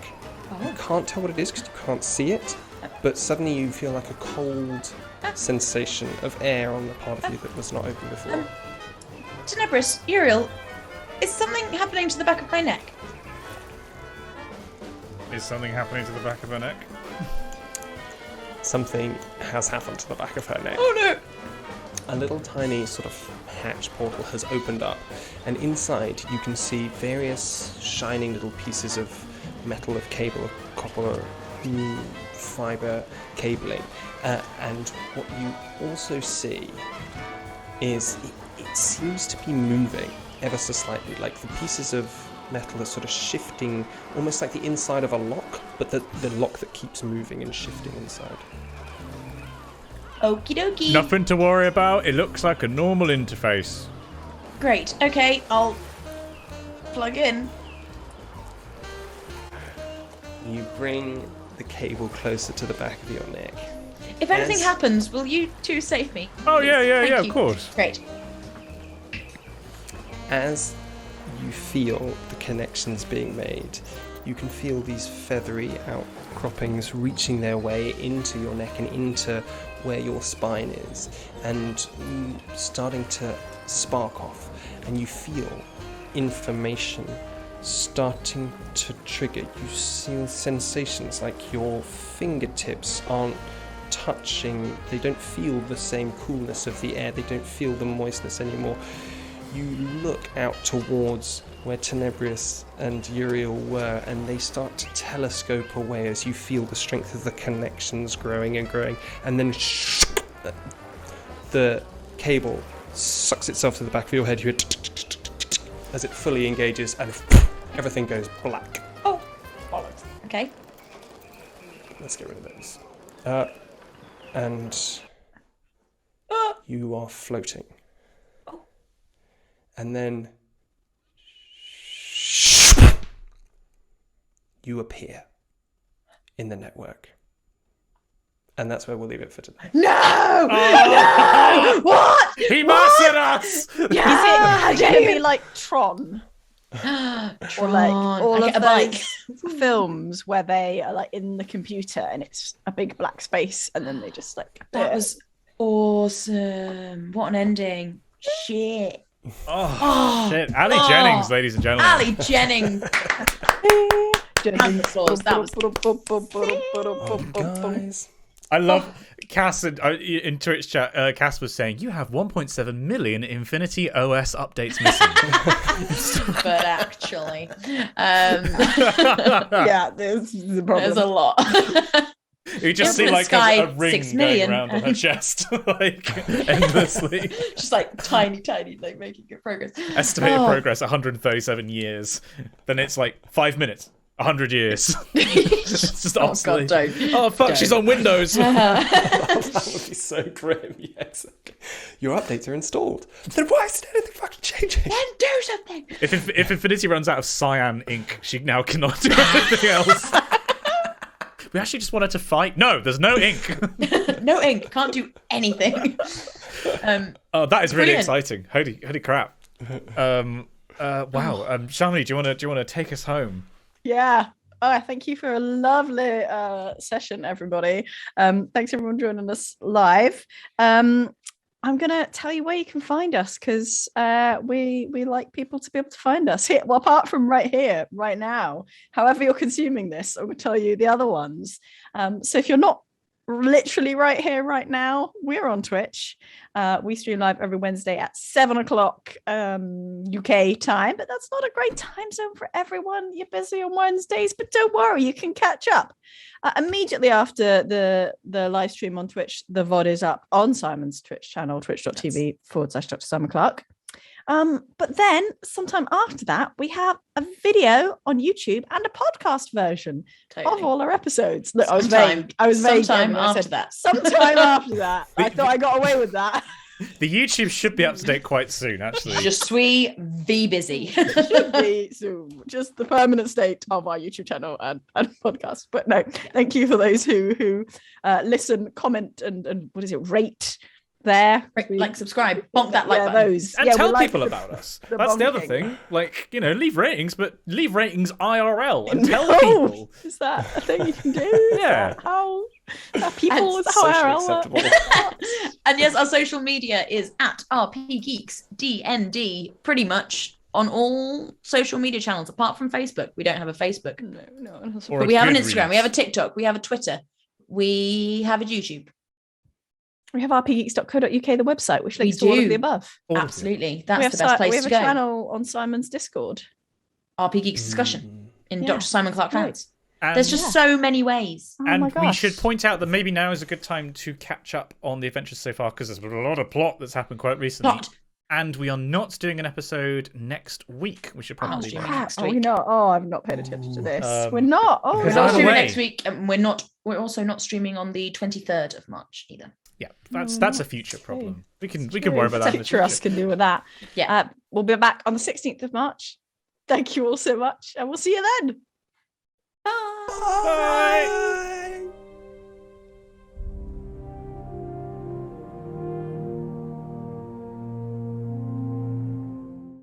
You can't tell what it is because you can't see it, but suddenly you feel like a cold sensation of air on the part of you that was not open before. Tenebris, Uriel, is something happening to the back of my neck? Is something happening to the back of her neck? Something has happened to the back of her neck. Oh no! A little tiny sort of hatch portal has opened up, and inside you can see various shining little pieces of metal, of cable, of copper, fibre cabling. And what you also see is it seems to be moving ever so slightly, like the pieces of metal are sort of shifting, almost like the inside of a lock, but the lock that keeps moving and shifting inside. Okie dokie. Nothing to worry about. It looks like a normal interface. Great. Okay, I'll plug in. You bring the cable closer to the back of your neck. If anything happens, will you two save me? Oh, please? yeah, Thank of you. course. Great. As you feel the connections being made, you can feel these feathery outcroppings reaching their way into your neck and into where your spine is, and starting to spark off, and you feel information starting to trigger. You feel sensations like your fingertips aren't touching, they don't feel the same coolness of the air, they don't feel the moistness anymore. You look out towards where Tenebris and Uriel were, and they start to telescope away as you feel the strength of the connections growing and growing, and then the cable sucks itself to the back of your head. You hear as it fully engages, and everything goes black. Oh, bollocks. Okay. Let's get rid of those. And you are floating. And then you appear in the network. And that's where we'll leave it for today. No! No! What? He mastered us! Yeah! Is it gonna be like Tron? Or like all of those films where they are like in the computer and it's a big black space and then they just like That was awesome. What an ending. Shit. Oh, shit. Ali Jennings, ladies and gentlemen. Ali Jennings. That was guys. I love Cass in Twitch chat. Cass was saying you have 1.7 million Infinity OS updates missing. But actually, yeah, there's the problem. there's a lot. You just see like a ring 6 million. going around on her chest, like endlessly. Just like tiny, like making good progress. Estimated progress 137 years. Then it's like 5 minutes. 100 years. It's just obsolete. God, don't. Oh fuck, Don't. she's on Windows. That would be so grim. Yes. Your updates are installed. Then why isn't anything fucking changing? Then do something. If Infinity runs out of cyan ink, she now cannot do anything else. We actually just want her to fight. No, there's no ink. No ink. Can't do anything. Oh, that is really Brilliant. exciting. Holy crap. Wow. Shamini, do you want to take us home? Yeah. Oh, thank you for a lovely session, everybody. Thanks everyone joining us live. I'm gonna tell you where you can find us because we like people to be able to find us here. Well, apart from right here, right now, however you're consuming this, I'm gonna tell you the other ones. So if you're not literally right here, right now, we're on Twitch. We stream live every Wednesday at 7:00 UK time, but that's not a great time zone for everyone. You're busy on Wednesdays, but don't worry, you can catch up. Immediately after the live stream on Twitch, the VOD is up on Simon's Twitch channel, twitch.tv/Dr. Simon Clark. But then sometime after that, we have a video on YouTube and a podcast version of all our episodes. Look, I was vague. Sometime after that. Sometime after that. I thought I got away with that. The YouTube should be up to date quite soon, actually. Je suis busy. Should be soon. Just the permanent state of our YouTube channel and podcast. But no, thank you for those who listen, comment, and rate there. Like, subscribe, bonk that like button. Those. And tell people about us. That's the other thing. Like, leave ratings, but leave ratings IRL and tell people. Is that a thing you can do? Yeah. How people and is how socially IRL. And yes, our social media is at RPGeeks DND, pretty much on all social media channels apart from Facebook. We don't have a Facebook. No. But we have an Instagram, we have a TikTok, we have a Twitter, we have a YouTube. We have rpgeeks.co.uk, the website, which links to all of the above. Absolutely. That's the best place to go. We have a channel on Simon's Discord. RPGeeks discussion in Dr. Simon Clark Krantz. And, there's just so many ways. And we should point out that maybe now is a good time to catch up on the adventures so far, because there's a lot of plot that's happened quite recently. And we are not doing an episode next week. We should probably do next week. Are we not? Oh, I've not paid attention to this. We're not. Oh, we're not streaming next week, and we're also not streaming on the 23rd of March either. Yeah, that's a future problem. We can worry about that in the future. Us can do with that. Yeah, we'll be back on the 16th of March. Thank you all so much, and we'll see you then. Bye. Bye.